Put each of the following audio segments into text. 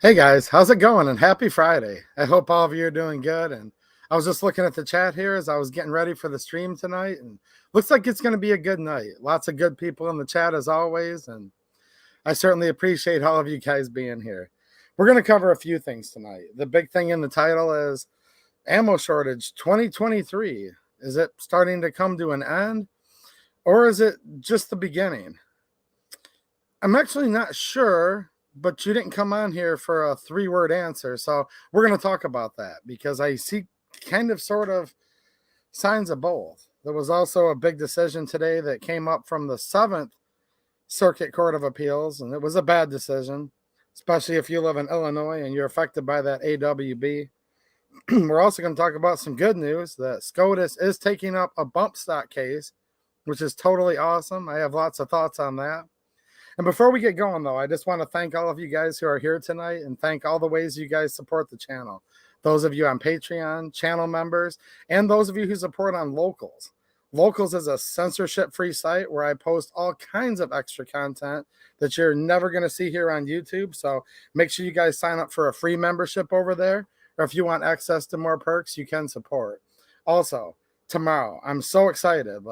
Hey guys, how's it going? And happy Friday. I hope all of you are doing good. And I was just looking at the chat here as I was getting ready for the stream tonight, and looks like it's going to be a good night. Lots of good people in the chat as always, and I certainly appreciate all of you guys being here. We're going to cover a few things tonight. The big thing in the title is ammo shortage 2023. Is it starting to come to an end, or is it just the beginning? I'm actually not sure, but you didn't come on here for a 3-word answer. So we're going to talk about that because I see kind of sort of signs of both. There was also a big decision today that came up from the 7th Circuit Court of Appeals, and it was a bad decision, especially if you live in Illinois and you're affected by that AWB. We're also going to talk about some good news that SCOTUS is taking up a bump stock case, which is totally awesome. I have lots of thoughts on that. And before we get going, though, I just want to thank all of you guys who are here tonight and thank all the ways you guys support the channel. Those of you on Patreon, channel members, and those of you who support on Locals. Locals is a censorship-free site where I post all kinds of extra content that you're never going to see here on YouTube. So make sure you guys sign up for a free membership over there. Or if you want access to more perks, you can support. Also, tomorrow, I'm so excited.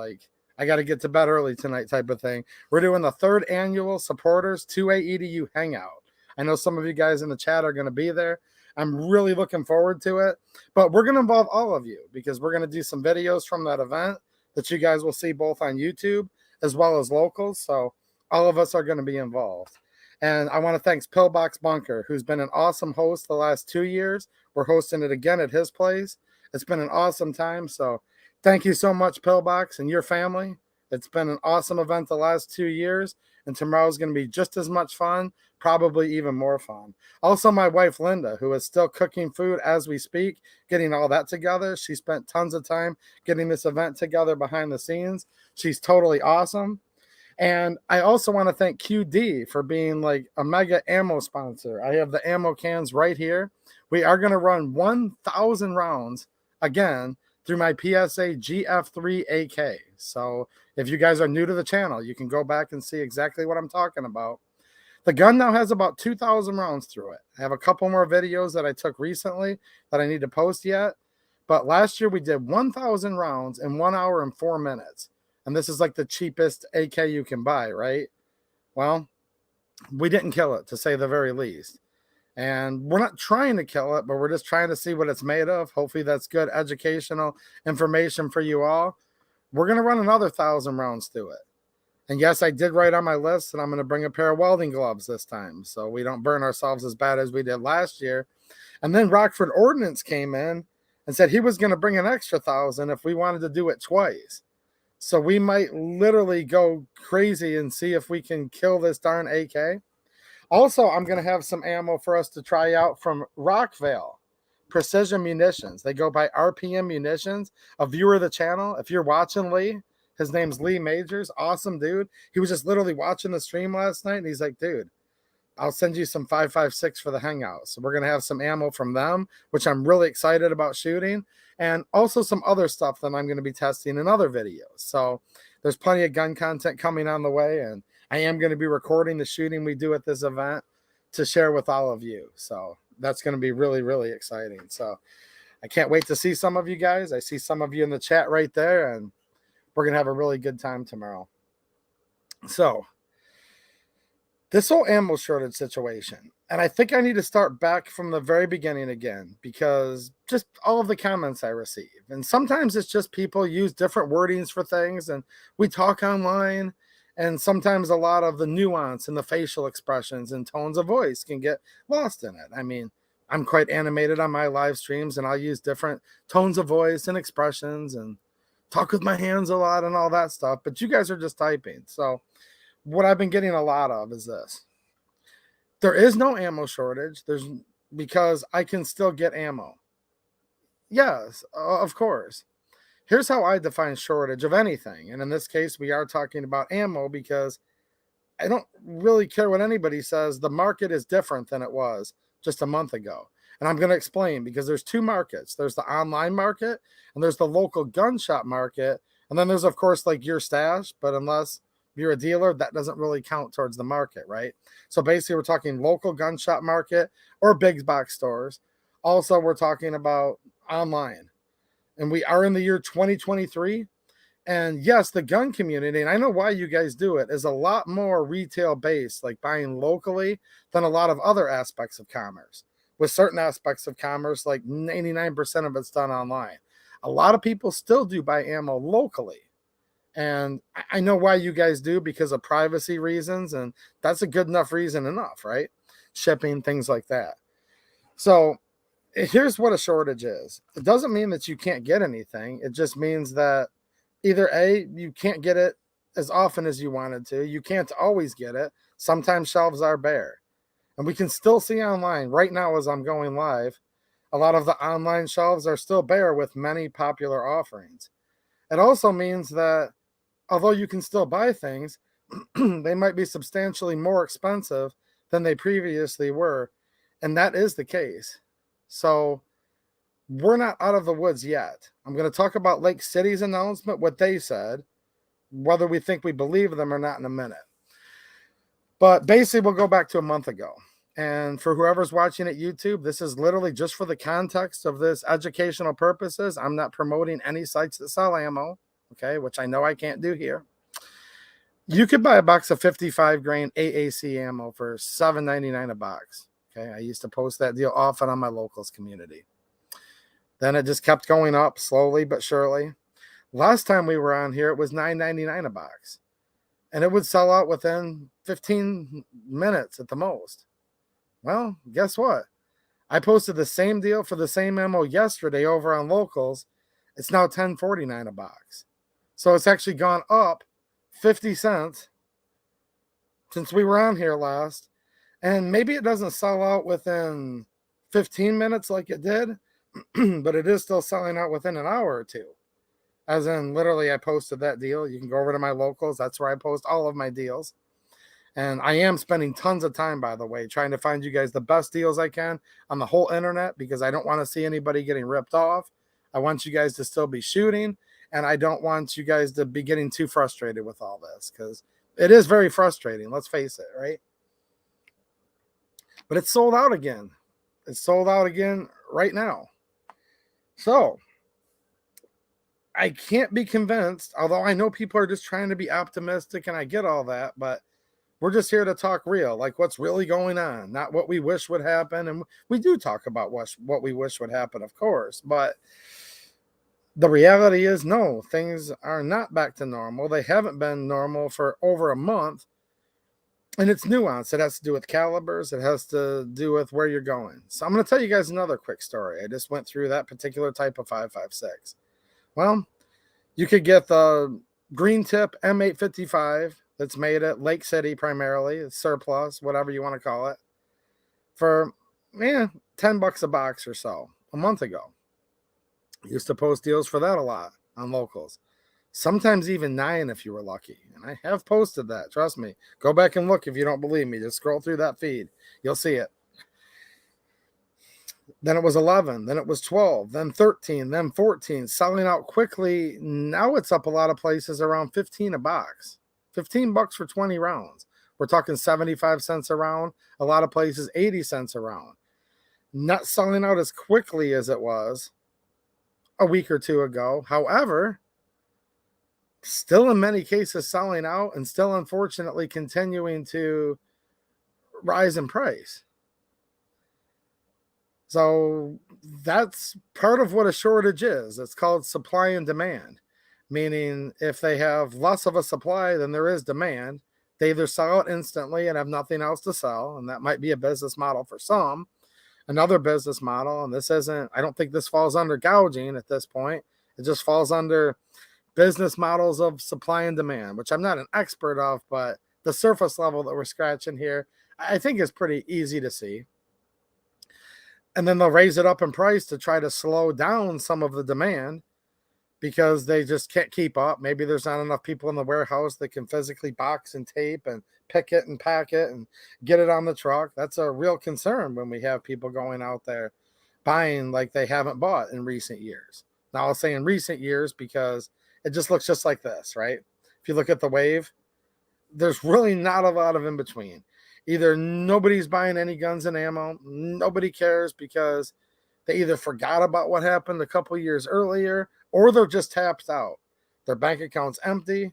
I got to get to bed early tonight type of thing. We're doing the 3rd annual Supporters 2A EDU Hangout. I know some of you guys in the chat are going to be there. I'm really looking forward to it. But we're going to involve all of you because we're going to do some videos from that event that you guys will see both on YouTube as well as Locals. So all of us are going to be involved. And I want to thank Pillbox Bunker, who's been an awesome host the last 2 years. We're hosting it again at his place. It's been an awesome time. So thank you so much, Pillbox, and your family. It's been an awesome event the last 2 years, and tomorrow's going to be just as much fun, probably even more fun. Also, my wife, Linda, who is still cooking food as we speak, getting all that together. She spent tons of time getting this event together behind the scenes. She's totally awesome. And I also want to thank QD for being like a mega ammo sponsor. I have the ammo cans right here. We are going to run 1,000 rounds again through my PSA GF3 AK. So if you guys are new to the channel, you can go back and see exactly what I'm talking about. The gun now has about 2,000 rounds through it. I have a couple more videos that I took recently that I need to post yet. But last year we did 1,000 rounds in 1 hour and 4 minutes. And this is like the cheapest AK you can buy, right? Well, we didn't kill it, to say the very least. And we're not trying to kill it, but we're just trying to see what it's made of. Hopefully that's good educational information for you all. We're going to run another 1,000 rounds through it. And yes, I did write on my list that I'm going to bring a pair of welding gloves this time so we don't burn ourselves as bad as we did last year. And then Rockford Ordnance came in and said he was going to bring an extra 1,000 if we wanted to do it twice. So we might literally go crazy and see if we can kill this darn AK. Also, I'm going to have some ammo for us to try out from Rockvale Precision Munitions. They go by RPM Munitions. A viewer of the channel, if you're watching Lee, his name's Lee Majors. Awesome dude. He was just literally watching the stream last night, and he's like, dude, I'll send you some 5.56 for the hangout. So we're going to have some ammo from them, which I'm really excited about shooting, and also some other stuff that I'm going to be testing in other videos. So there's plenty of gun content coming on the way, and I am going to be recording the shooting we do at this event to share with all of you. So that's going to be really, really exciting. So I can't wait to see some of you guys. I see some of you in the chat right there, and we're going to have a really good time tomorrow. So this whole ammo shortage situation, and I think I need to start back from the very beginning again because just all of the comments I receive. And sometimes it's just people use different wordings for things, and we talk online, and sometimes a lot of the nuance and the facial expressions and tones of voice can get lost in it. I mean, I'm quite animated on my live streams, and I'll use different tones of voice and expressions and talk with my hands a lot and all that stuff, but you guys are just typing. So what I've been getting a lot of is this. There is no ammo shortage. Because I can still get ammo. Yes, of course. Here's how I define shortage of anything. And in this case, we are talking about ammo because I don't really care what anybody says. The market is different than it was just a month ago. And I'm going to explain because there's 2 markets. There's the online market and there's the local gun shop market. And then there's, of course, like your stash. But unless you're a dealer, that doesn't really count towards the market, right? So basically, we're talking local gun shop market or big box stores. Also, we're talking about online. And we are in the year 2023. And yes, the gun community, and I know why you guys do it, is a lot more retail based, like buying locally, than a lot of other aspects of commerce. With certain aspects of commerce, like 99% of it's done online. A lot of people still do buy ammo locally. And I know why you guys do, because of privacy reasons. And that's a good enough reason enough, right? Shipping, things like that. So here's what a shortage is. It doesn't mean that you can't get anything. It just means that either A, you can't get it as often as you wanted to. You can't always get it. Sometimes shelves are bare. And we can still see online right now as I'm going live, a lot of the online shelves are still bare with many popular offerings. It also means that although you can still buy things, they might be substantially more expensive than they previously were. And that is the case. So we're not out of the woods yet. I'm going to talk about Lake City's announcement, what they said, whether we think we believe them or not in a minute. But basically, we'll go back to a month ago. And for whoever's watching at YouTube, this is literally just for the context of this educational purposes. I'm not promoting any sites that sell ammo, okay, which I know I can't do here. You could buy a box of 55 grain AAC ammo for $7.99 a box. Okay, I used to post that deal often on my locals community. Then it just kept going up slowly but surely. Last time we were on here, it was $9.99 a box. And it would sell out within 15 minutes at the most. Well, guess what? I posted the same deal for the same ammo yesterday over on locals. It's now $10.49 a box. So it's actually gone up 50 cents since we were on here last. And maybe it doesn't sell out within 15 minutes like it did, but it is still selling out within an hour or two. As in, literally, I posted that deal. You can go over to my locals. That's where I post all of my deals. And I am spending tons of time, by the way, trying to find you guys the best deals I can on the whole internet, because I don't want to see anybody getting ripped off. I want you guys to still be shooting, and I don't want you guys to be getting too frustrated with all this, because it is very frustrating. Let's face it, right? But it's sold out again. It's sold out again right now. So I can't be convinced, although I know people are just trying to be optimistic, and I get all that, but we're just here to talk real, like what's really going on, not what we wish would happen. And we do talk about what we wish would happen, of course, but the reality is, no, things are not back to normal. They haven't been normal for over a month, and it's nuanced. It has to do with calibers. It has to do with where you're going. So I'm going to tell you guys another quick story. I just went through that particular type of 5.56. Well, you could get the green tip M855 that's made at Lake City primarily, surplus, whatever you want to call it, for $10 a box or so a month ago. Used to post deals for that a lot on locals. Sometimes even $9 if you were lucky. And I have posted that. Trust me. Go back and look if you don't believe me. Just scroll through that feed. You'll see it. Then it was 11, then it was 12, then 13, then 14, selling out quickly. Now it's up a lot of places around 15 a box. $15 for 20 rounds. We're talking 75 cents a round. A lot of places 80 cents a round. Not selling out as quickly as it was a week or two ago. However, still in many cases selling out, and still unfortunately continuing to rise in price. So that's part of what a shortage is. It's called supply and demand, meaning if they have less of a supply than there is demand, they either sell it instantly and have nothing else to sell, and that might be a business model for some. Another business model, and this isn't, I don't think this falls under gouging at this point. It just falls under business models of supply and demand, which I'm not an expert of, but the surface level that we're scratching here, I think is pretty easy to see. And then they'll raise it up in price to try to slow down some of the demand because they just can't keep up. Maybe there's not enough people in the warehouse that can physically box and tape and pick it and pack it and get it on the truck. That's a real concern when we have people going out there buying like they haven't bought in recent years. Now I'll say in recent years because it just looks just like this, right? If you look at the wave, there's really not a lot of in between. Either nobody's buying any guns and ammo, nobody cares because they either forgot about what happened a couple years earlier, or they're just tapped out. Their bank account's empty.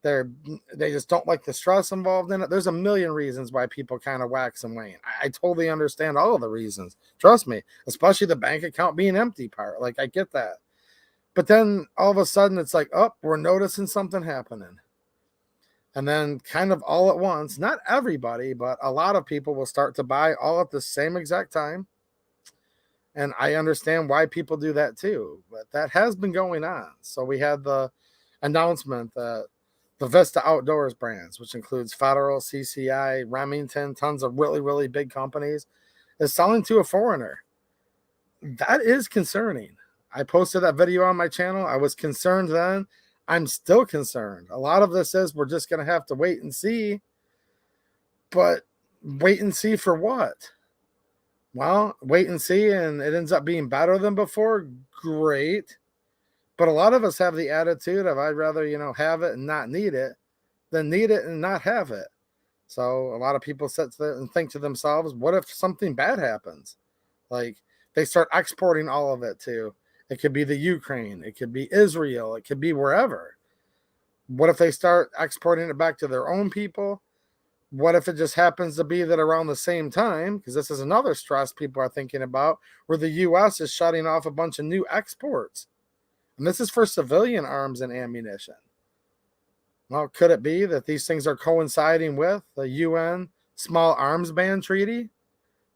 They just don't like the stress involved in it. There's a million reasons why people kind of wax and wane. I totally understand all of the reasons. Trust me, especially the bank account being empty part. Like, I get that. But then all of a sudden it's like, oh, we're noticing something happening. And then kind of all at once, not everybody, but a lot of people will start to buy all at the same exact time. And I understand why people do that too. But that has been going on. So we had the announcement that the Vista Outdoors brands, which includes Federal, CCI, Remington, tons of really, really big companies, is selling to a foreigner. That is concerning. I posted that video on my channel. I was concerned then. I'm still concerned. A lot of this is we're just going to have to wait and see. But wait and see for what? Well, wait and see, and it ends up being better than before. Great. But a lot of us have the attitude of, I'd rather, have it and not need it than need it and not have it. So a lot of people sit there and think to themselves, what if something bad happens? Like, they start exporting all of it to, it could be the Ukraine, it could be Israel, it could be wherever. What if they start exporting it back to their own people? What if it just happens to be that around the same time, because this is another stress people are thinking about, where the U.S. is shutting off a bunch of new exports? And this is for civilian arms and ammunition. Well, could it be that these things are coinciding with the UN Small Arms Ban Treaty?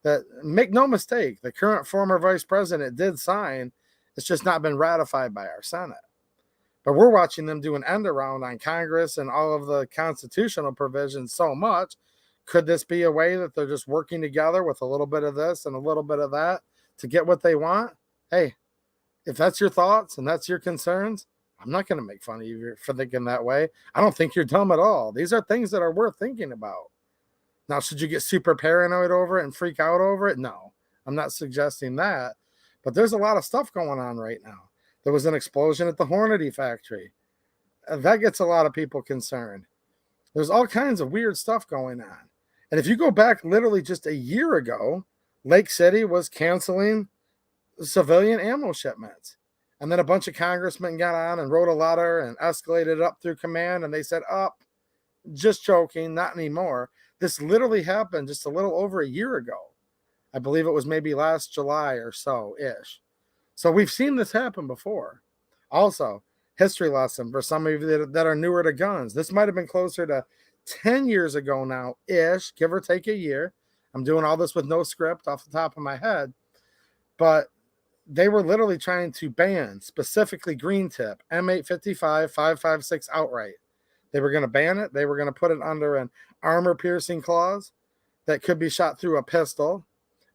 That, make no mistake, the current former vice president did sign. It's just not been ratified by our Senate. But we're watching them do an end around on Congress and all of the constitutional provisions so much. Could this be a way that they're just working together with a little bit of this and a little bit of that to get what they want? Hey, if that's your thoughts and that's your concerns, I'm not going to make fun of you for thinking that way. I don't think you're dumb at all. These are things that are worth thinking about. Now, should you get super paranoid over it and freak out over it? No, I'm not suggesting that. But there's a lot of stuff going on right now. There was an explosion at the Hornady factory. That gets a lot of people concerned. There's all kinds of weird stuff going on. And if you go back literally just a year ago, Lake City was canceling civilian ammo shipments. And then a bunch of congressmen got on and wrote a letter and escalated it up through command. And they said, just joking, not anymore. This literally happened just a little over a year ago. I believe it was maybe last July or so-ish. So we've seen this happen before. Also, history lesson for some of you that are newer to guns. This might have been closer to 10 years ago now-ish, give or take a year. I'm doing all this with no script off the top of my head. But they were literally trying to ban specifically green tip, M855, 5.56 outright. They were going to ban it. They were going to put it under an armor piercing clause that could be shot through a pistol.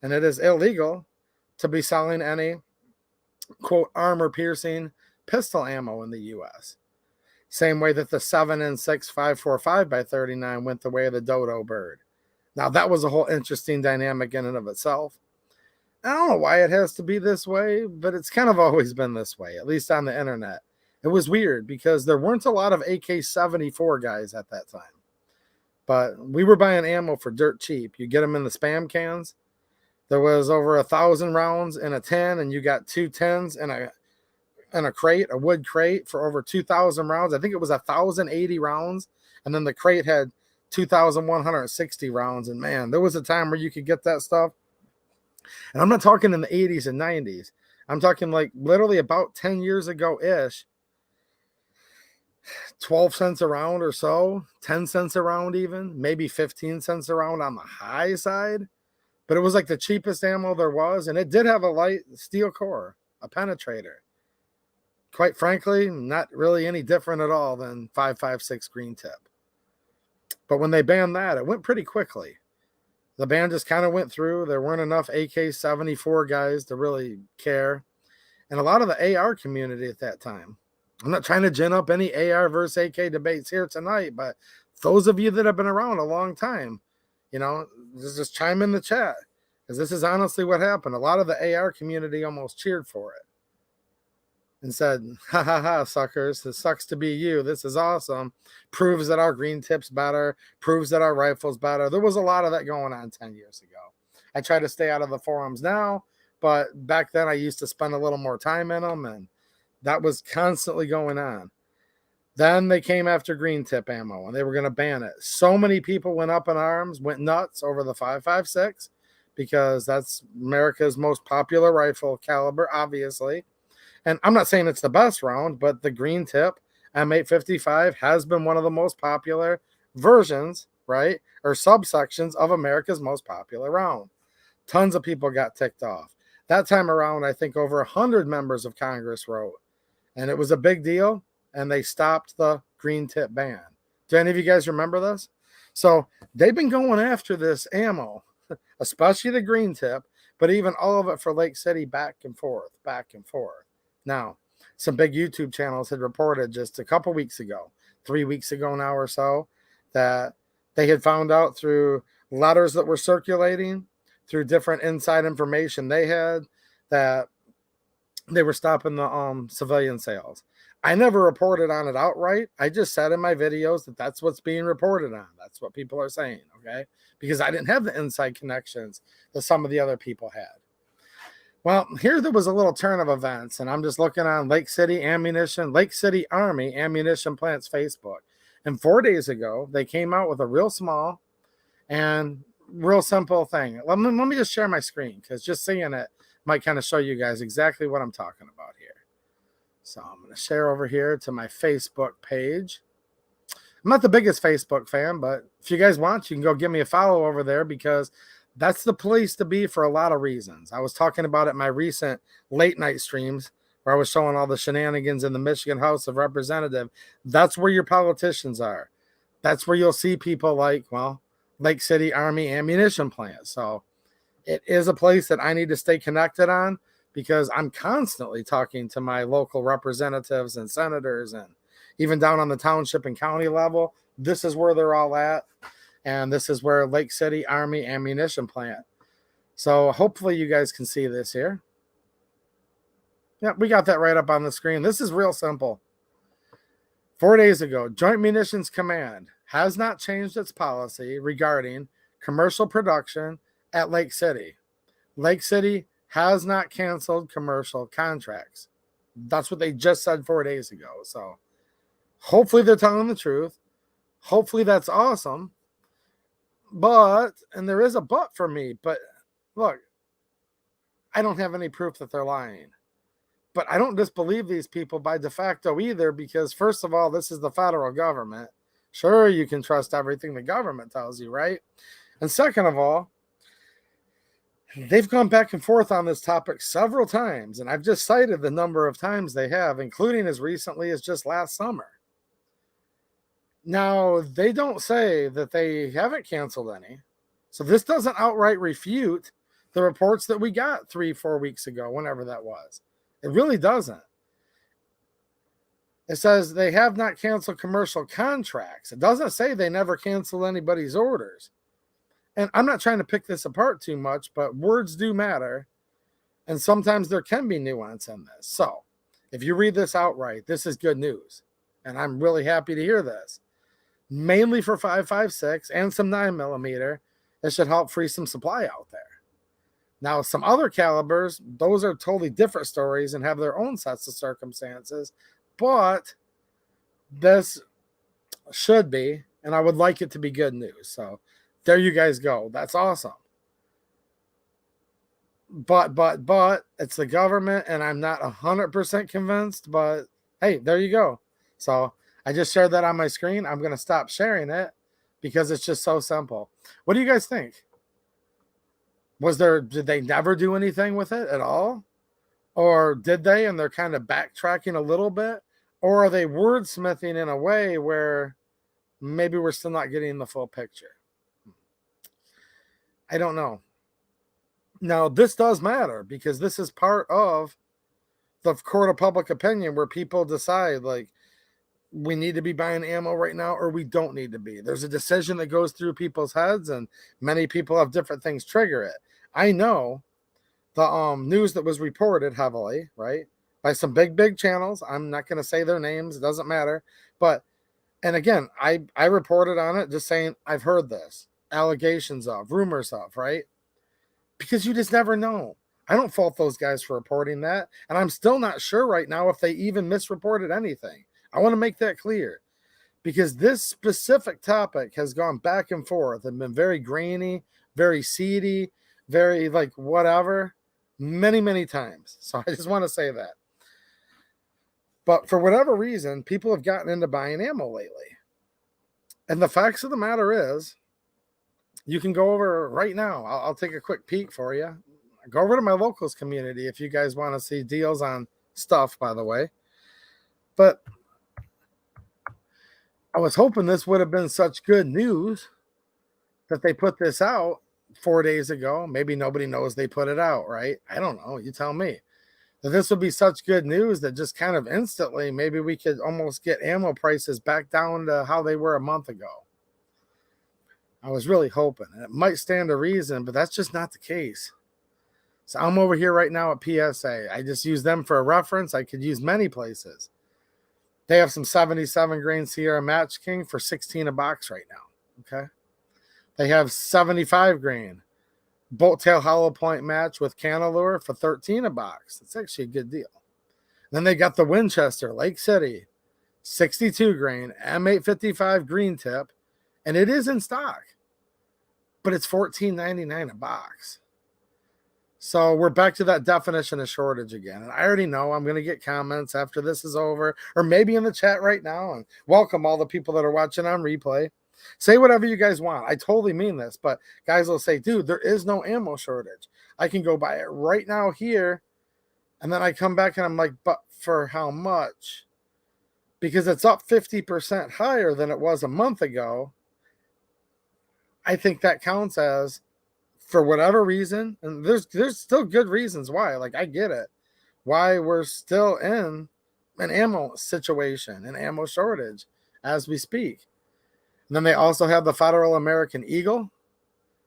And it is illegal to be selling any, quote, armor piercing pistol ammo in the U.S. Same way that the 7.6 5.45 by 39 went the way of the dodo bird. Now, that was a whole interesting dynamic in and of itself. I don't know why it has to be this way, but it's kind of always been this way, at least on the internet. It was weird because there weren't a lot of AK-74 guys at that time. But we were buying ammo for dirt cheap. You get them in the Spam cans. There was over 1,000 rounds in a 10, and you got 2 10s in a crate, a wood crate, for over 2,000 rounds. I think it was 1,080 rounds, and then the crate had 2,160 rounds. And man, there was a time where you could get that stuff. And I'm not talking in the 80s and 90s. I'm talking like literally about 10 years ago-ish. 12 cents a round or so, 10 cents a round even, maybe 15 cents a round on the high side. But it was like the cheapest ammo there was, and it did have a light steel core, a penetrator. Quite frankly, not really any different at all than 5.56 green tip. But when they banned that, it went pretty quickly. The ban just kind of went through. There weren't enough AK-74 guys to really care. And a lot of the AR community at that time. I'm not trying to gin up any AR versus AK debates here tonight, but those of you that have been around a long time, just chime in the chat, because this is honestly what happened. A lot of the AR community almost cheered for it. and said, ha ha ha, suckers, this sucks to be you. This is awesome. Proves that our green tip's better, proves that our rifle's better. There was a lot of that going on 10 years ago. I try to stay out of the forums now, but back then I used to spend a little more time in them, and that was constantly going on. Then they came after green tip ammo, and they were going to ban it. So many people went up in arms, went nuts over the 5.56, because that's America's most popular rifle caliber, obviously. And I'm not saying it's the best round, but the green tip M855 has been one of the most popular versions, right? Or subsections of America's most popular round. Tons of people got ticked off. That time around, I think over 100 members of Congress wrote, and it was a big deal, and they stopped the green tip ban. Do any of you guys remember this? So they've been going after this ammo, especially the green tip, but even all of it for Lake City, back and forth, back and forth. Now, some big YouTube channels had reported just a couple weeks ago, 3 weeks ago now or so, that they had found out through letters that were circulating, through different inside information they had, that they were stopping the civilian sales. I never reported on it outright. I just said in my videos that that's what's being reported on. That's what people are saying, okay? Because I didn't have the inside connections that some of the other people had. Well, here there was a little turn of events, and I'm just looking on Lake City Army Ammunition Plant's Facebook. And 4 days ago, they came out with a real small and real simple thing. Let me just share my screen, because just seeing it might kind of show you guys exactly what I'm talking about here. So I'm going to share over here to my Facebook page. I'm not the biggest Facebook fan, but if you guys want, you can go give me a follow over there, because that's the place to be for a lot of reasons. I was talking about it in my recent late night streams where I was showing all the shenanigans in the Michigan House of Representatives. That's where your politicians are. That's where you'll see people like, well, Lake City Army Ammunition Plant. So it is a place that I need to stay connected on, because I'm constantly talking to my local representatives and senators, and even down on the township and county level. This is where they're all at. And this is where Lake City Army Ammunition Plant. So hopefully you guys can see this here. Yeah, we got that right up on the screen. This is real simple. 4 days ago, Joint Munitions Command has not changed its policy regarding commercial production at Lake City. Lake City has not canceled commercial contracts. That's what they just said 4 days ago. So hopefully they're telling the truth. Hopefully that's awesome. But, and there is a but for me, but look, I don't have any proof that they're lying. But I don't disbelieve these people by de facto either, because first of all, this is the federal government. Sure, you can trust everything the government tells you, right? And second of all, they've gone back and forth on this topic several times, and I've just cited the number of times they have, including as recently as just last summer. Now, they don't say that they haven't canceled any. So this doesn't outright refute the reports that we got 3-4 weeks ago, whenever that was. It really doesn't. It says they have not canceled commercial contracts. It doesn't say they never canceled anybody's orders. And I'm not trying to pick this apart too much, but words do matter. And sometimes there can be nuance in this. So if you read this outright, this is good news. And I'm really happy to hear this. Mainly for 5.56 and some 9mm, it should help free some supply out there. Now, some other calibers, those are totally different stories and have their own sets of circumstances, but this should be, and I would like it to be good news. So there you guys go. That's awesome. But it's the government, and I'm not 100% convinced, but hey, there you go. So I just shared that on my screen. I'm going to stop sharing it because it's just so simple. What do you guys think? Did they never do anything with it at all? Or did they, and they're kind of backtracking a little bit? Or are they wordsmithing in a way where maybe we're still not getting the full picture? I don't know. Now, this does matter because this is part of the court of public opinion where people decide, like, we need to be buying ammo right now or we don't need to be. There's a decision that goes through people's heads, and many people have different things trigger it. I know the news that was reported heavily, right, by some big channels. I'm not going to say their names. It doesn't matter. But, and again, I reported on it just saying, I've heard this, allegations of, rumors of, right? Because you just never know. I don't fault those guys for reporting that. And I'm still not sure right now if they even misreported anything. I want to make that clear, because this specific topic has gone back and forth and been very grainy, very seedy, very like whatever, many times. So I just want to say that. But for whatever reason, people have gotten into buying ammo lately. And the facts of the matter is, you can go over right now. I'll take a quick peek for you. Go over to my locals community if you guys want to see deals on stuff, by the way. But I was hoping this would have been such good news that they put this out 4 days ago. Maybe nobody knows they put it out, right? I don't know. You tell me. That this would be such good news that just kind of instantly, maybe we could almost get ammo prices back down to how they were a month ago. I was really hoping. And it might stand to reason, but that's just not the case. So I'm over here right now at PSA. I just use them for a reference. I could use many places. They have some 77 grain Sierra Match King for $16 a box right now. Okay. They have 75 grain Bolt Tail Hollow Point Match with Canalure for $13 a box. That's actually a good deal. Then they got the Winchester Lake City 62 grain M855 green tip, and it is in stock, but it's $14.99 a box. So we're back to that definition of shortage again. And I already know I'm going to get comments after this is over, or maybe in the chat right now. And welcome all the people that are watching on replay. Say whatever you guys want. I totally mean this, but guys will say, dude, there is no ammo shortage. I can go buy it right now here. And then I come back and I'm like, but for how much? Because it's up 50% higher than it was a month ago. I think that counts as, for whatever reason, and there's still good reasons why, like I get it, why we're still in an ammo situation, an ammo shortage as we speak. And then they also have the Federal American Eagle.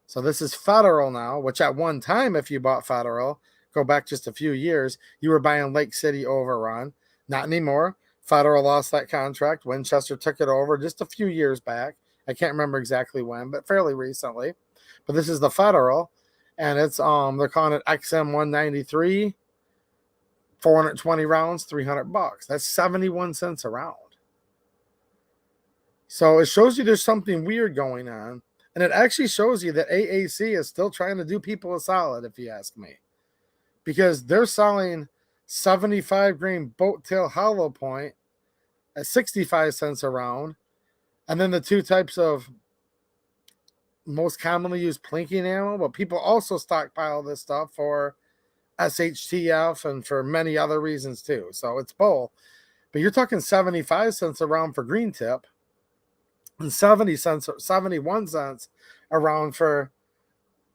So this is Federal now, which at one time, if you bought Federal, go back just a few years, you were buying Lake City Overrun. Not anymore. Federal lost that contract. Winchester took it over just a few years back. I can't remember exactly when, but fairly recently. But this is the Federal, and it's they're calling it XM193, 420 rounds, $300. That's 71 cents a round. So it shows you there's something weird going on, and it actually shows you that AAC is still trying to do people a solid, if you ask me, because they're selling 75 grain Boat Tail Hollow Point at 65 cents a round, and then the two types of most commonly used plinking ammo, but people also stockpile this stuff for SHTF and for many other reasons too. So it's both. But you're talking 75 cents a round for green tip and 71 cents a round for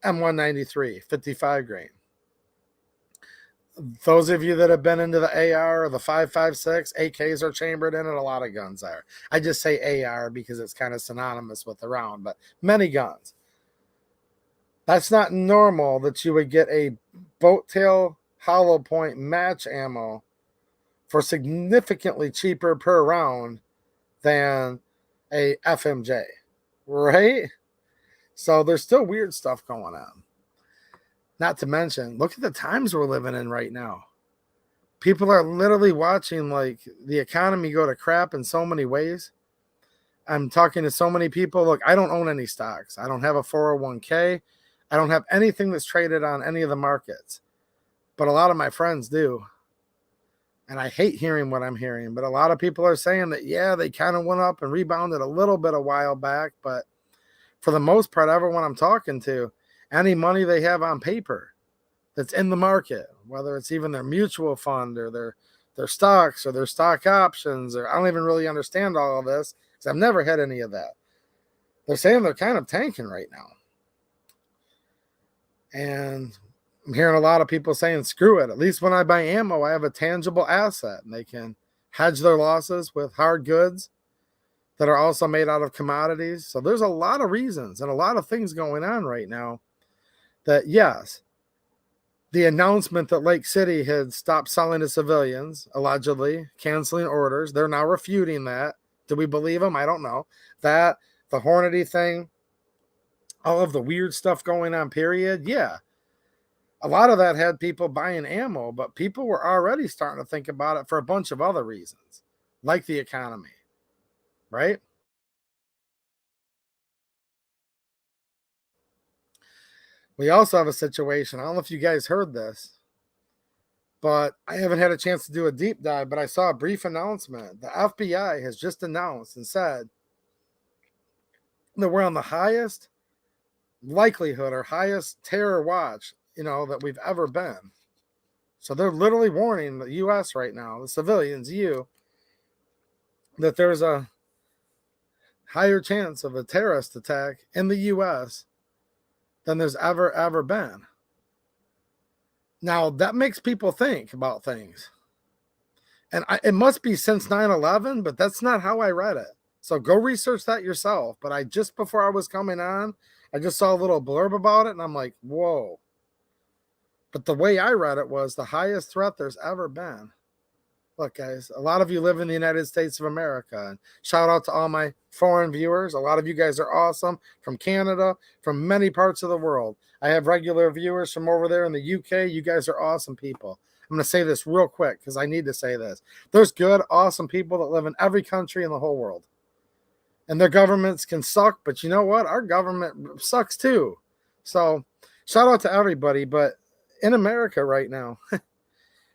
M193, 55 grain. Those of you that have been into the AR or the 5.56, AKs are chambered in it. A lot of guns are. I just say AR because it's kind of synonymous with the round, but many guns. That's not normal that you would get a Boat Tail Hollow Point match ammo for significantly cheaper per round than a FMJ, right? So there's still weird stuff going on. Not to mention, look at the times we're living in right now. People are literally watching like the economy go to crap in so many ways. I'm talking to so many people. Look, I don't own any stocks. I don't have a 401k. I don't have anything that's traded on any of the markets. But a lot of my friends do. And I hate hearing what I'm hearing. But a lot of people are saying that, yeah, they kind of went up and rebounded a little bit a while back. But for the most part, everyone I'm talking to, any money they have on paper that's in the market, whether it's even their mutual fund or their stocks or their stock options, or I don't even really understand all of this because I've never had any of that. They're saying they're kind of tanking right now. And I'm hearing a lot of people saying, screw it. At least when I buy ammo, I have a tangible asset, and they can hedge their losses with hard goods that are also made out of commodities. So there's a lot of reasons and a lot of things going on right now that, yes, the announcement that Lake City had stopped selling to civilians, allegedly canceling orders. They're now refuting that. Do we believe them? I don't know. That, the Hornady thing, all of the weird stuff going on, period. Yeah. A lot of that had people buying ammo, but people were already starting to think about it for a bunch of other reasons, like the economy, right? We also have a situation. I don't know if you guys heard this, but I haven't had a chance to do a deep dive, but I saw a brief announcement. The FBI has just announced and said that we're on the highest likelihood or highest terror watch, that we've ever been. So they're literally warning the U.S. right now, the civilians, that there's a higher chance of a terrorist attack in the U.S. than there's ever been. Now, that makes people think about things. And it must be since 9/11, but that's not how I read it. So go research that yourself. But just before I was coming on, I just saw a little blurb about it, and I'm like, whoa. But the way I read it was the highest threat there's ever been. Look, guys, a lot of you live in the United States of America. And shout out to all my foreign viewers. A lot of you guys are awesome, from Canada, from many parts of the world. I have regular viewers from over there in the UK. You guys are awesome people. I'm going to say this real quick because I need to say this. There's good, awesome people that live in every country in the whole world. And their governments can suck, but you know what? Our government sucks too. So shout out to everybody. But in America right now,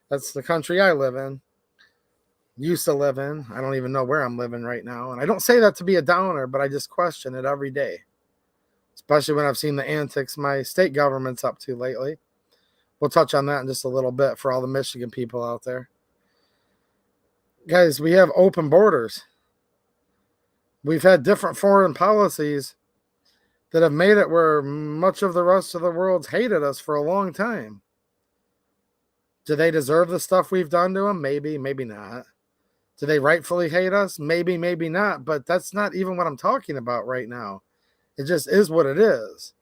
that's the country I live in. Used to live in. I don't even know where I'm living right now. And I don't say that to be a downer, but I just question it every day, especially when I've seen the antics my state government's up to lately. We'll touch on that in just a little bit for all the Michigan people out there. Guys, we have open borders. We've had different foreign policies that have made it where much of the rest of the world's hated us for a long time. Do they deserve the stuff we've done to them? Maybe, maybe not. Do they rightfully hate us? Maybe, maybe not. But that's not even what I'm talking about right now. It just is what it is.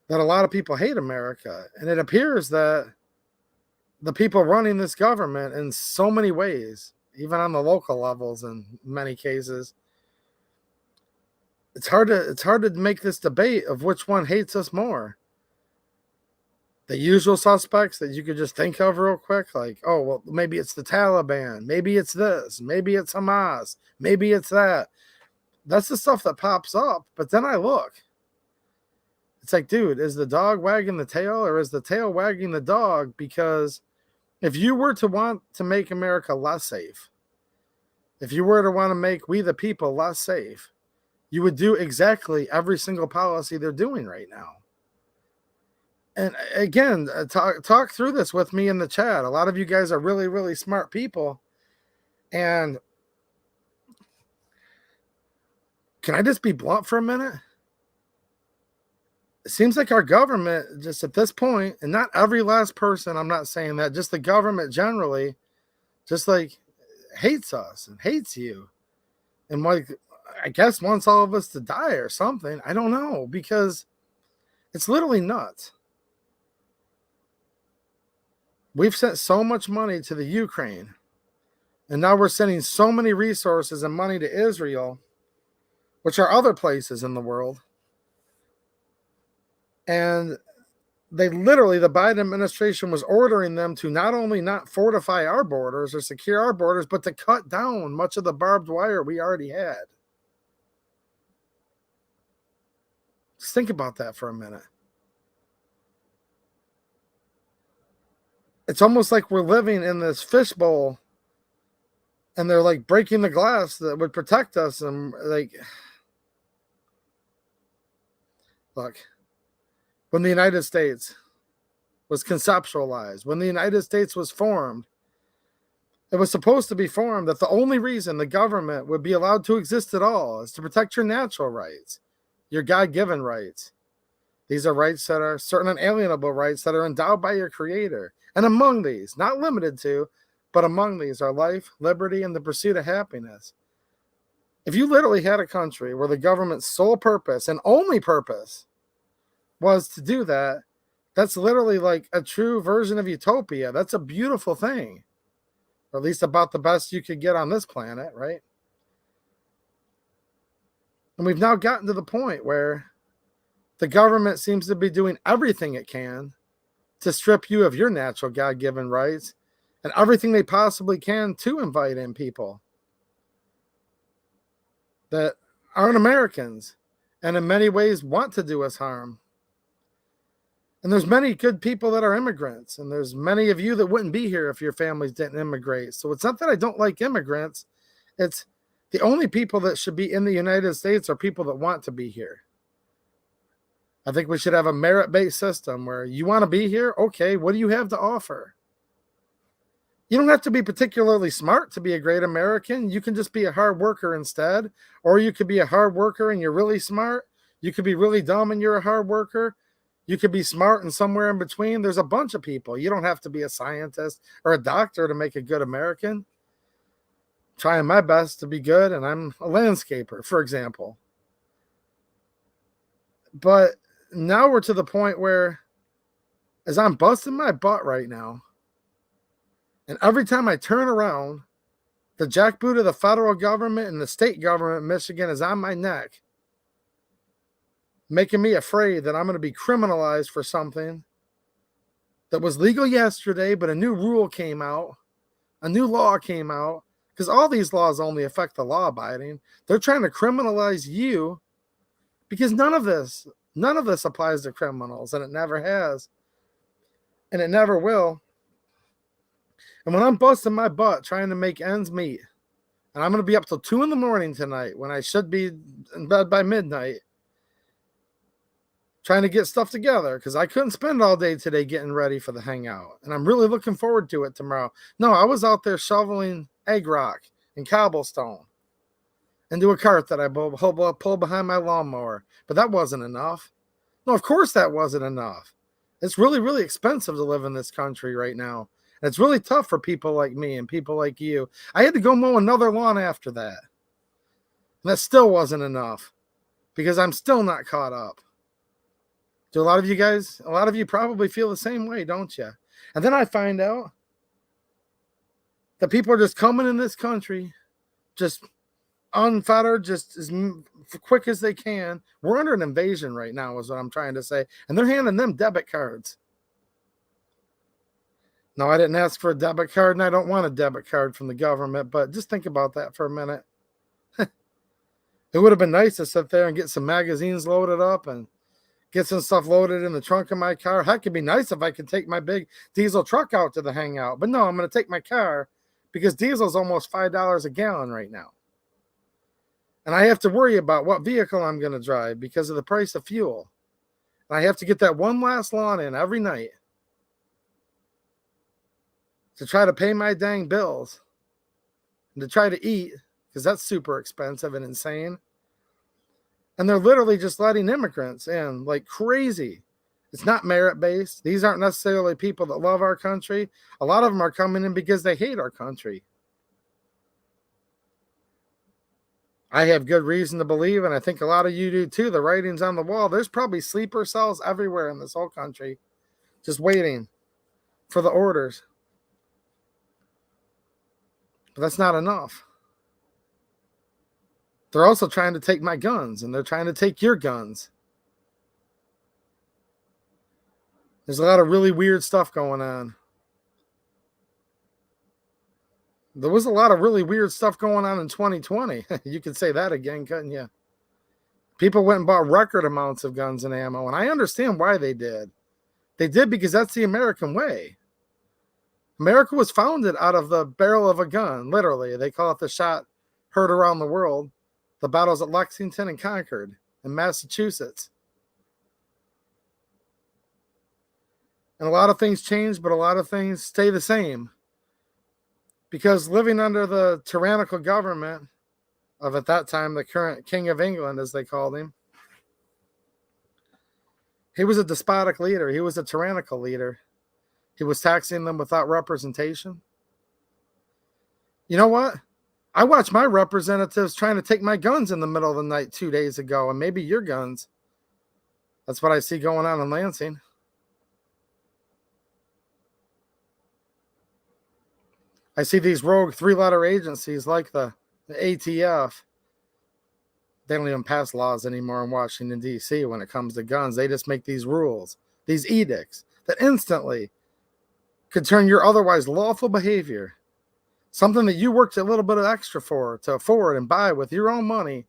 That a lot of people hate America. And it appears that the people running this government in so many ways, even on the local levels in many cases, it's hard to make this debate of which one hates us more. The usual suspects that you could just think of real quick, like, oh, well, maybe it's the Taliban, maybe it's this, maybe it's Hamas, maybe it's that. That's the stuff that pops up. But then I look. It's like, dude, is the dog wagging the tail or is the tail wagging the dog? Because if you were to want to make America less safe, if you were to want to make we the people less safe, you would do exactly every single policy they're doing right now. And again, talk through this with me in the chat. A lot of you guys are really, really smart people. And can I just be blunt for a minute? It seems like our government, just at this point, and not every last person, I'm not saying that, just the government generally, just like hates us and hates you. And like, I guess wants all of us to die or something. I don't know, because it's literally nuts. We've sent so much money to the Ukraine, and now we're sending so many resources and money to Israel, which are other places in the world. And they literally, the Biden administration was ordering them to not only not fortify our borders or secure our borders, but to cut down much of the barbed wire we already had. Just think about that for a minute. It's almost like we're living in this fishbowl and they're like breaking the glass that would protect us. And like, look, when the United States was conceptualized, when the United States was formed, it was supposed to be formed that the only reason the government would be allowed to exist at all is to protect your natural rights, your God-given rights. These are rights that are certain unalienable rights that are endowed by your Creator. And among these, not limited to, but among these are life, liberty, and the pursuit of happiness. If you literally had a country where the government's sole purpose and only purpose was to do that, That's literally like a true version of utopia. That's a beautiful thing. Or at least about the best you could get on this planet, right? And we've now gotten to the point where the government seems to be doing everything it can to strip you of your natural God-given rights and everything they possibly can to invite in people that aren't Americans and in many ways want to do us harm. And there's many good people that are immigrants, and there's many of you that wouldn't be here if your families didn't immigrate. So it's not that I don't like immigrants. It's the only people that should be in the United States are people that want to be here. I think we should have a merit-based system where you want to be here. Okay, what do you have to offer? You don't have to be particularly smart to be a great American. You can just be a hard worker instead. Or you could be a hard worker and you're really smart. You could be really dumb and you're a hard worker. You could be smart and somewhere in between. There's a bunch of people. You don't have to be a scientist or a doctor to make a good American. Trying my best to be good, and I'm a landscaper, for example. But now we're to the point where, as I'm busting my butt right now, and every time I turn around, the jackboot of the federal government and the state government of Michigan is on my neck, making me afraid that I'm going to be criminalized for something that was legal yesterday, but a new rule came out, a new law came out, because all these laws only affect the law-abiding. They're trying to criminalize you because none of this applies to criminals, and it never has, and it never will. And when I'm busting my butt trying to make ends meet, and I'm going to be up till 2 a.m. tonight when I should be in bed by midnight, trying to get stuff together because I couldn't spend all day today getting ready for the hangout. And I'm really looking forward to it tomorrow. No, I was out there shoveling egg rock and cobblestone into a cart that I pulled behind my lawnmower. But that wasn't enough. No, of course that wasn't enough. It's really, really expensive to live in this country right now. And it's really tough for people like me and people like you. I had to go mow another lawn after that. And that still wasn't enough because I'm still not caught up. Do a lot of you probably feel the same way, don't you? And then I find out that people are just coming in this country, just unfettered, just as quick as they can. We're under an invasion right now, is what I'm trying to say. And they're handing them debit cards. No, I didn't ask for a debit card, and I don't want a debit card from the government, but just think about that for a minute. It would have been nice to sit there and get some magazines loaded up and get some stuff loaded in the trunk of my car. Heck, it'd be nice if I could take my big diesel truck out to the hangout. But no, I'm going to take my car because diesel's almost $5 a gallon right now. And I have to worry about what vehicle I'm going to drive because of the price of fuel. And I have to get that one last lawn in every night to try to pay my dang bills and to try to eat because that's super expensive and insane. And they're literally just letting immigrants in like crazy. It's not merit-based. These aren't necessarily people that love our country. A lot of them are coming in because they hate our country. I have good reason to believe, and I think a lot of you do too, the writing's on the wall. There's probably sleeper cells everywhere in this whole country just waiting for the orders. But that's not enough. They're also trying to take my guns, and they're trying to take your guns. There's a lot of really weird stuff going on. There was a lot of really weird stuff going on in 2020. You could say that again, couldn't you? People went and bought record amounts of guns and ammo, and I understand why they did. They did because that's the American way. America was founded out of the barrel of a gun, literally. They call it the shot heard around the world. The battles at Lexington and Concord in Massachusetts. And a lot of things change, but a lot of things stay the same. Because living under the tyrannical government of, at that time, the current King of England, as they called him, he was a despotic leader. He was a tyrannical leader. He was taxing them without representation. You know what? I watched my representatives trying to take my guns in the middle of the night 2 days ago, and maybe your guns. That's what I see going on in Lansing. I see these rogue 3-letter agencies like the ATF. They don't even pass laws anymore in Washington, D.C. when it comes to guns. They just make these rules, these edicts that instantly could turn your otherwise lawful behavior, something that you worked a little bit of extra for to afford and buy with your own money,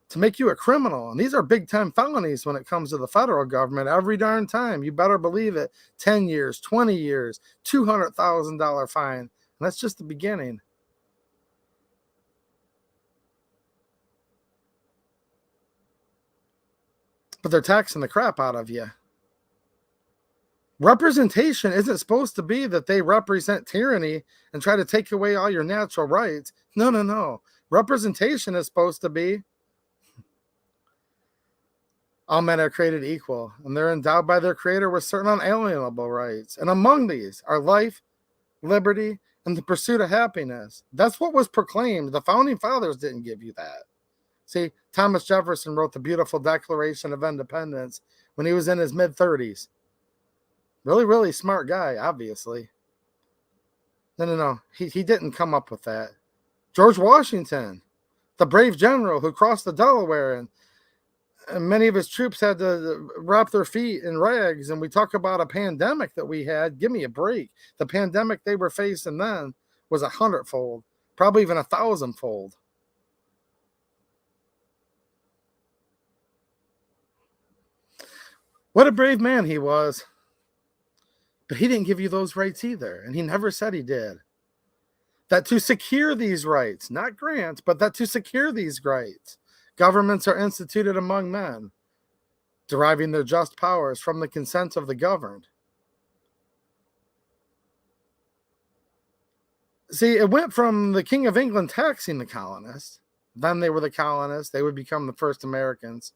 to make you a criminal. And these are big time felonies when it comes to the federal government every darn time. You better believe it. 10 years, 20 years, $200,000 fine. And that's just the beginning. But they're taxing the crap out of you. Representation isn't supposed to be that they represent tyranny and try to take away all your natural rights. No, no, no. Representation is supposed to be all men are created equal, and they're endowed by their creator with certain unalienable rights. And among these are life, liberty, and the pursuit of happiness. That's what was proclaimed. The founding fathers didn't give you that. See, Thomas Jefferson wrote the beautiful Declaration of Independence when he was in his mid-30s. Really, really smart guy, obviously. No. He didn't come up with that. George Washington, the brave general who crossed the Delaware, and many of his troops had to wrap their feet in rags. And we talk about a pandemic that we had. Give me a break. The pandemic they were facing then was 100-fold, probably even 1,000-fold. What a brave man he was. But he didn't give you those rights either. And he never said he did. That to secure these rights, not grant, but that to secure these rights, governments are instituted among men, deriving their just powers from the consent of the governed. See, it went from the King of England taxing the colonists. Then they were the colonists. They would become the first Americans.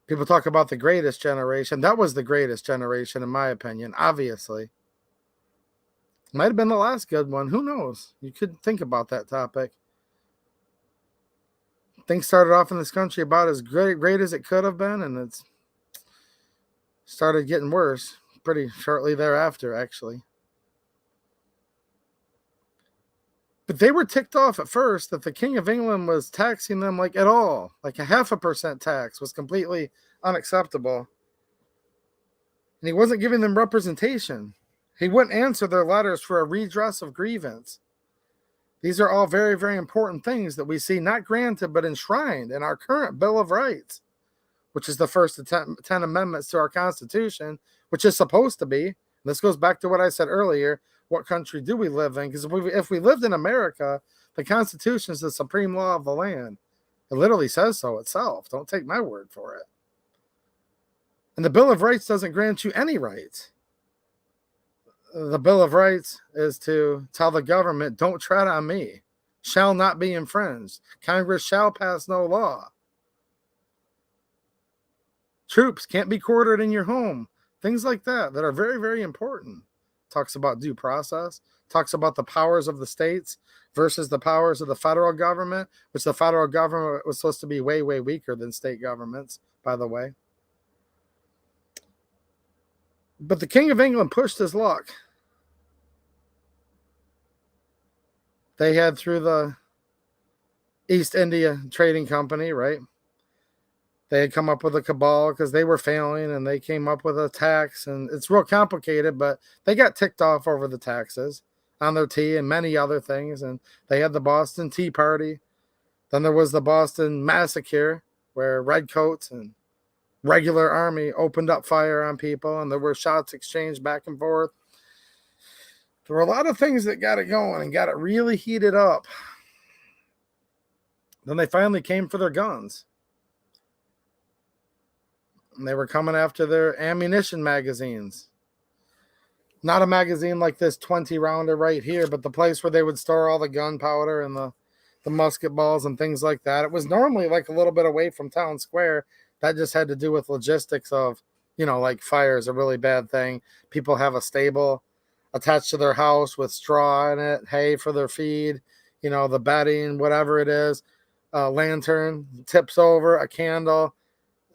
People talk about the greatest generation. That was the greatest generation, in my opinion, obviously. Might have been the last good one. Who knows? You could think about that topic. Things started off in this country about as great as it could have been, and it's started getting worse pretty shortly thereafter, actually. But they were ticked off at first that the King of England was taxing them like at all. Like a 0.5% tax was completely unacceptable. And he wasn't giving them representation. He wouldn't answer their letters for a redress of grievance. These are all very, very important things that we see not granted but enshrined in our current Bill of Rights, which is the first of 10 amendments to our Constitution, which is supposed to be. This goes back to what I said earlier. What country do we live in? Because if we lived in America, the Constitution is the supreme law of the land. It literally says so itself. Don't take my word for it. And the Bill of Rights doesn't grant you any rights. The Bill of Rights is to tell the government, don't tread on me. Shall not be infringed. Congress shall pass no law. Troops can't be quartered in your home. Things like that are very, very important. Talks about due process. Talks about the powers of the states versus the powers of the federal government, which the federal government was supposed to be way, way weaker than state governments, by the way. But the King of England pushed his luck. They had through the East India Trading Company, right? They had come up with a cabal because they were failing, and they came up with a tax, and it's real complicated, but they got ticked off over the taxes on their tea and many other things. And they had the Boston Tea Party. Then there was the Boston Massacre, where redcoats and regular army opened up fire on people, and there were shots exchanged back and forth. There were a lot of things that got it going and got it really heated up. Then they finally came for their guns. And they were coming after their ammunition magazines. Not a magazine like this 20-rounder right here, but the place where they would store all the gunpowder and the musket balls and things like that. It was normally like a little bit away from town square. That just had to do with logistics of, like fire is a really bad thing. People have a stable attached to their house with straw in it, hay for their feed, the bedding, whatever it is, a lantern, tips over, a candle.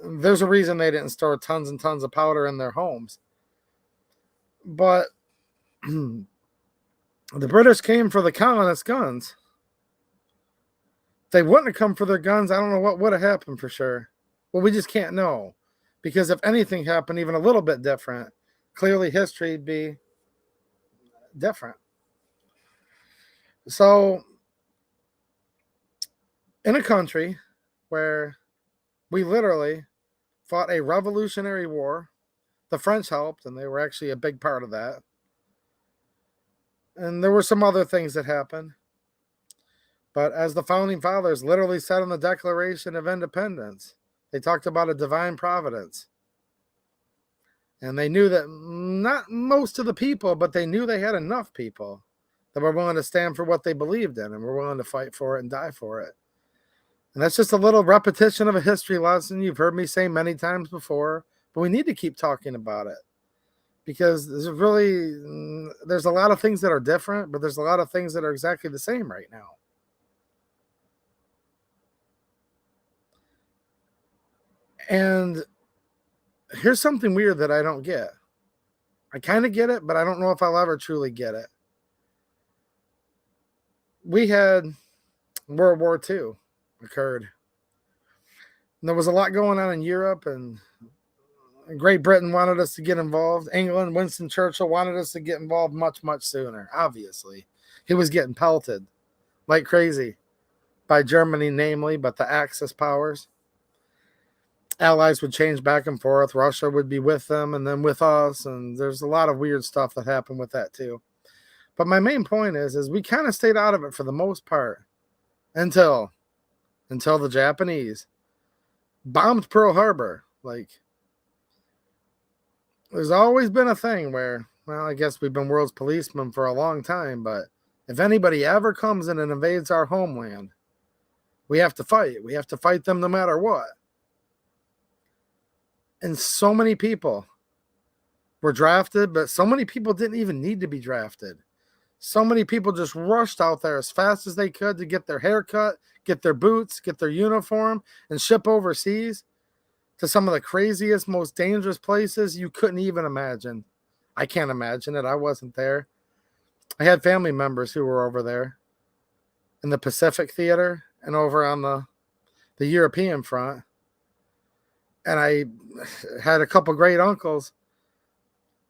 There's a reason they didn't store tons and tons of powder in their homes. But The British came for the colonists' guns. If they wouldn't have come for their guns, I don't know what would have happened for sure. Well, we just can't know. Because if anything happened even a little bit different, clearly history would be different. So, in a country where we literally fought a revolutionary war, the French helped, and they were actually a big part of that. And there were some other things that happened. But as the founding fathers literally said in the Declaration of Independence, they talked about a divine providence. And they knew that not most of the people, but they knew they had enough people that were willing to stand for what they believed in and were willing to fight for it and die for it. And that's just a little repetition of a history lesson you've heard me say many times before, but we need to keep talking about it because there's a lot of things that are different, but there's a lot of things that are exactly the same right now. And here's something weird that I don't get. I kind of get it, but I don't know if I'll ever truly get it. We had World War II occurred. And there was a lot going on in Europe, and Great Britain wanted us to get involved. England, Winston Churchill wanted us to get involved much, much sooner, obviously. He was getting pelted like crazy by Germany, namely, but the Axis powers. Allies would change back and forth. Russia would be with them and then with us, and there's a lot of weird stuff that happened with that too. But my main point is we kind of stayed out of it for the most part until the Japanese bombed Pearl Harbor. Like, there's always been a thing where, well, I guess we've been world's policemen for a long time, but if anybody ever comes in and invades our homeland, we have to fight. We have to fight them no matter what. And so many people were drafted, but so many people didn't even need to be drafted. So many people just rushed out there as fast as they could to get their hair cut, get their boots, get their uniform, and ship overseas to some of the craziest, most dangerous places you couldn't even imagine. I can't imagine it. I wasn't there. I had family members who were over there in the Pacific Theater and over on the European front. And I had a couple great uncles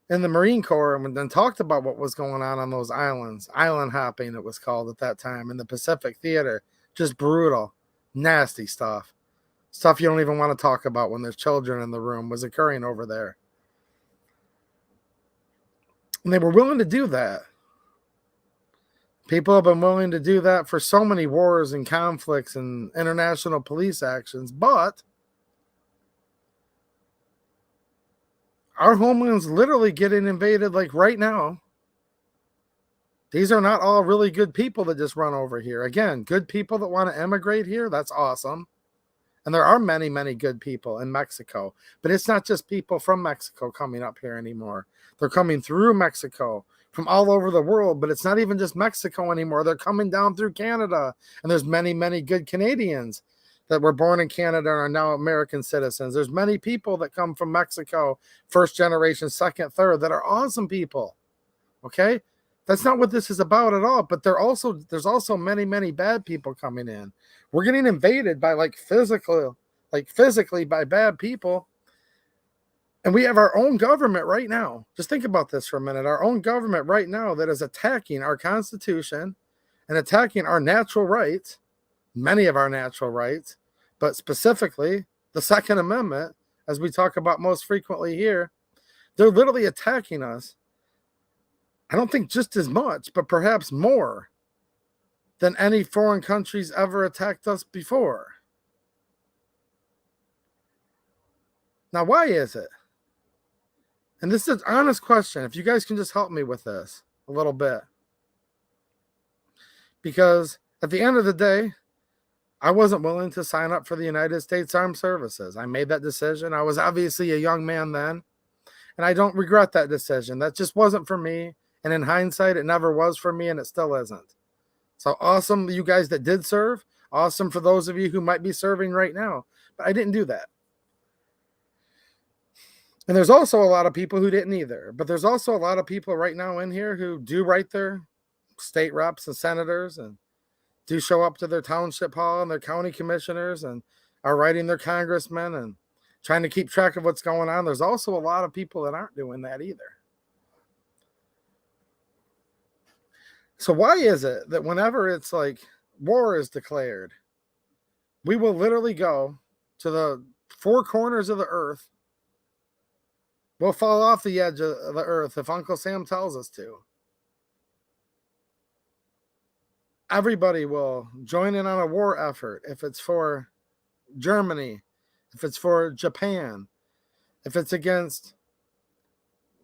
in the Marine Corps and then talked about what was going on those islands. Island hopping, it was called at that time, in the Pacific Theater. Just brutal, nasty stuff. Stuff you don't even want to talk about when there's children in the room was occurring over there. And they were willing to do that. People have been willing to do that for so many wars and conflicts and international police actions, but our homeland's literally getting invaded like right now. These are not all really good people that just run over here. Again, good people that want to emigrate here, that's awesome. And there are many, many good people in Mexico. But it's not just people from Mexico coming up here anymore. They're coming through Mexico from all over the world. But it's not even just Mexico anymore. They're coming down through Canada. And there's many, many good Canadians that were born in Canada and are now American citizens. There's many people that come from Mexico, first generation, second, third, that are awesome people. Okay? That's not what this is about at all. But there's also many, many bad people coming in. We're getting invaded by physically by bad people. And we have our own government right now. Just think about this for a minute. Our own government right now that is attacking our Constitution and attacking our natural rights, many of our natural rights, but specifically the Second Amendment, as we talk about most frequently here. They're literally attacking us. I don't think just as much, but perhaps more than any foreign countries ever attacked us before. Now, why is it? And this is an honest question. If you guys can just help me with this a little bit. Because at the end of the day, I wasn't willing to sign up for the United States Armed Services. I made that decision. I was obviously a young man then, and I don't regret that decision. That just wasn't for me. And in hindsight, it never was for me, and it still isn't. So awesome, you guys that did serve. Awesome for those of you who might be serving right now. But I didn't do that. And there's also a lot of people who didn't either. But there's also a lot of people right now in here who do write their state reps and senators and do show up to their township hall and their county commissioners and are writing their congressmen and trying to keep track of what's going on. There's also a lot of people that aren't doing that either. So why is it that whenever it's like war is declared, we will literally go to the four corners of the earth? We'll fall off the edge of the earth if Uncle Sam tells us to. Everybody will join in on a war effort if it's for Germany, if it's for Japan, if it's against,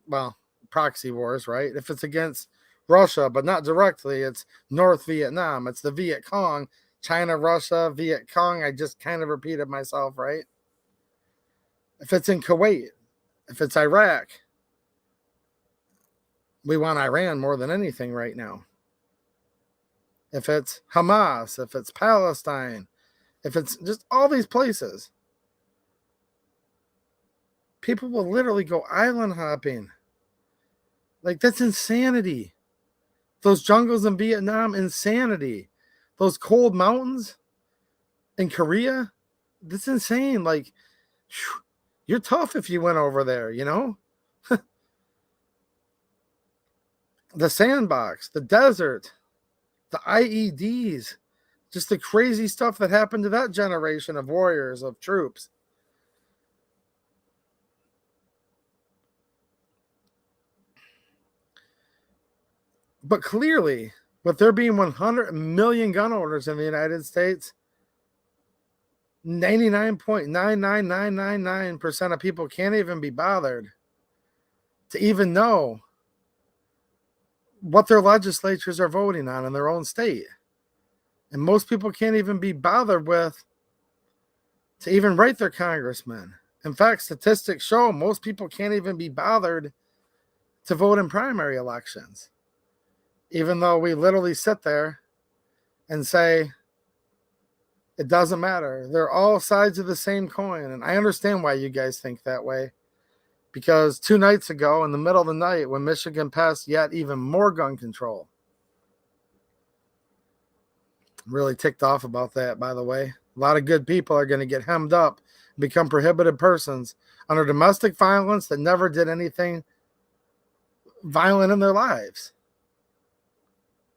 well, proxy wars, right? If it's against Russia, but not directly, it's North Vietnam, it's the Viet Cong, China, Russia, Viet Cong. I just kind of repeated myself, right? If it's in Kuwait, if it's Iraq, we want Iran more than anything right now. If it's Hamas, if it's Palestine, if it's just all these places, people will literally go island hopping. Like, that's insanity. Those jungles in Vietnam, insanity. Those cold mountains in Korea, that's insane. Like, you're tough if you went over there, you know? The sandbox, the desert, the IEDs, just the crazy stuff that happened to that generation of warriors, of troops. But clearly, with there being 100 million gun owners in the United States, 99.99999% of people can't even be bothered to even know what their legislatures are voting on in their own state. And most people can't even be bothered with to even write their congressman. In fact, statistics show most people can't even be bothered to vote in primary elections. Even though we literally sit there and say, it doesn't matter. They're all sides of the same coin. And I understand why you guys think that way. Because 2 nights ago, in the middle of the night, when Michigan passed yet even more gun control, I'm really ticked off about that, by the way. A lot of good people are going to get hemmed up, become prohibited persons under domestic violence that never did anything violent in their lives.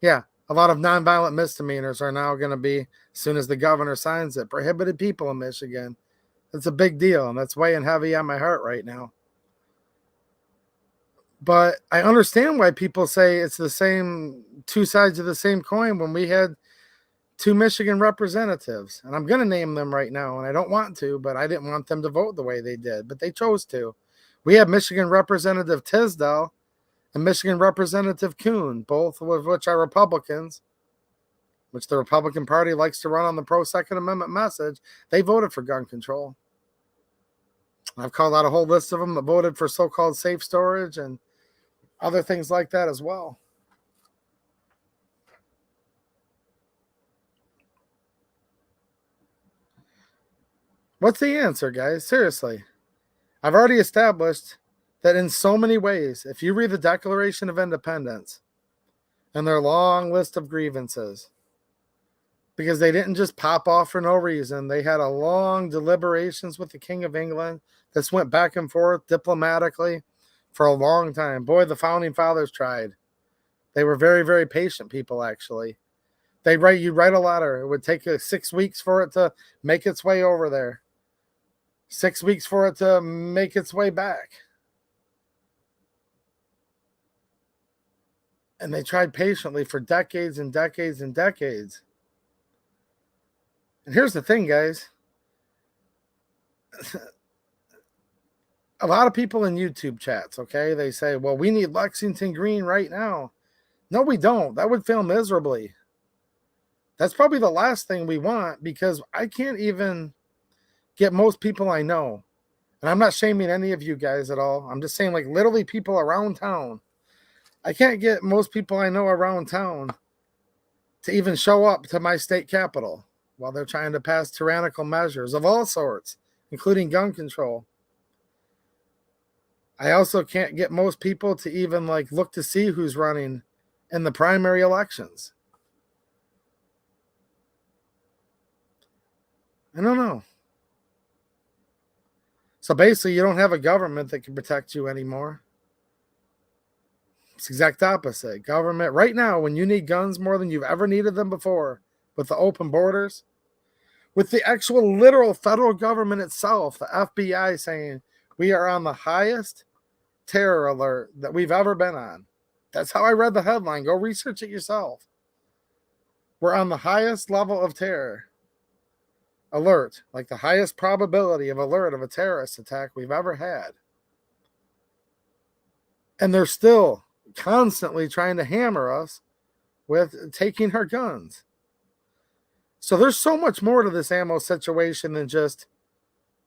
Yeah, a lot of nonviolent misdemeanors are now going to be, as soon as the governor signs it, prohibited people in Michigan. That's a big deal, and that's weighing heavy on my heart right now. But I understand why people say it's the same, 2 sides of the same coin when we had 2 Michigan representatives. And I'm going to name them right now, and I don't want to, but I didn't want them to vote the way they did, but they chose to. We have Michigan Representative Tisdale and Michigan Representative Kuhn, both of which are Republicans, which the Republican Party likes to run on the pro-Second Amendment message. They voted for gun control. I've called out a whole list of them that voted for so-called safe storage and other things like that as well. What's the answer, guys? Seriously. I've already established that in so many ways, if you read the Declaration of Independence and their long list of grievances, because they didn't just pop off for no reason. They had a long deliberations with the King of England. This went back and forth diplomatically for a long time. Boy, the Founding Fathers tried. They were very, very patient people, actually. You'd write a letter. It would take 6 weeks for it to make its way over there. 6 weeks for it to make its way back. And they tried patiently for decades and decades and decades. And here's the thing, guys. A lot of people in YouTube chats, okay, they say, well, we need Lexington Green right now. No, we don't. That would fail miserably. That's probably the last thing we want, because I can't even get most people I know. And I'm not shaming any of you guys at all. I'm just saying, like, literally people around town. I can't get most people I know around town to even show up to my state capitol while they're trying to pass tyrannical measures of all sorts, including gun control. I also can't get most people to even look to see who's running in the primary elections. I don't know. So basically, you don't have a government that can protect you anymore. It's the exact opposite. Government, right now, when you need guns more than you've ever needed them before, with the open borders, with the actual literal federal government itself, the FBI saying we are on the highest terror alert that we've ever been on. That's how I read the headline. Go research it yourself. We're on the highest level of terror alert, like the highest probability of alert of a terrorist attack we've ever had. And they're still constantly trying to hammer us with taking our guns. So there's so much more to this ammo situation than just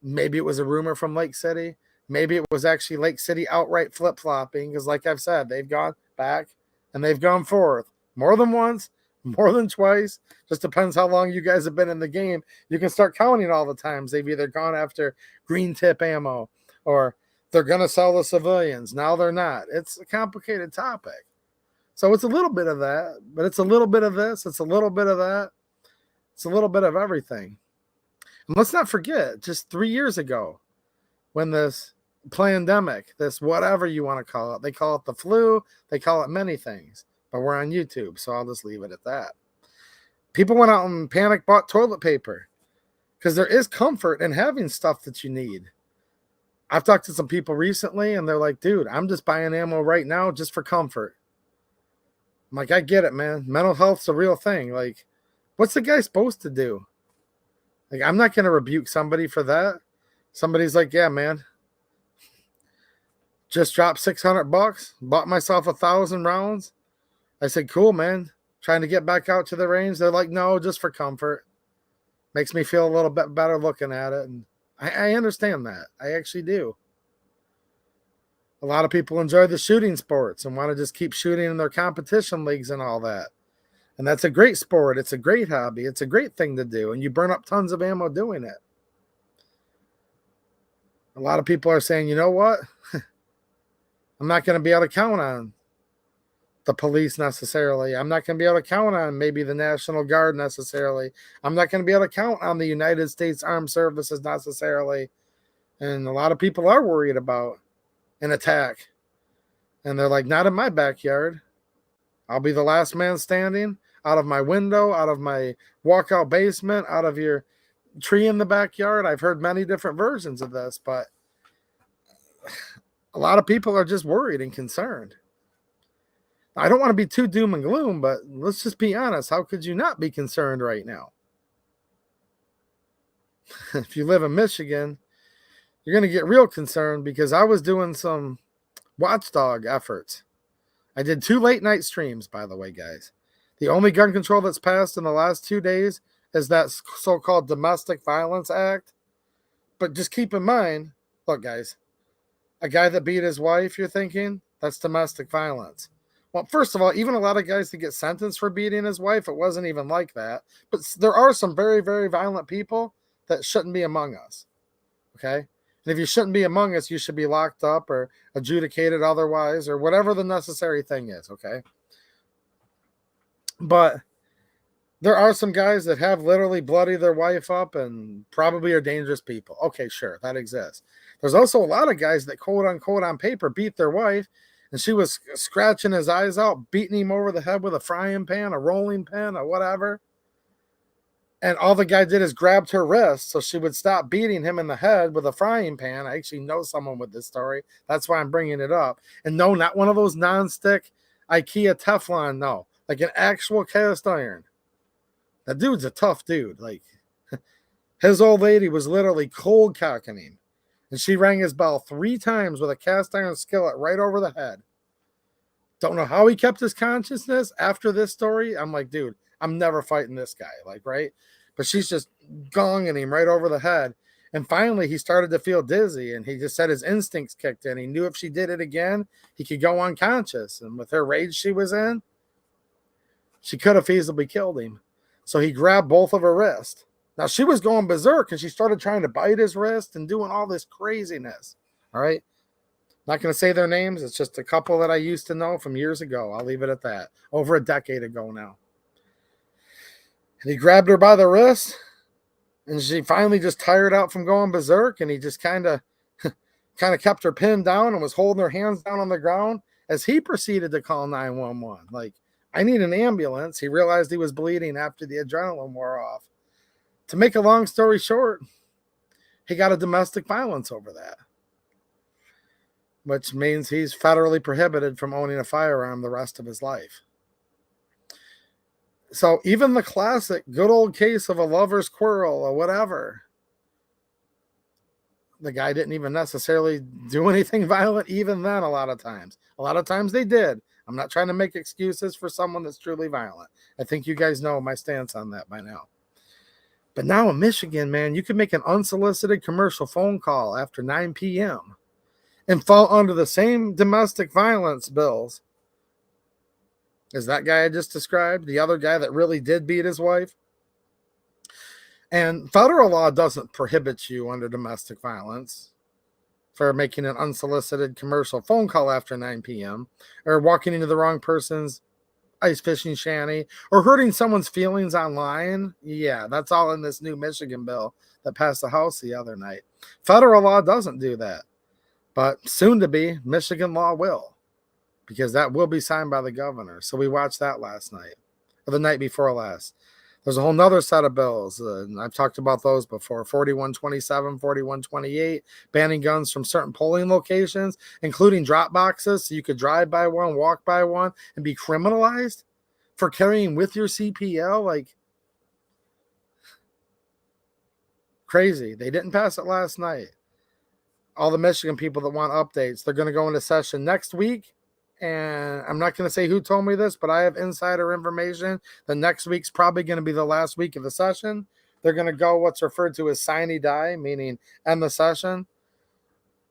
maybe it was a rumor from Lake City. Maybe it was actually Lake City outright flip-flopping, because like I've said, they've gone back and they've gone forth more than once, more than twice. Just depends how long you guys have been in the game. You can start counting all the times they've either gone after green tip ammo, or they're going to sell the civilians. Now they're not. It's a complicated topic. So it's a little bit of that, but it's a little bit of this. It's a little bit of that. It's a little bit of everything. And let's not forget, just 3 years ago, when this pandemic, this whatever you want to call it, they call it the flu, they call it many things, but we're on YouTube, so I'll just leave it at that. People went out and panic bought toilet paper because there is comfort in having stuff that you need. I've talked to some people recently, and they're like, dude, I'm just buying ammo right now just for comfort. I'm like, I get it, man. Mental health's a real thing. Like, what's the guy supposed to do? Like, I'm not going to rebuke somebody for that. Somebody's like, yeah, man, just dropped $600, bought myself 1,000 rounds. I said, cool, man. Trying to get back out to the range. They're like, no, just for comfort. Makes me feel a little bit better looking at it. And I understand that. I actually do. A lot of people enjoy the shooting sports and want to just keep shooting in their competition leagues and all that. And that's a great sport. It's a great hobby. It's a great thing to do. And you burn up tons of ammo doing it. A lot of people are saying, you know what? I'm not going to be able to count on the police necessarily. I'm not going to be able to count on maybe the National Guard necessarily. I'm not going to be able to count on the United States Armed Services necessarily. And a lot of people are worried about an attack. And they're like, not in my backyard. I'll be the last man standing out of my window, out of my walkout basement, out of your tree in the backyard. I've heard many different versions of this, but a lot of people are just worried and concerned. I don't want to be too doom and gloom, but let's just be honest. How could you not be concerned right now? If you live in Michigan, you're going to get real concerned, because I was doing some watchdog efforts. I did 2 late night streams, by the way, guys. The only gun control that's passed in the last 2 days is that so-called Domestic Violence Act. But just keep in mind, look, guys, a guy that beat his wife, you're thinking, that's domestic violence. Well, first of all, even a lot of guys that get sentenced for beating his wife, it wasn't even like that. But there are some very, very violent people that shouldn't be among us. Okay? And if you shouldn't be among us, you should be locked up or adjudicated otherwise, or whatever the necessary thing is. Okay? But there are some guys that have literally bloodied their wife up and probably are dangerous people. Okay, sure, that exists. There's also a lot of guys that, quote unquote, on paper beat their wife, and she was scratching his eyes out, beating him over the head with a frying pan, a rolling pin, or whatever. And all the guy did is grabbed her wrist so she would stop beating him in the head with a frying pan. I actually know someone with this story. That's why I'm bringing it up. And no, not one of those non-stick IKEA Teflon, no. Like an actual cast iron. That dude's a tough dude. Like, his old lady was literally cold cocking him. And she rang his bell 3 times with a cast iron skillet right over the head. Don't know how he kept his consciousness after this story. I'm like, dude, I'm never fighting this guy. Like, right? But she's just gonging him right over the head. And finally, he started to feel dizzy. And he just said his instincts kicked in. He knew if she did it again, he could go unconscious. And with her rage she was in, she could have feasibly killed him. So he grabbed both of her wrists. Now, she was going berserk, and she started trying to bite his wrist and doing all this craziness. All right? Not going to say their names. It's just a couple that I used to know from years ago. I'll leave it at that. Over a decade ago now. And he grabbed her by the wrist, and she finally just tired out from going berserk, and he just kind of kept her pinned down and was holding her hands down on the ground as he proceeded to call 911. Like, I need an ambulance. He realized he was bleeding after the adrenaline wore off. To make a long story short, he got a domestic violence over that, which means he's federally prohibited from owning a firearm the rest of his life. So even the classic good old case of a lover's quarrel or whatever, the guy didn't even necessarily do anything violent even then a lot of times. A lot of times they did. I'm not trying to make excuses for someone that's truly violent. I think you guys know my stance on that by now. But now in Michigan, man, you can make an unsolicited commercial phone call after 9 p.m. and fall under the same domestic violence bills as that guy I just described, the other guy that really did beat his wife. And federal law doesn't prohibit you under domestic violence for making an unsolicited commercial phone call after 9 p.m. or walking into the wrong person's ice fishing shanty or hurting someone's feelings online. Yeah, that's all in this new Michigan bill that passed the House the other night. Federal law doesn't do that, but soon to be, Michigan law will, because that will be signed by the governor. So we watched that last night, or the night before last. There's a whole nother set of bills. I've talked about those before. 4127, 4128, banning guns from certain polling locations, including drop boxes, so you could drive by one, walk by one, and be criminalized for carrying with your CPL. Like, crazy. They didn't pass it last night. All the Michigan people that want updates, they're going to go into session next week. And I'm not going to say who told me this, but I have insider information that next week's probably going to be the last week of the session. They're going to go what's referred to as sine die, meaning end the session.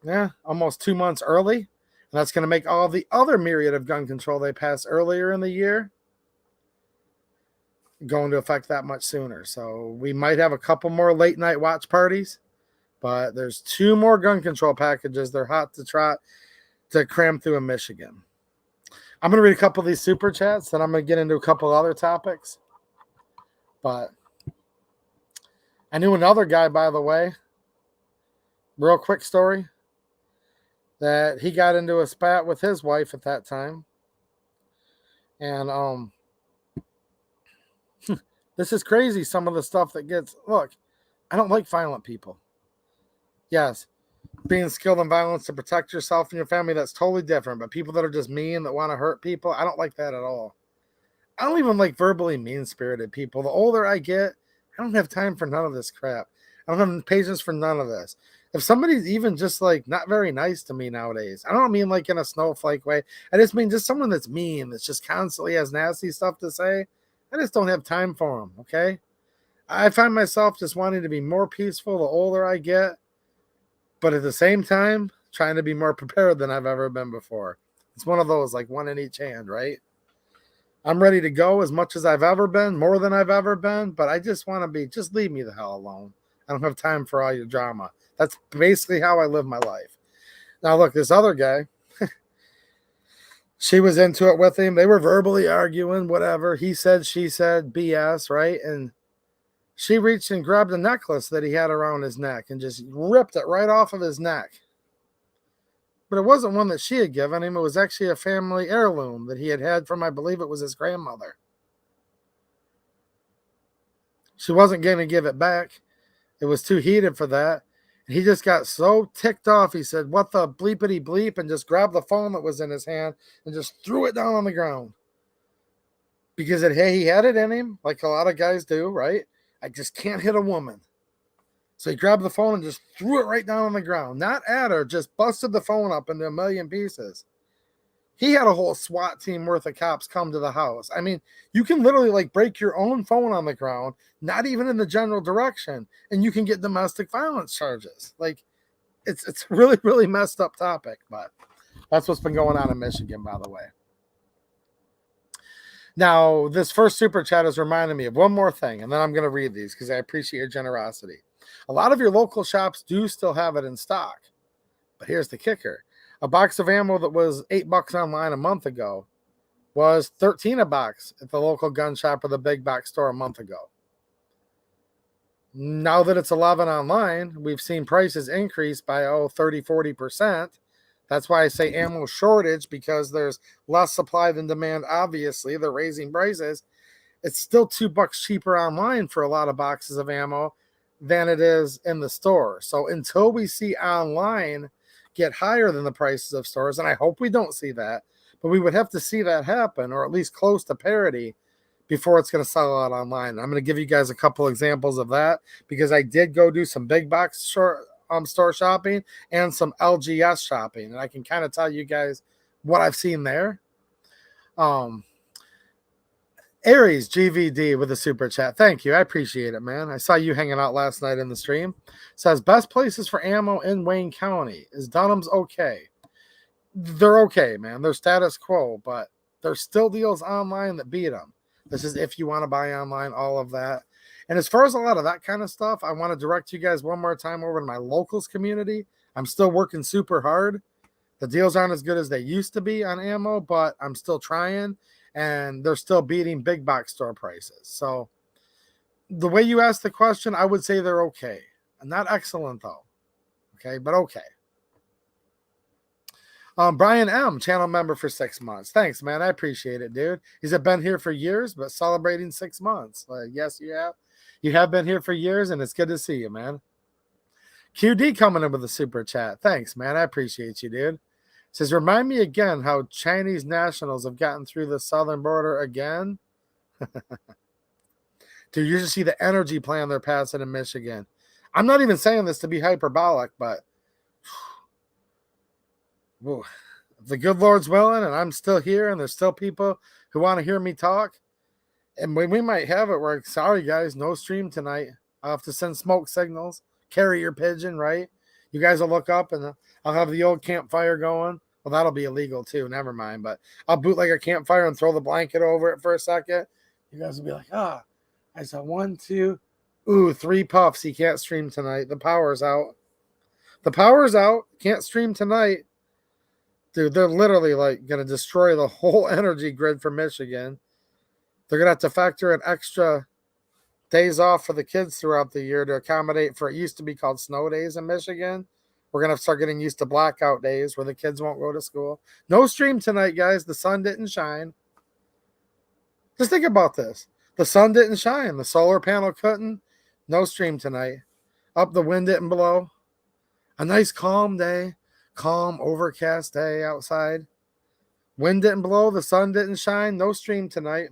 Yeah, almost 2 months early. And that's going to make all the other myriad of gun control they passed earlier in the year go into effect that much sooner. So we might have a couple more late night watch parties, but there's 2 more gun control packages. They're hot to trot to cram through in Michigan. I'm going to read a couple of these super chats, then I'm going to get into a couple other topics. But I knew another guy, by the way, real quick story, that he got into a spat with his wife at that time. And this is crazy, some of the stuff that gets, look, I don't like violent people. Yes, being skilled in violence to protect yourself and your family, that's totally different. But people that are just mean, that want to hurt people, I don't like that at all. I don't even like verbally mean-spirited people. The older I get, I don't have time for none of this crap. I don't have patience for none of this. If somebody's even just like not very nice to me nowadays, I don't mean like in a snowflake way. I just mean just someone that's mean, that's just constantly has nasty stuff to say. I just don't have time for them, okay? I find myself just wanting to be more peaceful the older I get, but at the same time, trying to be more prepared than I've ever been before. It's one of those, like one in each hand, right? I'm ready to go as much as I've ever been, more than I've ever been, but I just want to be, just leave me the hell alone. I don't have time for all your drama. That's basically how I live my life. Now, look, this other guy, she was into it with him. They were verbally arguing, whatever. He said, she said, BS, right? And she reached and grabbed a necklace that he had around his neck and just ripped it right off of his neck. But it wasn't one that she had given him. It was actually a family heirloom that he had had from, I believe it was his grandmother. She wasn't going to give it back. It was too heated for that. And he just got so ticked off. He said, what the bleepity bleep, and just grabbed the phone that was in his hand and just threw it down on the ground. Because he had it in him, like a lot of guys do, right? I just can't hit a woman. So he grabbed the phone and just threw it right down on the ground. Not at her, just busted the phone up into a million pieces. He had a whole SWAT team worth of cops come to the house. I mean, you can literally like break your own phone on the ground, not even in the general direction, and you can get domestic violence charges. Like, it's really, really messed up topic, but that's what's been going on in Michigan, by the way. Now, this first super chat has reminded me of one more thing, and then I'm going to read these because I appreciate your generosity. A lot of your local shops do still have it in stock, but here's the kicker. A box of ammo that was $8 online a month ago was $13 a box at the local gun shop or the big box store a month ago. Now that it's 11 online, we've seen prices increase by 30-40%. That's why I say ammo shortage, because there's less supply than demand. Obviously, they're raising prices. It's still $2 cheaper online for a lot of boxes of ammo than it is in the store. So until we see online get higher than the prices of stores, and I hope we don't see that, but we would have to see that happen, or at least close to parity, before it's going to sell out online. I'm going to give you guys a couple examples of that, because I did go do some big box store shopping and some LGS shopping, and I can kind of tell you guys what I've seen there. Aries GVD with a super chat. Thank you. I appreciate it, man. I saw you hanging out last night in the stream. Says, best places for ammo in Wayne County. Is Dunham's okay? They're okay, man. They're status quo, but there's still deals online that beat them. This is if you want to buy online, all of that. And as far as a lot of that kind of stuff, I want to direct you guys one more time over to my locals community. I'm still working super hard. The deals aren't as good as they used to be on ammo, but I'm still trying, and they're still beating big box store prices. So the way you asked the question, I would say they're okay. Not excellent, though. Okay, but okay. Brian M, channel member for 6 months. Thanks, man. I appreciate it, dude. He's been here for years, but celebrating 6 months. Yes, you have. You have been here for years, and it's good to see you, man. QD coming in with a super chat. Thanks, man. I appreciate you, dude. Says, remind me again how Chinese nationals have gotten through the southern border again. Dude, you should see the energy plan they're passing in Michigan. I'm not even saying this to be hyperbolic, but if the good Lord's willing and I'm still here and there's still people who want to hear me talk, and we might have it where, sorry guys, no stream tonight. I'll have to send smoke signals, carry your pigeon, right? You guys will look up and I'll have the old campfire going. Well, that'll be illegal too. Never mind. But I'll bootleg a campfire and throw the blanket over it for a second. You guys will be like, I saw 1, 2, 3 puffs. He can't stream tonight. The power's out. The power's out. Can't stream tonight. Dude, they're literally like going to destroy the whole energy grid for Michigan. They're going to have to factor in extra days off for the kids throughout the year to accommodate for, it used to be called snow days in Michigan. We're going to start getting used to blackout days where the kids won't go to school. No stream tonight, guys. The sun didn't shine. Just think about this. The sun didn't shine. The solar panel couldn't. No stream tonight. Up, the wind didn't blow. A nice calm day. Calm, overcast day outside. Wind didn't blow. The sun didn't shine. No stream tonight.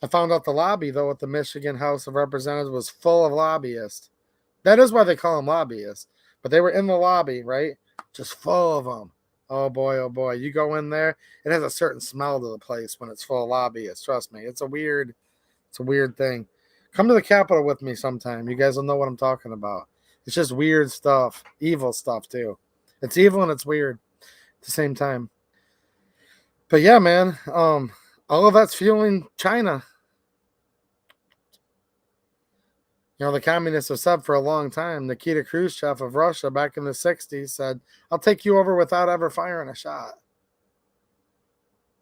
I found out the lobby, though, at the Michigan House of Representatives was full of lobbyists. That is why they call them lobbyists. But they were in the lobby, right? Just full of them. Oh, boy, oh, boy. You go in there, it has a certain smell to the place when it's full of lobbyists. Trust me. It's a weird thing. Come to the Capitol with me sometime. You guys will know what I'm talking about. It's just weird stuff. Evil stuff, too. It's evil and it's weird at the same time. But, yeah, man. All of that's fueling China. You know, the communists have said for a long time, Nikita Khrushchev of Russia back in the 60s said, I'll take you over without ever firing a shot.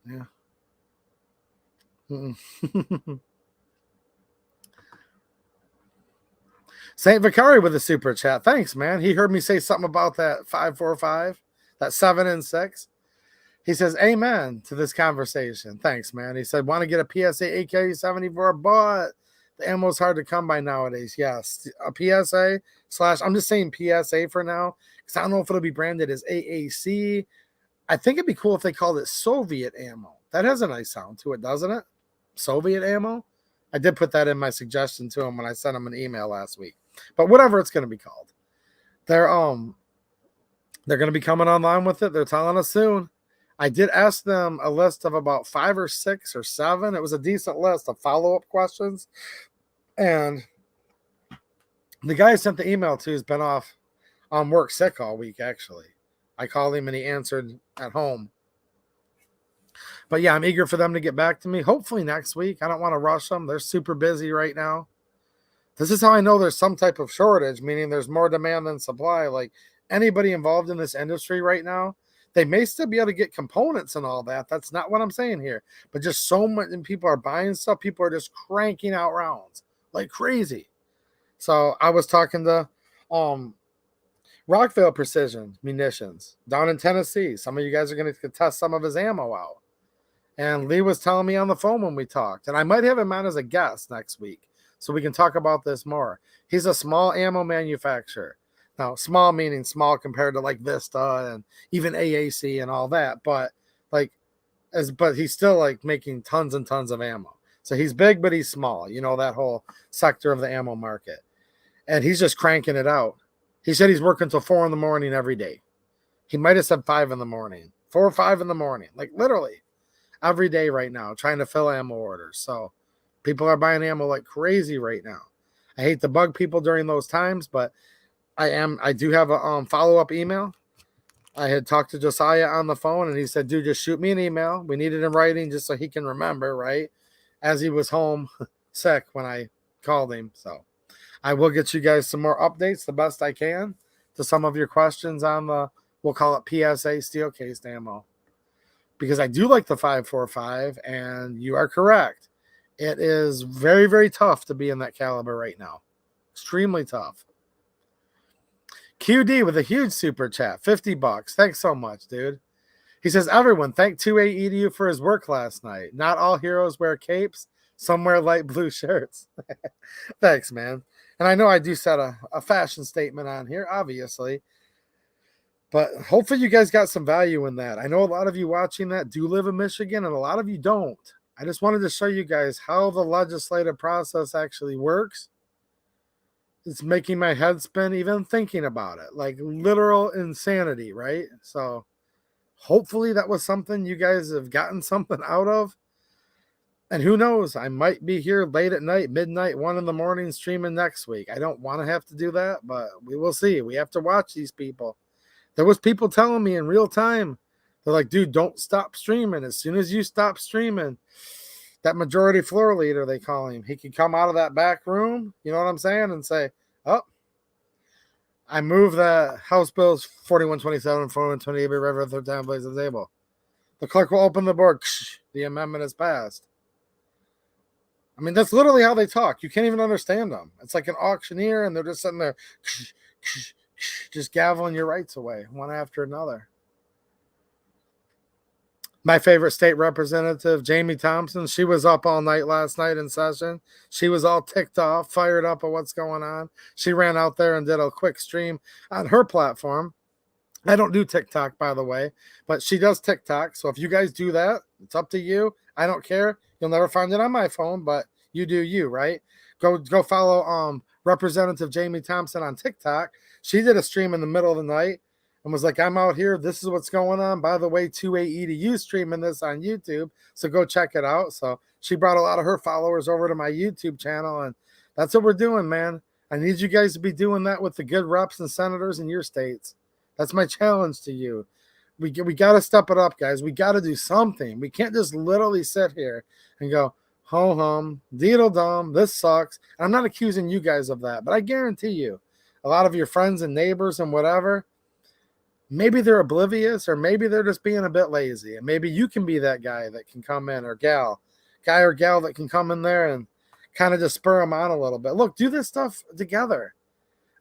Yeah. St. Vicari with a super chat. Thanks, man. He heard me say something about that 545, that 7 and 6. He says, amen to this conversation. Thanks, man. He said, want to get a PSA AK-74, but the ammo is hard to come by nowadays. Yes, a PSA / I'm just saying PSA for now, because I don't know if it'll be branded as AAC. I think it'd be cool if they called it Soviet ammo. That has a nice sound to it, doesn't it? Soviet ammo? I did put that in my suggestion to him when I sent him an email last week. But whatever it's going to be called. They're going to be coming online with it. They're telling us soon. I did ask them a list of about 5 or 6 or 7. It was a decent list of follow-up questions. And the guy I sent the email to has been off on work sick all week, actually. I called him and he answered at home. But yeah, I'm eager for them to get back to me. Hopefully next week. I don't want to rush them. They're super busy right now. This is how I know there's some type of shortage, meaning there's more demand than supply. Like anybody involved in this industry right now, they may still be able to get components and all that. That's not what I'm saying here. But just so many people are buying stuff. People are just cranking out rounds like crazy. So I was talking to Rockville Precision Munitions down in Tennessee. Some of you guys are going to test some of his ammo out. And Lee was telling me on the phone when we talked, and I might have him on as a guest next week so we can talk about this more. He's a small ammo manufacturer. Now, small meaning small compared to like Vista and even AAC and all that, but he's still like making tons and tons of ammo. So he's big, but he's small. You know, that whole sector of the ammo market. And he's just cranking it out. He said he's working till 4 a.m. every day. He might have said 5 a.m, 4 or 5 a.m, like literally every day right now, trying to fill ammo orders. So people are buying ammo like crazy right now. I hate to bug people during those times, but I do have a follow-up email. I had talked to Josiah on the phone, and he said, dude, just shoot me an email. We need it in writing just so he can remember, right? As he was home sick when I called him. So I will get you guys some more updates the best I can to some of your questions on the, we'll call it PSA steel-cased ammo. Because I do like the 5.45, and you are correct. It is very, very tough to be in that caliber right now. Extremely tough. QD with a huge super chat, $50. Thanks so much, dude. He says, everyone, thank 2A Edu for his work last night. Not all heroes wear capes. Some wear light blue shirts. Thanks, man. And I know I do set a fashion statement on here, obviously. But hopefully you guys got some value in that. I know a lot of you watching that do live in Michigan, and a lot of you don't. I just wanted to show you guys how the legislative process actually works. It's making my head spin even thinking about it. Like literal insanity, right? So hopefully that was something you guys have gotten something out of. And who knows, I might be here late at night, midnight, 1 a.m, streaming next week. I don't want to have to do that, but we will see. We have to watch these people. There was people telling me in real time, they're like, dude, don't stop streaming. As soon as you stop streaming, that majority floor leader, they call him, he could come out of that back room, you know what I'm saying, and say, oh, I moved the House Bills 4127, 4128, Reverend third time, place the table. The clerk will open the board. The amendment is passed. I mean, that's literally how they talk. You can't even understand them. It's like an auctioneer, and they're just sitting there just gaveling your rights away one after another. My favorite state representative, Jamie Thompson, she was up all night last night in session. She was all ticked off, fired up at what's going on. She ran out there and did a quick stream on her platform. I don't do TikTok, by the way, but she does TikTok. So if you guys do that, it's up to you. I don't care. You'll never find it on my phone, but you do you, right? Go follow Representative Jamie Thompson on TikTok. She did a stream in the middle of the night and was like, I'm out here. This is what's going on. By the way, 2A Edu streaming this on YouTube, so go check it out. So she brought a lot of her followers over to my YouTube channel, and that's what we're doing, man. I need you guys to be doing that with the good reps and senators in your states. That's my challenge to you. We got to step it up, guys. We got to do something. We can't just literally sit here and go, ho-hum, deedle-dum, this sucks. And I'm not accusing you guys of that, but I guarantee you, a lot of your friends and neighbors and whatever, maybe they're oblivious, or maybe they're just being a bit lazy. And maybe you can be that guy that can come in, or guy or gal that can come in there and kind of just spur them on a little bit. Look, do this stuff together.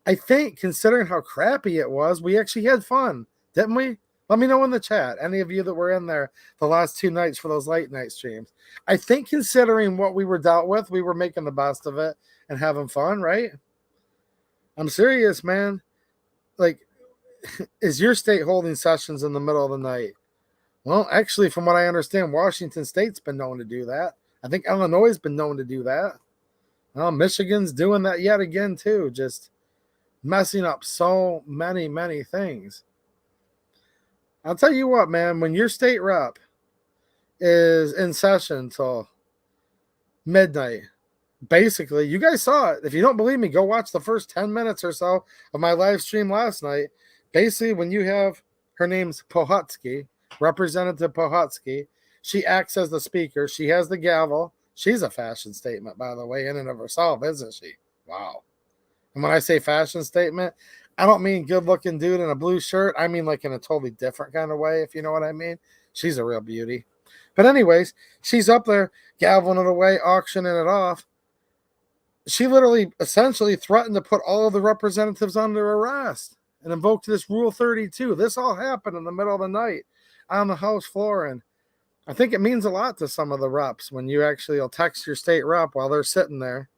I think, considering how crappy it was, we actually had fun, didn't we? Let me know in the chat, any of you that were in there the last 2 nights for those late night streams. I think, considering what we were dealt with, we were making the best of it and having fun, right? I'm serious, man. Like, is your state holding sessions in the middle of the night? Well, actually, from what I understand, Washington State's been known to do that. I think Illinois has been known to do that. Well, Michigan's doing that yet again, too. Just messing up so many, many things. I'll tell you what, man, when your state rep is in session till midnight, basically, you guys saw it. If you don't believe me, go watch the first 10 minutes or so of my live stream last night. Basically, when you have, her name's Pohutsky, Representative Pohutsky, she acts as the speaker. She has the gavel. She's a fashion statement, by the way, in and of herself, isn't she? Wow. And when I say fashion statement, I don't mean good looking dude in a blue shirt. I mean like in a totally different kind of way, if you know what I mean. She's a real beauty. But anyways, she's up there gaveling it away, auctioning it off. She literally essentially threatened to put all of the representatives under arrest and invoked this Rule 32. This all happened in the middle of the night on the House floor. And I think it means a lot to some of the reps when you actually will text your state rep while they're sitting there.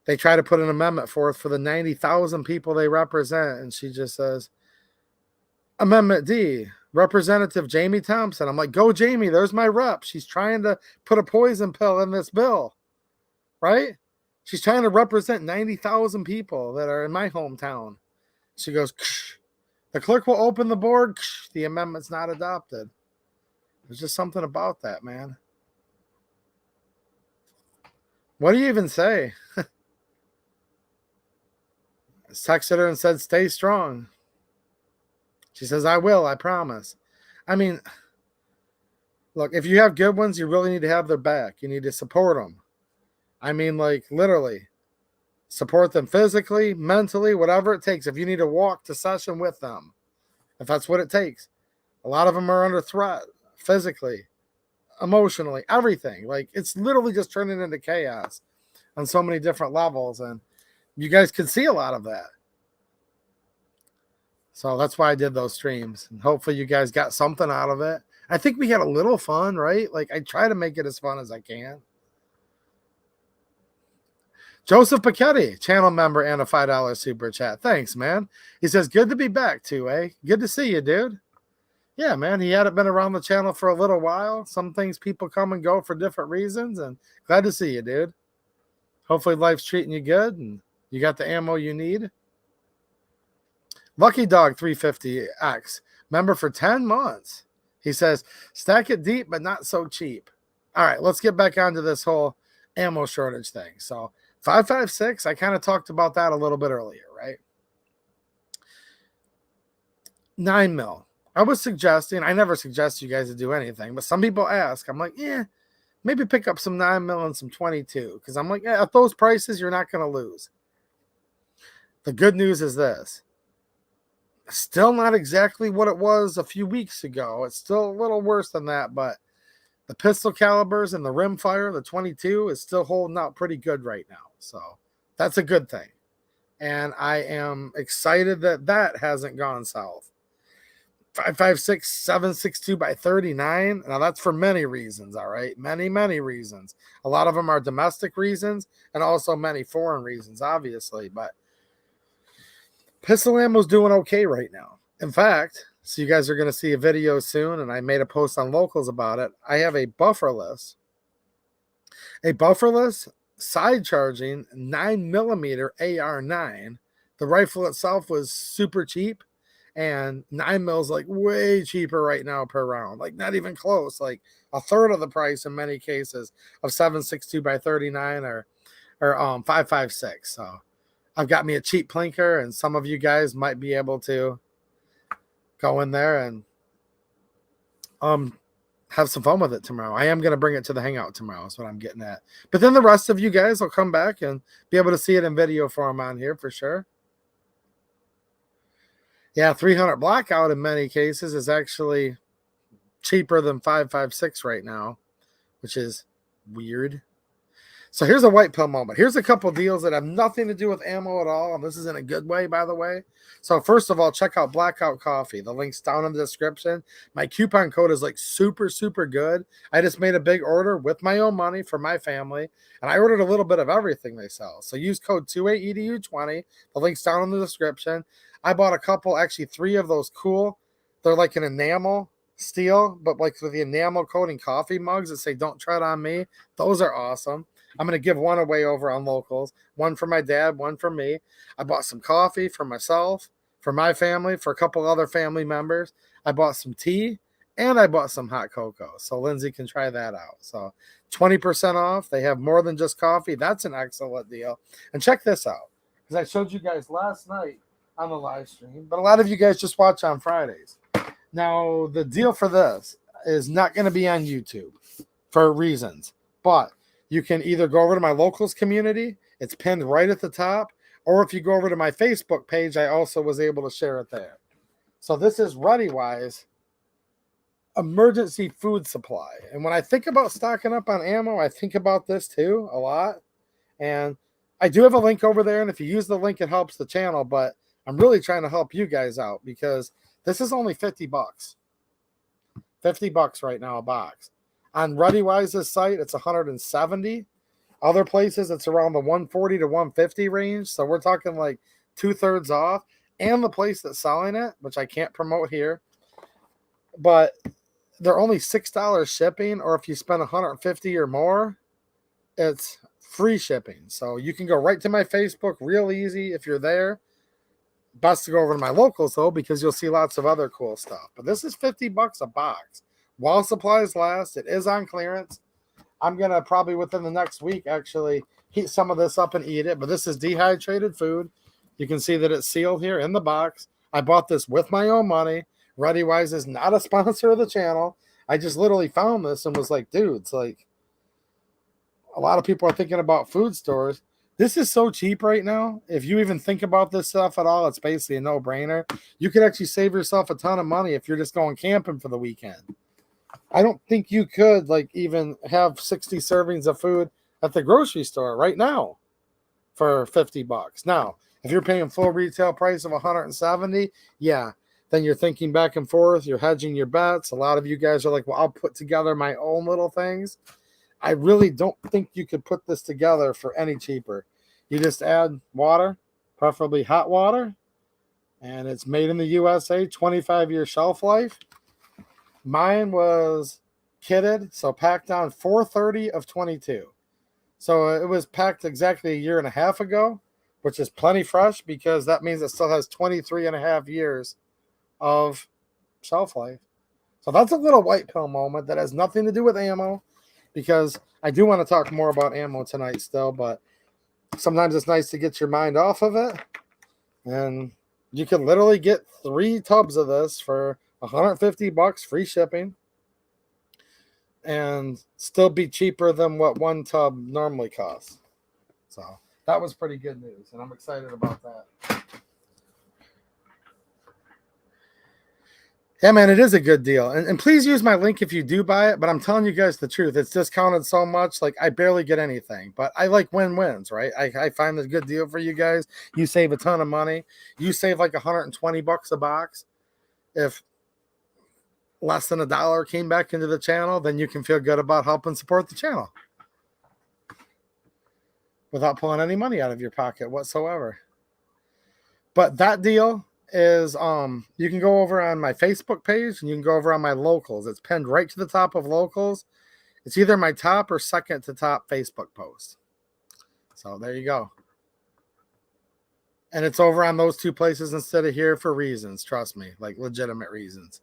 They try to put an amendment forth for the 90,000 people they represent. And she just says, Amendment D, Representative Jamie Thompson. I'm like, go Jamie, there's my rep. She's trying to put a poison pill in this bill, right? She's trying to represent 90,000 people that are in my hometown. She goes, Ksh. The clerk will open the board. Ksh. The amendment's not adopted. There's just something about that, man. What do you even say? I texted her and said, stay strong. She says, I will, I promise. I mean, look, if you have good ones, you really need to have their back. You need to support them. I mean, like, literally. Support them physically, mentally, whatever it takes. If you need to walk to session with them, if that's what it takes. A lot of them are under threat, physically, emotionally, everything. Like, it's literally just turning into chaos on so many different levels. And you guys can see a lot of that. So that's why I did those streams. And hopefully you guys got something out of it. I think we had a little fun, right? Like, I try to make it as fun as I can. Joseph Pachetti, channel member and a $5 super chat. Thanks, man. He says, good to be back too, eh? Good to see you, dude. Yeah, man. He hadn't been around the channel for a little while. Some things people come and go for different reasons. And glad to see you, dude. Hopefully life's treating you good and you got the ammo you need. Lucky Dog 350X, member for 10 months. He says, stack it deep, but not so cheap. All right, let's get back onto this whole ammo shortage thing. So 5.56, I kind of talked about that a little bit earlier, right? 9 mil. I was suggesting, I never suggest you guys to do anything, but some people ask. I'm like, yeah, maybe pick up some 9 mil and some 22. Because I'm like, yeah, at those prices, you're not going to lose. The good news is this. Still not exactly what it was a few weeks ago. It's still a little worse than that, but the pistol calibers and the rimfire, the 22, is still holding out pretty good right now. So that's a good thing. And I am excited that that hasn't gone south. 5.56, 7.62 by 39. Now that's for many reasons, all right? Many reasons. A lot of them are domestic reasons and also many foreign reasons, obviously. But pistol ammo's doing okay right now. In fact, so you guys are going to see a video soon, and I made a post on Locals about it. I have a bufferless side charging 9mm AR9. The rifle itself was super cheap, and 9 mils like way cheaper right now per round. Like not even close. Like a third of the price in many cases of 7.62 by 39 or 5.56. So I've got me a cheap plinker, and some of you guys might be able to go in there and have some fun with it tomorrow. I am going to bring it to the hangout tomorrow is what I'm getting at. But then the rest of you guys will come back and be able to see it in video form on here for sure. Yeah, 300 blackout in many cases is actually cheaper than 5.56 right now, which is weird. So here's a white pill moment. Here's a couple deals that have nothing to do with ammo at all. And this is in a good way, by the way. So first of all, check out Blackout Coffee. The link's down in the description. My coupon code is like super good. I just made a big order with my own money for my family. And I ordered a little bit of everything they sell. So use code 28EDU20. The link's down in the description. I bought a couple, actually 3 of those cool. They're like an enamel steel, but like with the enamel coating coffee mugs that say don't tread on me. Those are awesome. I'm going to give one away over on Locals. One for my dad, one for me. I bought some coffee for myself, for my family, for a couple other family members. I bought some tea, and I bought some hot cocoa. So Lindsay can try that out. So 20% off. They have more than just coffee. That's an excellent deal. And check this out, because I showed you guys last night on the live stream, but a lot of you guys just watch on Fridays. Now, the deal for this is not going to be on YouTube for reasons, but you can either go over to my Locals community. It's pinned right at the top, Or if you go over to my Facebook page, I also was able to share it there. So this is ReadyWise emergency food supply. And when I think about stocking up on ammo, I think about this too a lot. And I do have a link over there. And if you use the link, it helps the channel. But I'm really trying to help you guys out because this is only 50 bucks. 50 bucks right now a box. On ReadyWise's site, it's 170. Other places, it's around the 140 to 150 range. So we're talking like 2/3 off. And the place that's selling it, which I can't promote here, but they're only $6 shipping. Or if you spend 150 or more, it's free shipping. So you can go right to my Facebook real easy if you're there. Best to go over to my locals though, because you'll see lots of other cool stuff. But this is 50 bucks a box. While supplies last, it is on clearance. I'm going to probably within the next week actually heat some of this up and eat it. But this is dehydrated food. You can see that it's sealed here in the box. I bought this with my own money. ReadyWise is not a sponsor of the channel. I just literally found this and was like, dude, it's like a lot of people are thinking about food stores. This is so cheap right now. If you even think about this stuff at all, it's basically a no-brainer. You could actually save yourself a ton of money if you're just going camping for the weekend. I don't think you could like even have 60 servings of food at the grocery store right now for 50 bucks. Now, if you're paying full retail price of 170, yeah, then you're thinking back and forth. You're hedging your bets. A lot of you guys are like, well, I'll put together my own little things. I really don't think you could put this together for any cheaper. You just add water, preferably hot water, and it's made in the USA, 25-year shelf life. Mine was kitted, so packed on 4/30 of 22. So it was packed exactly a year and a half ago, which is plenty fresh because that means it still has 23 and a half years of shelf life. So that's a little white pill moment that has nothing to do with ammo, because I do want to talk more about ammo tonight still, but sometimes it's nice to get your mind off of it. And you can literally get 3 tubs of this for 150 bucks free shipping and still be cheaper than what 1 tub normally costs. So that was pretty good news, and I'm excited about that. Yeah, man, it is a good deal. And please use my link if you do buy it, but I'm telling you guys the truth. It's discounted so much, like I barely get anything. But I like win-wins, right? I find a good deal for you guys. You save a ton of money. You save like 120 bucks a box. If less than $1 came back into the channel, then you can feel good about helping support the channel without pulling any money out of your pocket whatsoever. But that deal is you can go over on my Facebook page and you can go over on my locals. It's pinned right to the top of locals. It's either my top or second to top Facebook post. So there you go. And it's over on those 2 places instead of here for reasons, trust me, like legitimate reasons.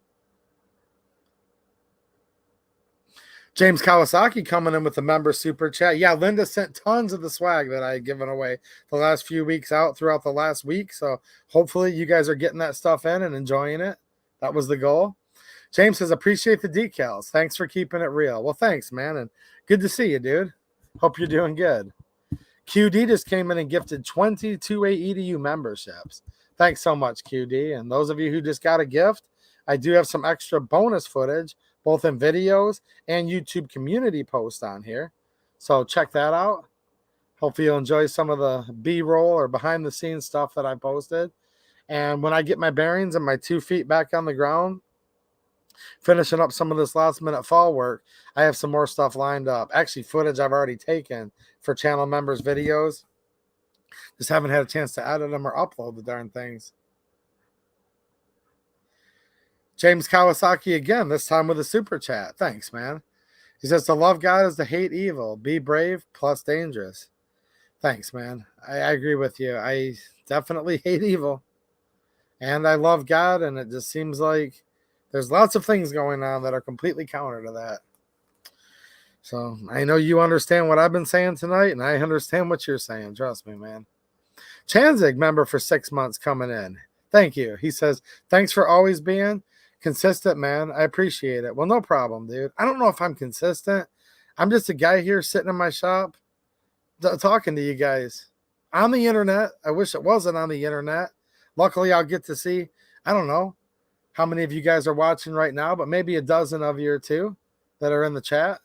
James Kawasaki coming in with the member super chat. Yeah, Linda sent tons of the swag that I had given away the last few weeks out throughout the last week. So hopefully you guys are getting that stuff in and enjoying it. That was the goal. James says, appreciate the decals. Thanks for keeping it real. Well, thanks, man. And good to see you, dude. Hope you're doing good. QD just came in and gifted 22 AEDU memberships. Thanks so much, QD. And those of you who just got a gift, I do have some extra bonus footage, both in videos and YouTube community posts on here. So check that out. Hopefully you'll enjoy some of the B-roll or behind-the-scenes stuff that I posted. And when I get my bearings and my 2 feet back on the ground, finishing up some of this last-minute fall work, I have some more stuff lined up. Actually, footage I've already taken for channel members' videos. Just haven't had a chance to edit them or upload the darn things. James Kawasaki again, this time with a super chat. Thanks, man. He says, to love God is to hate evil. Be brave plus dangerous. Thanks, man. I agree with you. I definitely hate evil. And I love God, and it just seems like there's lots of things going on that are completely counter to that. So I know you understand what I've been saying tonight, and I understand what you're saying. Trust me, man. Chanzig, member for 6 months coming in. Thank you. He says, thanks for always being consistent, man. I appreciate it. Well, no problem, dude. I don't know if I'm consistent. I'm just a guy here sitting in my shop talking to you guys. on the internet. I wish it wasn't on the internet. Luckily, I'll get to see, I don't know how many of you guys are watching right now, but maybe a dozen of you or two that are in the chat.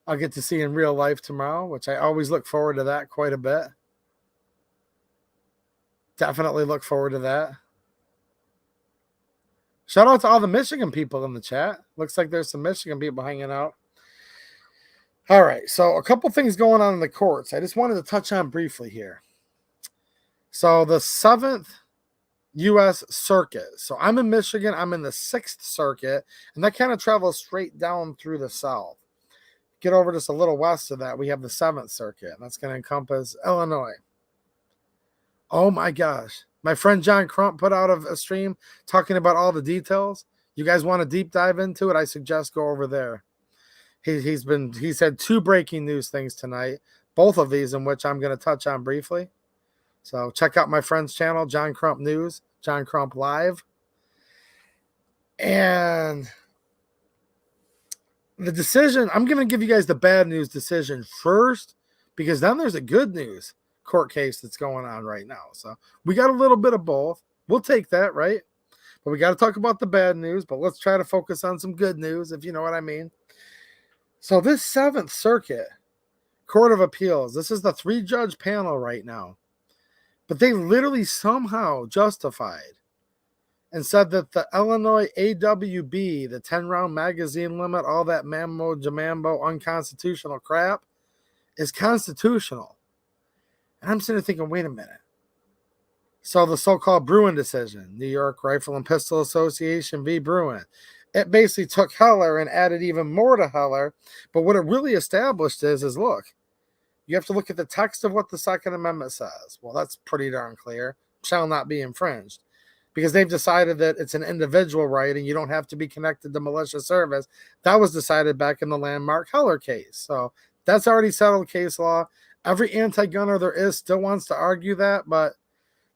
I'll get to see in real life tomorrow, which I always look forward to that quite a bit. Definitely look forward to that. Shout out to all the Michigan people in the chat. Looks like there's some Michigan people hanging out. All right, so a couple things going on in the courts. I just wanted to touch on briefly here. So the 7th U.S. Circuit. So I'm in Michigan. I'm in the 6th Circuit, and that kind of travels straight down through the south. Get over just a little west of that, we have the 7th Circuit, and that's going to encompass Illinois. Oh my gosh. My friend John Crump put out a stream talking about all the details. You guys want to deep dive into it? I suggest go over there. He's had 2 breaking news things tonight, both of these in which I'm going to touch on briefly. So check out my friend's channel, John Crump News, John Crump Live. And the decision, I'm going to give you guys the bad news decision first, because then there's a good news court case that's going on right now. So we got a little bit of both. We'll take that, right? But we got to talk about the bad news, but let's try to focus on some good news, if you know what I mean. So this 7th Circuit Court of Appeals, this is the 3-judge panel right now. But they literally somehow justified and said that the Illinois AWB, the 10-round magazine limit, all that mambo jamambo unconstitutional crap, is constitutional. And I'm sitting there thinking, wait a minute. So the so-called Bruin decision, New York Rifle and Pistol Association v. Bruin, it basically took Heller and added even more to Heller. But what it really established is look, you have to look at the text of what the Second Amendment says. Well, that's pretty darn clear. Shall not be infringed. Because they've decided that it's an individual right and you don't have to be connected to militia service. That was decided back in the landmark Heller case. So that's already settled case law. Every anti-gunner there is still wants to argue that, but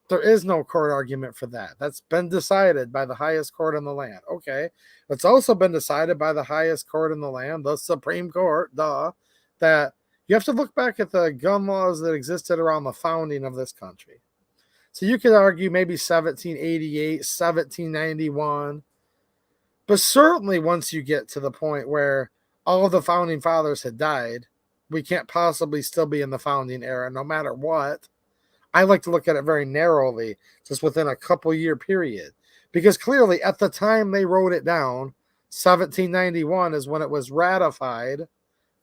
there is no court argument for that. That's been decided by the highest court in the land. Okay. It's also been decided by the highest court in the land, the Supreme Court, that you have to look back at the gun laws that existed around the founding of this country. So you could argue maybe 1788, 1791. But certainly once you get to the point where all of the founding fathers had died, we can't possibly still be in the founding era, no matter what. I like to look at it very narrowly, just within a couple-year period. Because clearly, at the time they wrote it down, 1791 is when it was ratified,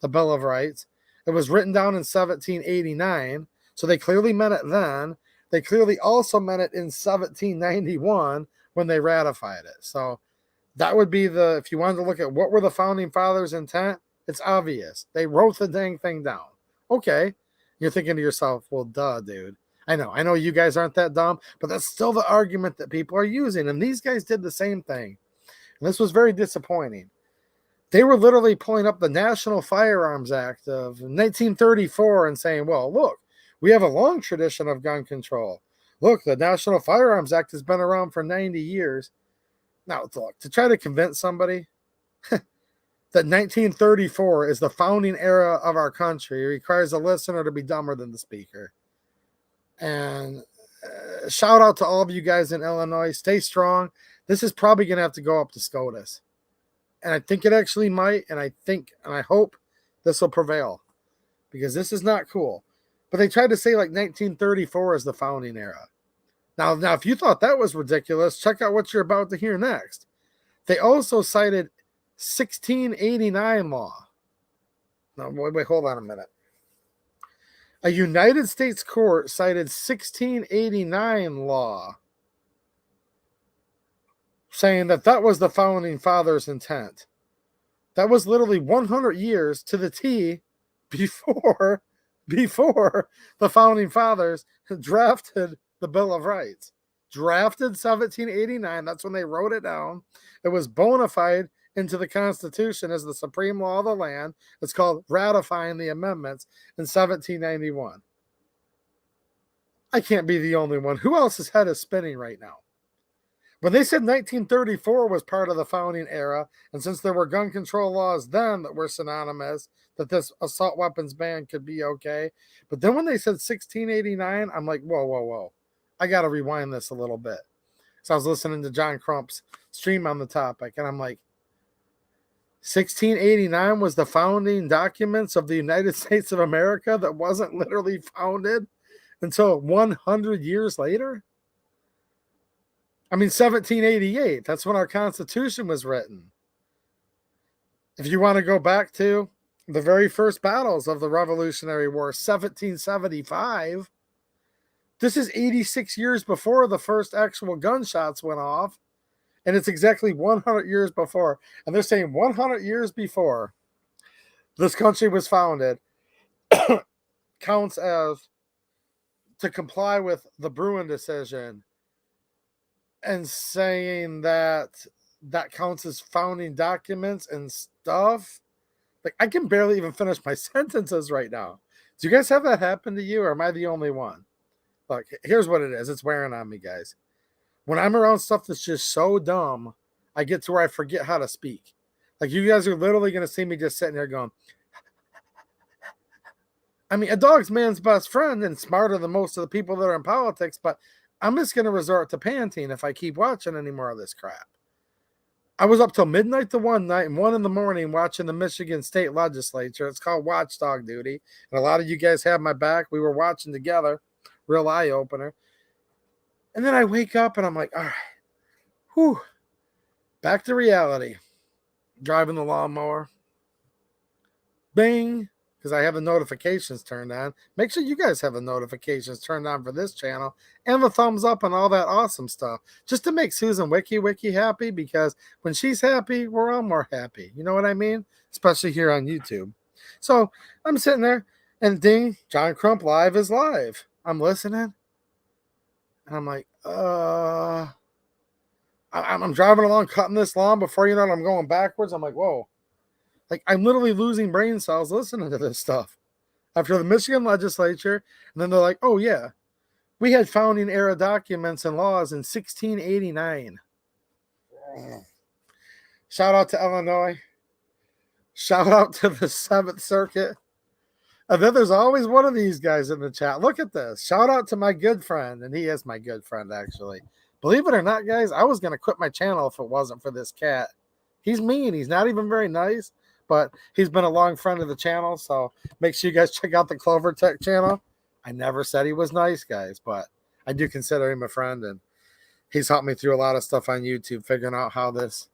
the Bill of Rights. It was written down in 1789, so they clearly meant it then. They clearly also meant it in 1791 when they ratified it. So that would be if you wanted to look at what were the founding fathers' intent, it's obvious. They wrote the dang thing down. Okay. You're thinking to yourself, well, duh, dude. I know you guys aren't that dumb, but that's still the argument that people are using. And these guys did the same thing. And this was very disappointing. They were literally pulling up the National Firearms Act of 1934 and saying, well, look, we have a long tradition of gun control. Look, the National Firearms Act has been around for 90 years. Now, look, to try to convince somebody that 1934 is the founding era of our country requires a listener to be dumber than the speaker. And shout out to all of you guys in Illinois. Stay strong. This is probably going to have to go up to SCOTUS. And I think it actually might. And I hope this will prevail. Because this is not cool. But they tried to say like 1934 is the founding era. Now, if you thought that was ridiculous, check out what you're about to hear next. They also cited 1689 law. No, wait, hold on a minute. A United States court cited 1689 law, saying that was the founding fathers' intent. That was literally 100 years to the T before the founding fathers drafted the Bill of Rights. Drafted 1789. That's when they wrote it down. It was bona fide into the Constitution as the supreme law of the land. It's called ratifying the amendments in 1791. I can't be the only one. Who else's head is spinning right now? When they said 1934 was part of the founding era, and since there were gun control laws then that were synonymous, that this assault weapons ban could be okay. But then when they said 1689, I'm like, whoa, whoa, whoa. I got to rewind this a little bit. So I was listening to John Crump's stream on the topic, and I'm like, 1689 was the founding documents of the United States of America that wasn't literally founded until 100 years later? I mean, 1788, that's when our Constitution was written. If you want to go back to the very first battles of the Revolutionary War, 1775, this is 86 years before the first actual gunshots went off, and it's exactly 100 years before. And they're saying 100 years before this country was founded counts as to comply with the Bruin decision, and saying that that counts as founding documents and stuff. Like, I can barely even finish my sentences right now. Do you guys have that happen to you, or am I the only one? Look, here's what it is. It's wearing on me, guys. When I'm around stuff that's just so dumb, I get to where I forget how to speak. Like, you guys are literally going to see me just sitting here going, I mean, a dog's man's best friend and smarter than most of the people that are in politics, but I'm just going to resort to Pantene if I keep watching any more of this crap. I was up till midnight the one night and 1 a.m. watching the Michigan State Legislature. It's called Watchdog Duty. And a lot of you guys have my back. We were watching together. Real eye-opener. And then I wake up and I'm like, all right, whew, back to reality. Driving the lawnmower. Bing. Because I have the notifications turned on. Make sure you guys have the notifications turned on for this channel and the thumbs up and all that awesome stuff, just to make Susan Wiki happy, because when she's happy, we're all more happy. You know what I mean? Especially here on YouTube. So I'm sitting there and ding, John Crump Live is live. I'm listening and I'm like, I'm driving along, cutting this lawn. Before you know it, I'm going backwards. I'm like, whoa. Like, I'm literally losing brain cells listening to this stuff. After the Michigan legislature, and then they're like, oh, yeah, we had founding era documents and laws in 1689. Shout out to Illinois. Shout out to the 7th Circuit. And then there's always one of these guys in the chat. Look at this. Shout out to my good friend, and he is my good friend, actually. Believe it or not, guys, I was going to quit my channel if it wasn't for this cat. He's mean. He's not even very nice. But he's been a long friend of the channel, so make sure you guys check out the Clover Tech channel. I never said he was nice, guys, but I do consider him a friend, and he's helped me through a lot of stuff on YouTube, figuring out how this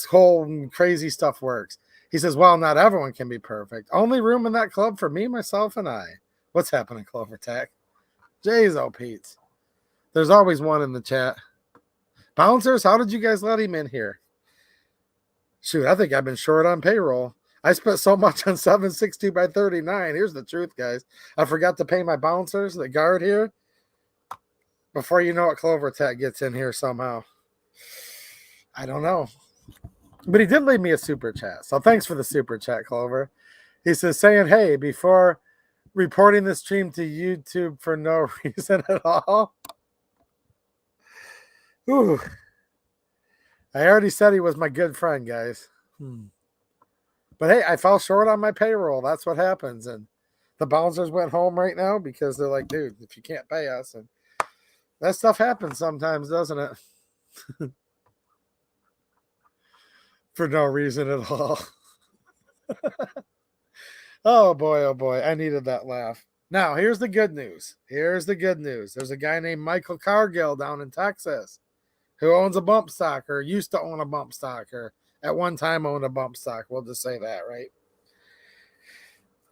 whole crazy stuff works. He says, well, not everyone can be perfect. Only room in that club for me, myself, and I. What's happening, Clover Tech? Jeez, oh, Pete. There's always one in the chat. Bouncers, how did you guys let him in here? Shoot, I think I've been short on payroll. I spent so much on 760 by 39. Here's the truth, guys. I forgot to pay my bouncers, the guard here. Before you know it, Clover Tech gets in here somehow. I don't know. But he did leave me a super chat. So thanks for the super chat, Clover. He says, saying, hey, before reporting the stream to YouTube for no reason at all. Ooh. I already said he was my good friend, guys. But hey, I fell short on my payroll. That's what happens. And the bouncers went home right now because they're like, dude, if you can't pay us. And that stuff happens sometimes, doesn't it? For no reason at all. Oh, boy. I needed that laugh. Now, here's the good news. There's a guy named Michael Cargill down in Texas who owns a bump stock, or used to own a bump stock, or at one time owned a bump stock. We'll just say that, right?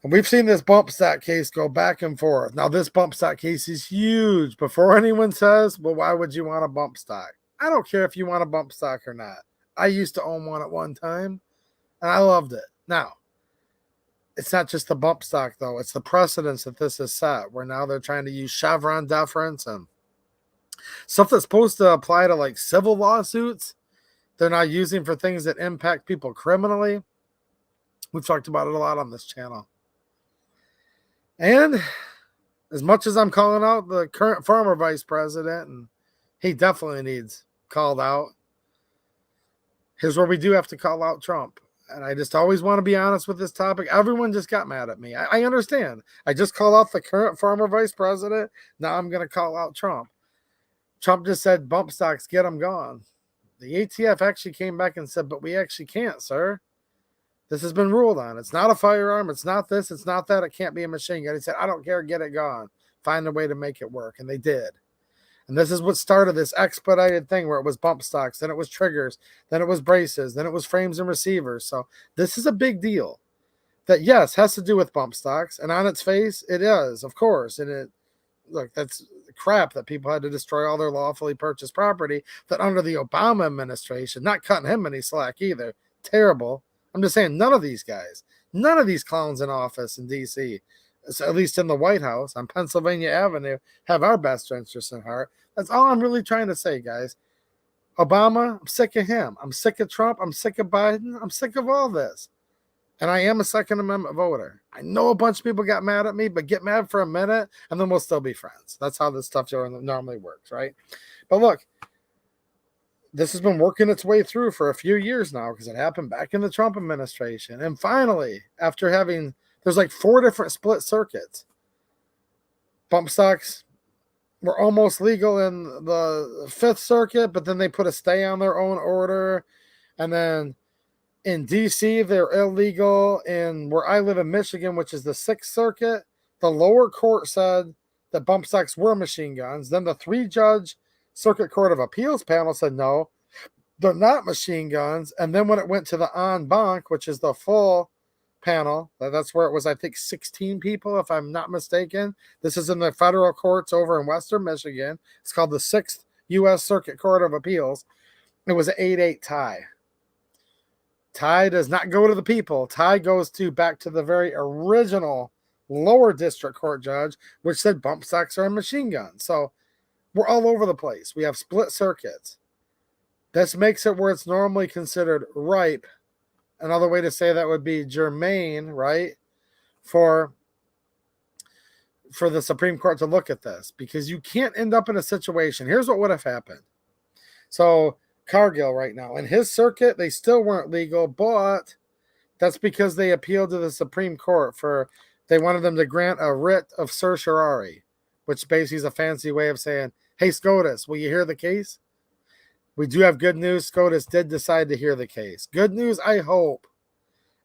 And we've seen this bump stock case go back and forth. Now, this bump stock case is huge. Before anyone says, well, why would you want a bump stock? I don't care if you want a bump stock or not. I used to own one at one time, and I loved it. Now, it's not just the bump stock, though. It's the precedence that this has set, where now they're trying to use Chevron deference and stuff that's supposed to apply to like civil lawsuits. They're not using for things that impact people criminally. We've talked about it a lot on this channel. And as much as I'm calling out the current former vice president, and he definitely needs called out. Here's where we do have to call out Trump. And I just always want to be honest with this topic. Everyone just got mad at me. I understand. I just called out the current former vice president. Now I'm going to call out Trump. Trump just said, bump stocks, get them gone. The ATF actually came back and said, but we actually can't, sir. This has been ruled on. It's not a firearm. It's not this. It's not that. It can't be a machine gun. He said, I don't care. Get it gone. Find a way to make it work. And they did. And this is what started this expedited thing where it was bump stocks, then it was triggers, then it was braces, then it was frames and receivers. So this is a big deal that, yes, has to do with bump stocks. And on its face, it is, of course. And look, that's crap that people had to destroy all their lawfully purchased property that under the Obama administration, not cutting him any slack either. Terrible. I'm just saying none of these guys, none of these clowns in office in D.C., at least in the White House on Pennsylvania Avenue, have our best interests in heart. That's all I'm really trying to say, guys. Obama, I'm sick of him. I'm sick of Trump. I'm sick of Biden. I'm sick of all this. And I am a Second Amendment voter. I know a bunch of people got mad at me, but get mad for a minute, and then we'll still be friends. That's how this stuff normally works, right? But look, this has been working its way through for a few years now because it happened back in the Trump administration. And finally, after having... there's like 4 different split circuits. Bump stocks were almost legal in the 5th Circuit, but then they put a stay on their own order. And then in D.C., they're illegal. In where I live in Michigan, which is the 6th Circuit, the lower court said that bump stocks were machine guns. Then the 3-judge Circuit Court of Appeals panel said no, they're not machine guns. And then when it went to the en banc, which is the full panel, that's where it was, I think, 16 people, if I'm not mistaken. This is in the federal courts over in Western Michigan. It's called the 6th U.S. Circuit Court of Appeals. It was an 8-8 tie. Tie does not go to the people. Tie goes back to the very original lower district court judge, which said bump stocks are a machine gun. So we're all over the place. We have split circuits. This makes it where it's normally considered ripe. Another way to say that would be germane, right? For the Supreme Court to look at this, because you can't end up in a situation. Here's what would have happened. So Cargill right now, in his circuit, they still weren't legal, but that's because they appealed to the Supreme Court they wanted them to grant a writ of certiorari, which basically is a fancy way of saying, hey, SCOTUS, will you hear the case? We do have good news. SCOTUS did decide to hear the case. Good news, I hope.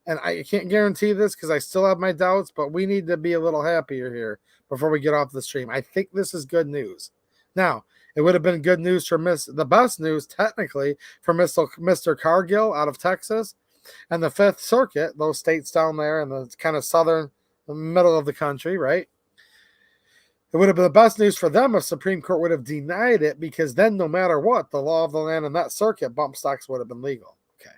And I can't guarantee this because I still have my doubts, but we need to be a little happier here before we get off the stream. I think this is good news. Now, it would have been good news for the best news, technically, for Mr. Cargill out of Texas and the 5th Circuit, those states down there in the kind of southern middle of the country, right? It would have been the best news for them if Supreme Court would have denied it, because then no matter what, the law of the land in that circuit, bump stocks would have been legal. Okay.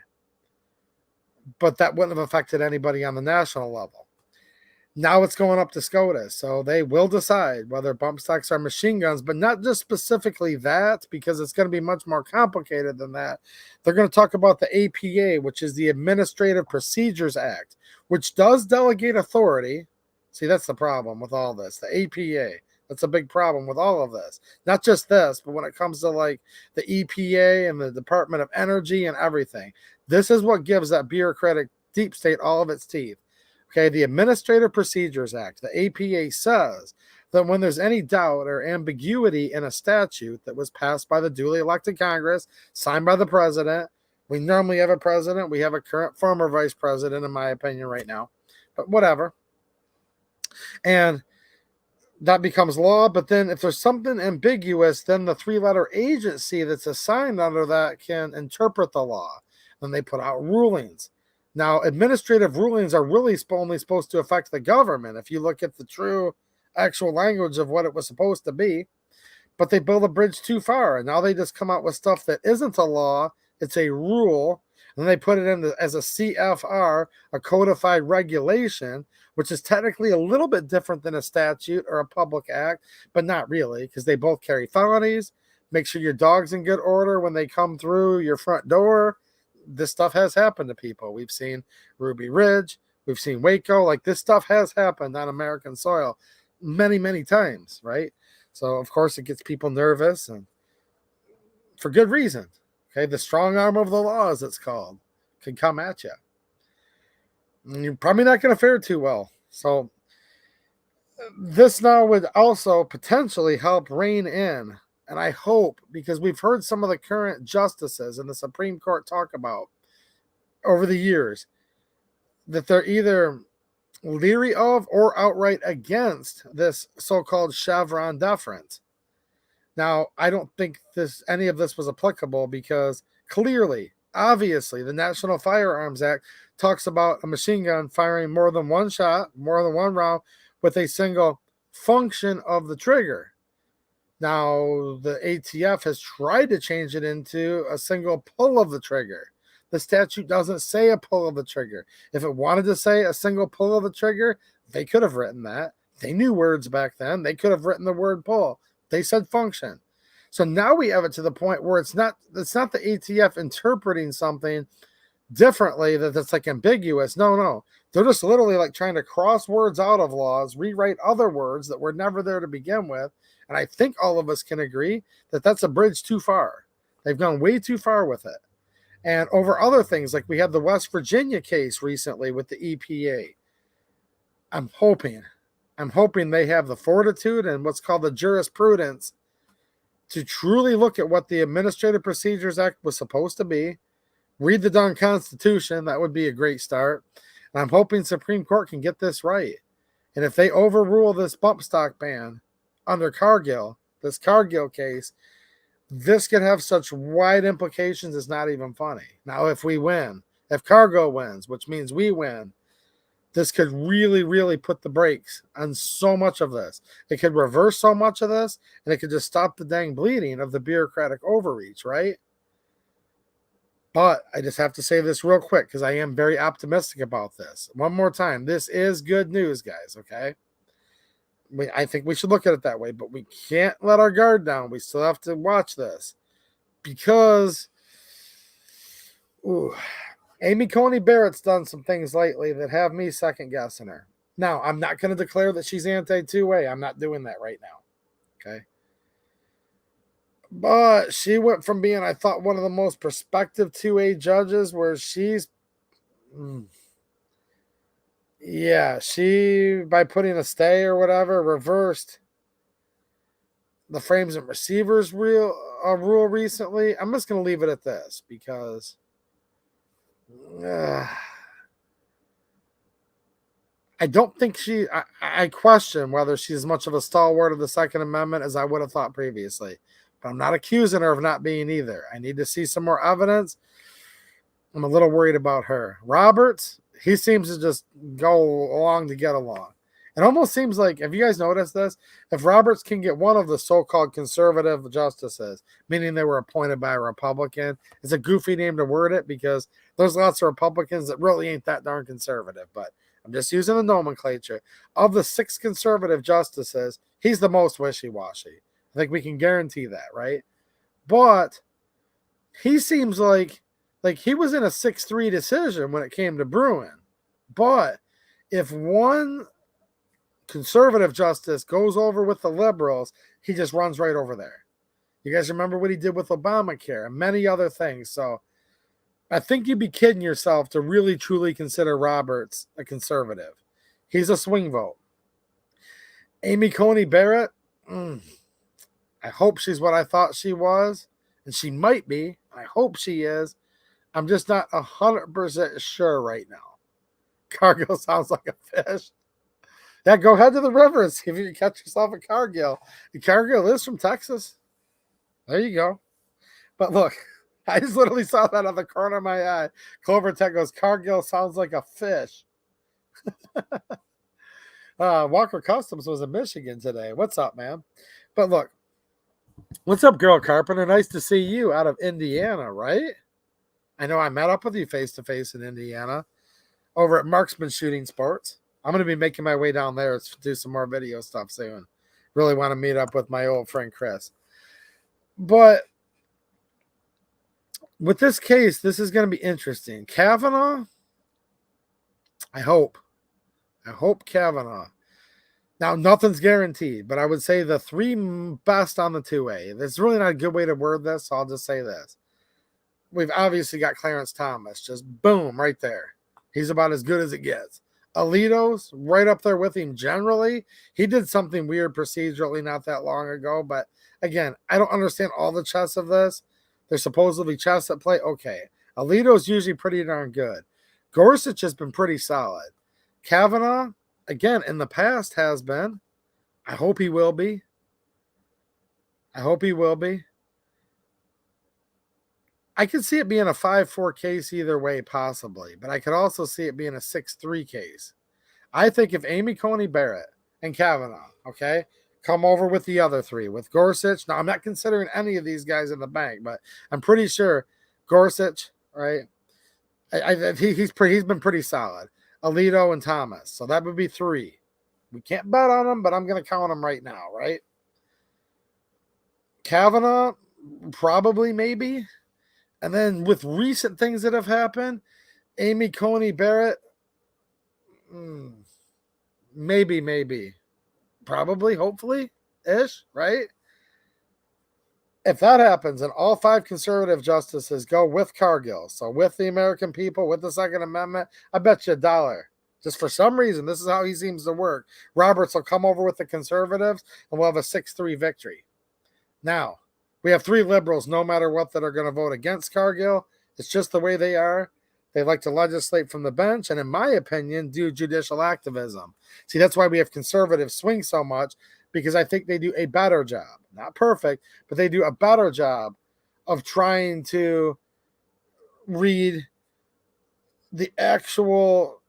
But that wouldn't have affected anybody on the national level. Now it's going up to SCOTUS. So they will decide whether bump stocks are machine guns, but not just specifically that, because it's going to be much more complicated than that. They're going to talk about the APA, which is the Administrative Procedures Act, which does delegate authority. See, that's the problem with all this. The APA, that's a big problem with all of this. Not just this, but when it comes to like the EPA and the Department of Energy and everything. This is what gives that bureaucratic deep state all of its teeth. Okay, the Administrative Procedures Act, the APA, says that when there's any doubt or ambiguity in a statute that was passed by the duly elected Congress, signed by the president, we normally have a president. We have a current former vice president, in my opinion, right now. But whatever. And that becomes law. But then if there's something ambiguous, then the 3-letter agency that's assigned under that can interpret the law. Then they put out rulings. Now, administrative rulings are really only supposed to affect the government if you look at the true actual language of what it was supposed to be. But they build a bridge too far. And now they just come out with stuff that isn't a law. It's a rule. And they put it in as a CFR, a codified regulation, which is technically a little bit different than a statute or a public act, but not really, because they both carry felonies. Make sure your dog's in good order when they come through your front door. This stuff has happened to people. We've seen Ruby Ridge. We've seen Waco. Like, this stuff has happened on American soil many, many times, right? So, of course, it gets people nervous and for good reason. Okay, the strong arm of the law, as it's called, can come at you. And you're probably not going to fare too well. So this now would also potentially help rein in, and I hope, because we've heard some of the current justices in the Supreme Court talk about over the years that they're either leery of or outright against this so-called Chevron deference. Now, I don't think any of this was applicable because clearly, obviously, the National Firearms Act talks about a machine gun firing more than one shot, more than one round, with a single function of the trigger. Now, the ATF has tried to change it into a single pull of the trigger. The statute doesn't say a pull of the trigger. If it wanted to say a single pull of the trigger, they could have written that. They knew words back then. They could have written the word pull. They said function. So now we have it to the point where it's not the ATF interpreting something differently that's like ambiguous. No. They're just literally like trying to cross words out of laws, rewrite other words that were never there to begin with. And I think all of us can agree that that's a bridge too far. They've gone way too far with it. And over other things, like we had the West Virginia case recently with the EPA. I'm hoping they have the fortitude and what's called the jurisprudence to truly look at what the Administrative Procedures Act was supposed to be. Read the darn Constitution. That would be a great start. And I'm hoping Supreme Court can get this right. And if they overrule this bump stock ban under Cargill, this Cargill case, this could have such wide implications, it's not even funny. Now, if we win, if Cargill wins, which means we win, this could really, really put the brakes on so much of this. It could reverse so much of this, and it could just stop the dang bleeding of the bureaucratic overreach, right? But I just have to say this real quick because I am very optimistic about this. One more time, this is good news, guys, okay? I think we should look at it that way, but we can't let our guard down. We still have to watch this because Amy Coney Barrett's done some things lately that have me second guessing her. Now, I'm not going to declare that she's anti-2A. I'm not doing that right now, okay? But she went from being, I thought, one of the most prospective 2A judges where she's... she, by putting a stay or whatever, reversed the frames and receivers rule recently. I'm just going to leave it at this because I don't think I question whether she's as much of a stalwart of the Second Amendment as I would have thought previously. But I'm not accusing her of not being either. I need to see some more evidence. I'm a little worried about her. Roberts, he seems to just go along to get along. It almost seems like, have you guys noticed this? If Roberts can get one of the so-called conservative justices, meaning they were appointed by a Republican, it's a goofy name to word it because there's lots of Republicans that really ain't that darn conservative, but I'm just using the nomenclature. Of the 6 conservative justices, he's the most wishy-washy. I think we can guarantee that, right? But he seems like he was in a 6-3 decision when it came to Bruin. But if one conservative justice goes over with the liberals, he just runs right over there. You guys remember what he did with Obamacare and many other things. So I think you'd be kidding yourself to really, truly consider Roberts a conservative. He's a swing vote. Amy Coney Barrett, I hope she's what I thought she was, and she might be. I hope she is. I'm just not 100% sure right now. Cargill sounds like a fish. Yeah, go head to the river and see if you can catch yourself a Cargill. And Cargill is from Texas. There you go. But look, I just literally saw that on the corner of my eye. Clover Tech goes, Cargill sounds like a fish. Walker Customs was in Michigan today. What's up, man? But look, what's up, Girl Carpenter? Nice to see you out of Indiana, right? I know I met up with you face-to-face in Indiana over at Marksman Shooting Sports. I'm going to be making my way down there to do some more video stuff soon. Really want to meet up with my old friend Chris. But with this case, this is going to be interesting. Kavanaugh, I hope Kavanaugh. Now, nothing's guaranteed, but I would say the three best on the 2A. That's really not a good way to word this, so I'll just say this. We've obviously got Clarence Thomas, just boom, right there. He's about as good as it gets. Alito's right up there with him generally. He did something weird procedurally not that long ago, but again, I don't understand all the chess of this. There's supposedly chess at play. Okay. Alito's usually pretty darn good. Gorsuch has been pretty solid. Kavanaugh, again, in the past has been. I hope he will be. I hope he will be. I could see it being a 5-4 case either way, possibly, but I could also see it being a 6-3 case. I think if Amy Coney Barrett and Kavanaugh, okay, come over with the other three, with Gorsuch. Now, I'm not considering any of these guys in the bank, but I'm pretty sure Gorsuch, right? He's been pretty solid. Alito and Thomas. So that would be 3. We can't bet on them, but I'm going to count them right now, right? Kavanaugh, probably, maybe. And then with recent things that have happened, Amy Coney Barrett, maybe. Probably, hopefully, ish, right? If that happens and all 5 conservative justices go with Cargill, so with the American people, with the Second Amendment, I bet you $1. Just for some reason, this is how he seems to work. Roberts will come over with the conservatives, and we'll have a 6-3 victory. Now, we have 3 liberals, no matter what, that are going to vote against Cargill. It's just the way they are. They like to legislate from the bench, and in my opinion, do judicial activism. See, that's why we have conservatives swing so much, because I think they do a better job. Not perfect, but they do a better job of trying to read the actual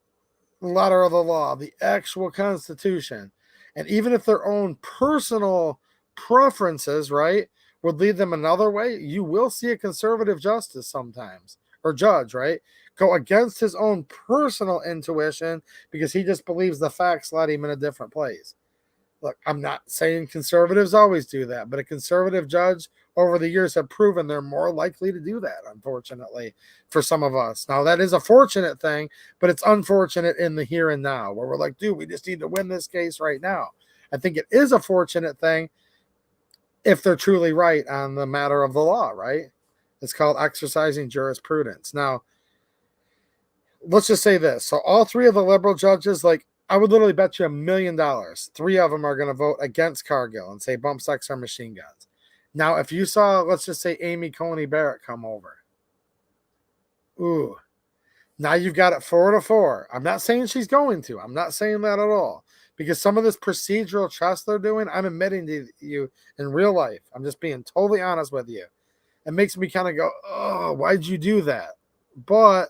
letter of the law, the actual Constitution. And even if their own personal preferences, right, would lead them another way, you will see a conservative justice sometimes, or judge, right, go against his own personal intuition because he just believes the facts led him in a different place. Look, I'm not saying conservatives always do that, but a conservative judge over the years have proven they're more likely to do that, unfortunately, for some of us. Now, that is a fortunate thing, but it's unfortunate in the here and now, where we're like, dude, we just need to win this case right now. I think it is a fortunate thing if they're truly right on the matter of the law, right? It's called exercising jurisprudence. Now, let's just say this. So all 3 of the liberal judges, like, I would literally bet you $1 million. 3 of them are going to vote against Cargill and say bump stocks are machine guns. Now, if you saw, let's just say, Amy Coney Barrett come over. Ooh. Now you've got it 4-4. I'm not saying she's going to. I'm not saying that at all. Because some of this procedural chess they're doing, I'm admitting to you in real life. I'm just being totally honest with you. It makes me kind of go, oh, why'd you do that? But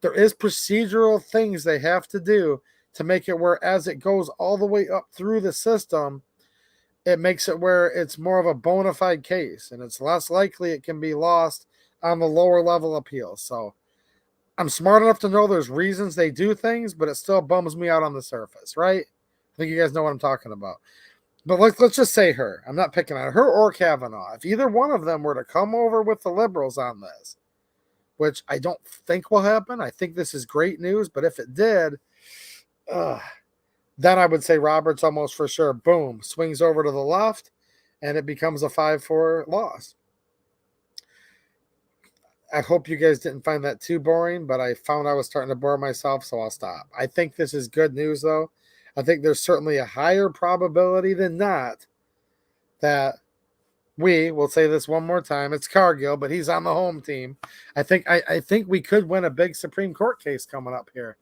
there is procedural things they have to do to make it where as it goes all the way up through the system, it makes it where it's more of a bona fide case, and it's less likely it can be lost on the lower level appeals. So I'm smart enough to know there's reasons they do things, but it still bums me out on the surface, right? I think you guys know what I'm talking about. But let's just say her. I'm not picking on her or Kavanaugh. If either one of them were to come over with the liberals on this, which I don't think will happen, I think this is great news, but if it did, then I would say Roberts almost for sure, boom, swings over to the left, and it becomes a 5-4 loss. I hope you guys didn't find that too boring, but I found I was starting to bore myself, so I'll stop. I think this is good news, though. I think there's certainly a higher probability than not that we'll say this one more time, it's Cargill, but he's on the home team. I think we could win a big Supreme Court case coming up here.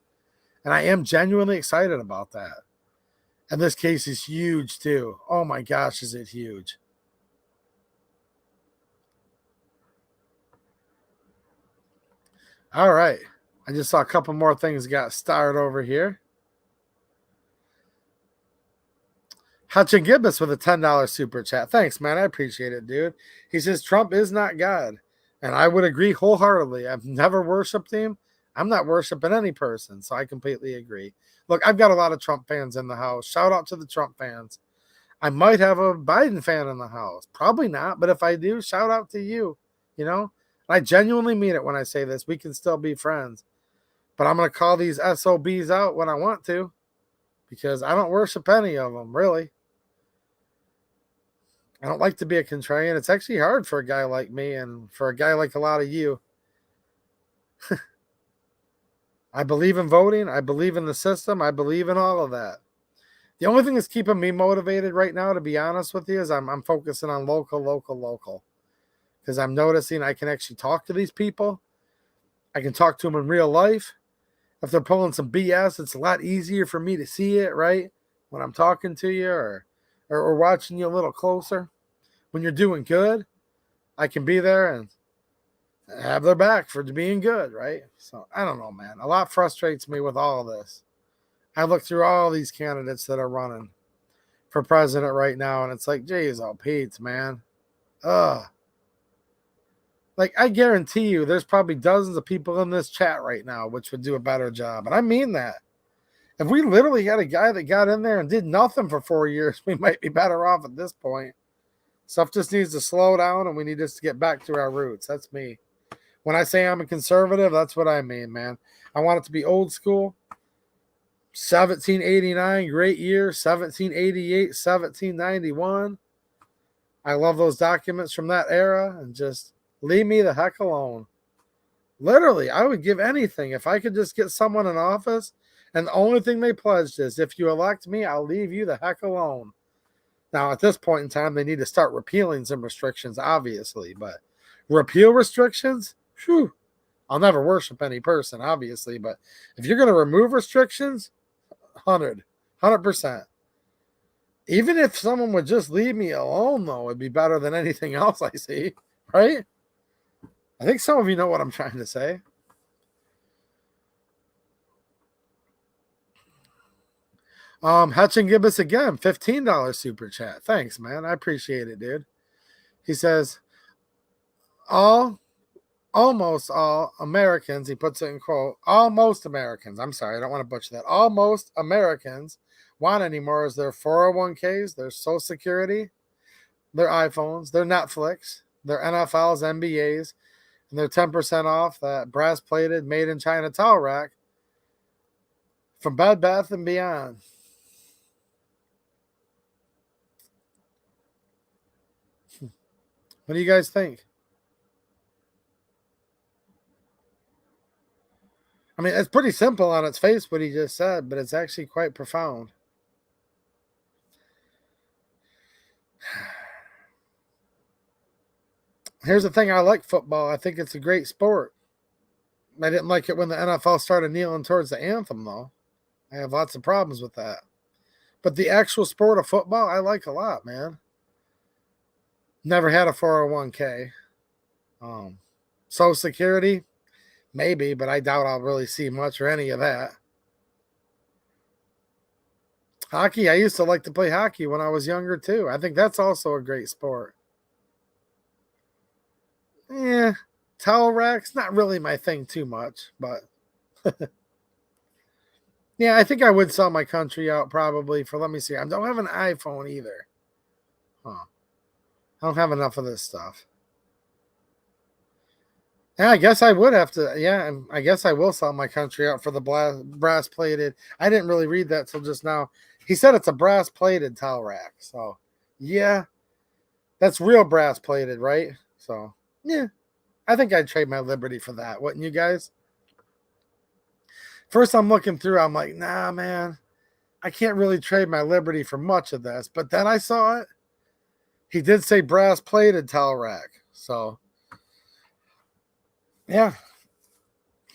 And I am genuinely excited about that. And this case is huge, too. Oh, my gosh, is it huge. All right. I just saw a couple more things got started over here. Hutchin Gibbous with a $10 super chat. Thanks, man. I appreciate it, dude. He says Trump is not God. And I would agree wholeheartedly. I've never worshipped him. I'm not worshiping any person, so I completely agree. Look, I've got a lot of Trump fans in the house. Shout out to the Trump fans. I might have a Biden fan in the house. Probably not, but if I do, shout out to you. You know, I genuinely mean it when I say this. We can still be friends. But I'm going to call these SOBs out when I want to. because I don't worship any of them, really. I don't like to be a contrarian. It's actually hard for a guy like me and for a guy like a lot of you. I believe in voting. I believe in the system. I believe in all of that. The only thing that's keeping me motivated right now, to be honest with you, is I'm focusing on local. Because I'm noticing I can actually talk to these people. I can talk to them in real life. If they're pulling some BS, it's a lot easier for me to see it, right? When I'm talking to you or watching you a little closer. When you're doing good, I can be there and have their back for being good, right? So I don't know, man. A lot frustrates me with all of this. I look through all these candidates that are running for president right now, and it's like, geez, oh, Pete, man. Ugh. Like, I guarantee you there's probably dozens of people in this chat right now which would do a better job. And I mean that. If we literally had a guy that got in there and did nothing for 4 years, we might be better off at this point. Stuff just needs to slow down, and we need just to get back to our roots. That's me. When I say I'm a conservative, that's what I mean, man. I want it to be old school. 1789, great year. 1788, 1791. I love those documents from that era, and just leave me the heck alone. Literally, I would give anything if I could just get someone in office, and the only thing they pledged is, if you elect me, I'll leave you the heck alone. Now, at this point in time, they need to start repealing some restrictions, obviously, but repeal restrictions? Whew. I'll never worship any person, obviously, but if you're going to remove restrictions, 100%. Even if someone would just leave me alone, though, it'd be better than anything else I see, right? I think some of you know what I'm trying to say. Hutchin Gibbous again, $15 super chat. Thanks, man. I appreciate it, dude. He says, almost all Americans, he puts it in quote, almost Americans, I'm sorry, I don't want to butcher that. Almost Americans want anymore is their 401ks, their Social Security, their iPhones, their Netflix, their NFLs, NBAs, and their 10% off that brass plated made in China towel rack from Bed Bath and Beyond. What do you guys think? I mean, it's pretty simple on its face what he just said, but it's actually quite profound. Here's the thing. I like football. I think it's a great sport. I didn't like it when the NFL started kneeling towards the anthem, though. I have lots of problems with that. But the actual sport of football, I like a lot, man. Never had a 401k. Social Security, maybe, but I doubt I'll really see much or any of that. Hockey, I used to like to play hockey when I was younger, too. I think that's also a great sport. Yeah, towel racks, not really my thing too much, but yeah, I think I would sell my country out probably for, let me see, I don't have an iPhone either. I don't have enough of this stuff. Yeah, I guess I would have to, yeah, and I guess I will sell my country out for the brass plated. I didn't really read that till just now. He said it's a brass plated towel rack, so yeah, that's real brass plated, right? So yeah, I think I'd trade my liberty for that, wouldn't you guys? First, I'm looking through, I'm like, nah, man, I can't really trade my liberty for much of this. But then I saw it. He did say brass plated towel rack. So, yeah,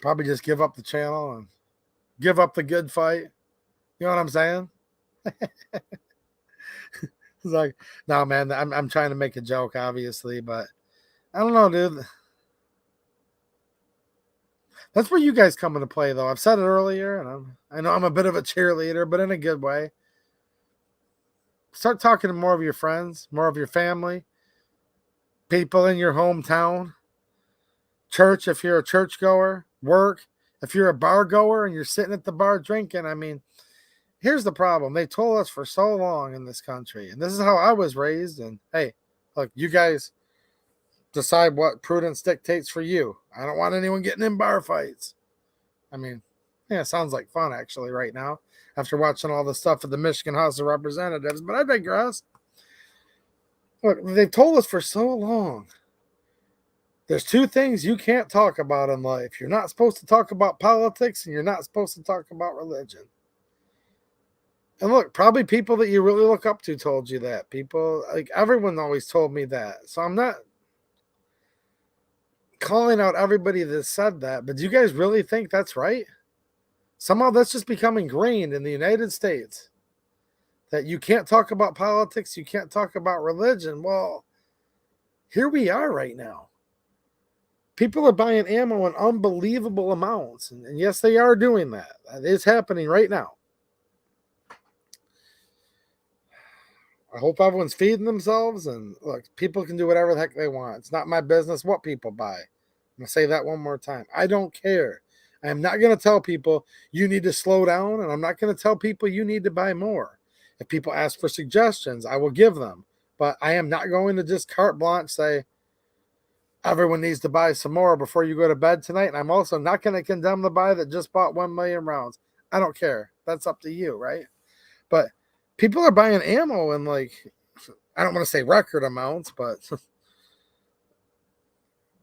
probably just give up the channel and give up the good fight. You know what I'm saying? It's like, no, man, I'm trying to make a joke, obviously, but I don't know, dude. That's where you guys come into play, though. I've said it earlier, and I know I'm a bit of a cheerleader, but in a good way. Start talking to more of your friends, more of your family, people in your hometown, church if you're a churchgoer, work if you're a bar goer and you're sitting at the bar drinking. I mean, here's the problem. They told us for so long in this country, and this is how I was raised, and hey, look, you guys decide what prudence dictates for you. I don't want anyone getting in bar fights. I mean, Yeah, sounds like fun actually right now after watching all the stuff at the Michigan House of Representatives, but I digress. Look, they've told us for so long. There's two things you can't talk about in life. You're not supposed to talk about politics and you're not supposed to talk about religion. And look, probably people that you really look up to told you that. People, like everyone always told me that. So I'm not calling out everybody that said that, but do you guys really think that's right? Somehow that's just become ingrained in the United States that you can't talk about politics, you can't talk about religion. Well, here we are right now. People are buying ammo in unbelievable amounts. And yes, they are doing that. That is happening right now. I hope everyone's feeding themselves. And look, people can do whatever the heck they want. It's not my business what people buy. I'm going to say that one more time. I don't care. I am not going to tell people you need to slow down. And I'm not going to tell people you need to buy more. If people ask for suggestions, I will give them. But I am not going to just carte blanche say, everyone needs to buy some more before you go to bed tonight. And I'm also not going to condemn the buy that just bought 1 million rounds. I don't care. That's up to you, right? But people are buying ammo in like, I don't want to say record amounts, but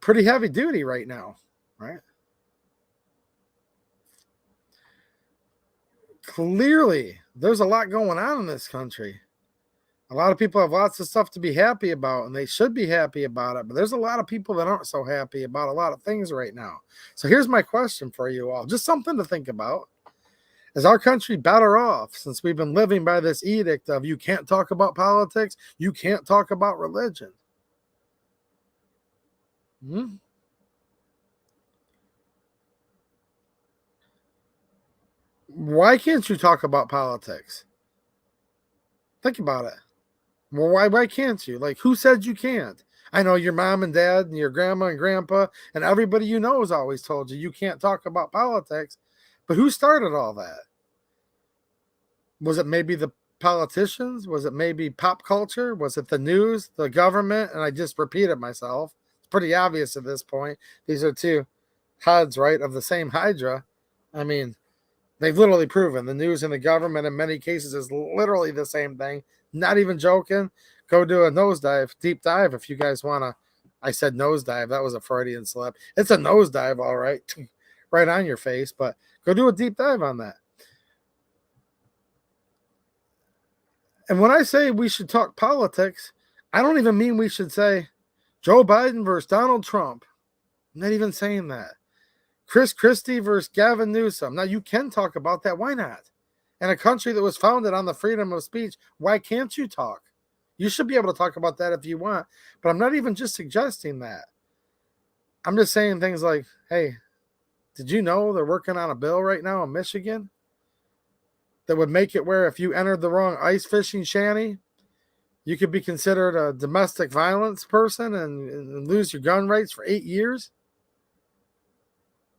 pretty heavy duty right now, right? Clearly, there's a lot going on in this country. A lot of people have lots of stuff to be happy about, and they should be happy about it. But there's a lot of people that aren't so happy about a lot of things right now. So here's my question for you all. Just something to think about. Is our country better off since we've been living by this edict of you can't talk about politics, you can't talk about religion? Why can't you talk about politics? Think about it. Well, why can't you? Like, who said you can't? I know your mom and dad and your grandma and grandpa and everybody you know has always told you you can't talk about politics. But who started all that? Was it maybe the politicians? Was it maybe pop culture? Was it the news, the government? And I just repeated myself. It's pretty obvious at this point. These are two heads, right, of the same Hydra. I mean, they've literally proven the news and the government in many cases is literally the same thing. Not even joking. Go do a nosedive, deep dive if you guys want to. I said nosedive. That was a Freudian slip. It's a nosedive, all right. Right on your face. But go do a deep dive on that. And when I say we should talk politics, I don't even mean we should say Joe Biden versus Donald Trump. I'm not even saying that. Chris Christie versus Gavin Newsom. Now, you can talk about that. Why not? In a country that was founded on the freedom of speech, why can't you talk? You should be able to talk about that if you want. But I'm not even just suggesting that. I'm just saying things like, hey, did you know they're working on a bill right now in Michigan that would make it where if you entered the wrong ice fishing shanty, you could be considered a domestic violence person and lose your gun rights for 8 years?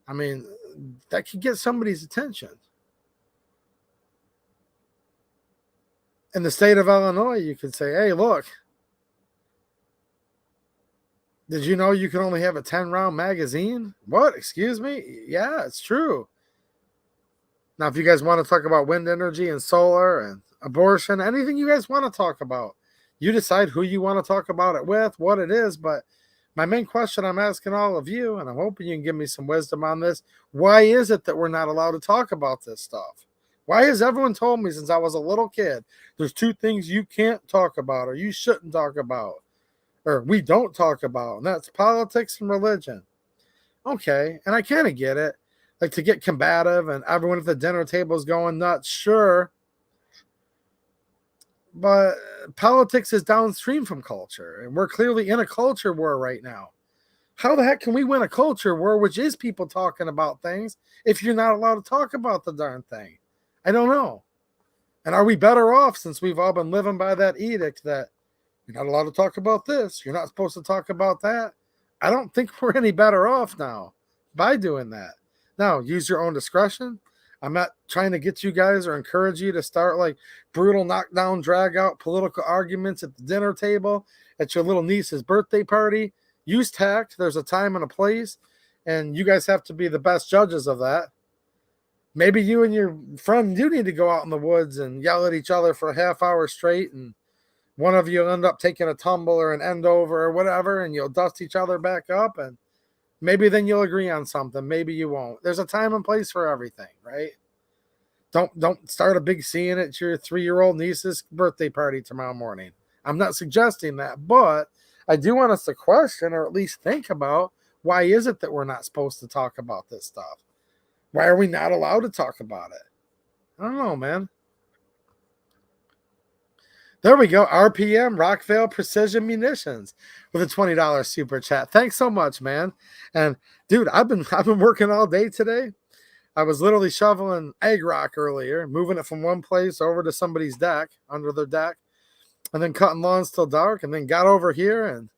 I mean, that could get somebody's attention. In the state of Illinois, you could say, hey, look, did you know you can only have a 10-round magazine? What? Excuse me? Yeah, it's true. Now, if you guys want to talk about wind energy and solar and abortion, anything you guys want to talk about, you decide who you want to talk about it with, what it is. But my main question I'm asking all of you, and I'm hoping you can give me some wisdom on this, why is it that we're not allowed to talk about this stuff? Why has everyone told me since I was a little kid, there's two things you can't talk about or you shouldn't talk about or we don't talk about, and that's politics and religion. Okay, and I kind of get it. Like to get combative and everyone at the dinner table is going nuts, sure. But politics is downstream from culture, and we're clearly in a culture war right now. How the heck can we win a culture war, which is people talking about things, if you're not allowed to talk about the darn thing? I don't know. And are we better off since we've all been living by that edict that you're not allowed to talk about this, you're not supposed to talk about that? I don't think we're any better off now by doing that. Now, use your own discretion. I'm not trying to get you guys or encourage you to start like brutal knockdown, drag out political arguments at the dinner table, at your little niece's birthday party. Use tact. There's a time and a place, and you guys have to be the best judges of that. Maybe you and your friend do need to go out in the woods and yell at each other for a half hour straight, and one of you end up taking a tumble or an end over or whatever, and you'll dust each other back up, and maybe then you'll agree on something. Maybe you won't. There's a time and place for everything, right? Don't start a big scene at your 3-year-old niece's birthday party tomorrow morning. I'm not suggesting that, but I do want us to question or at least think about, why is it that we're not supposed to talk about this stuff? Why are we not allowed to talk about it? I don't know, man. There we go. RPM, Rockville Precision Munitions, with a $20 super chat. Thanks so much, man. And dude, I've been working all day today. I was literally shoveling egg rock earlier, moving it from one place over to somebody's deck, under their deck, and then cutting lawns till dark, and then got over here and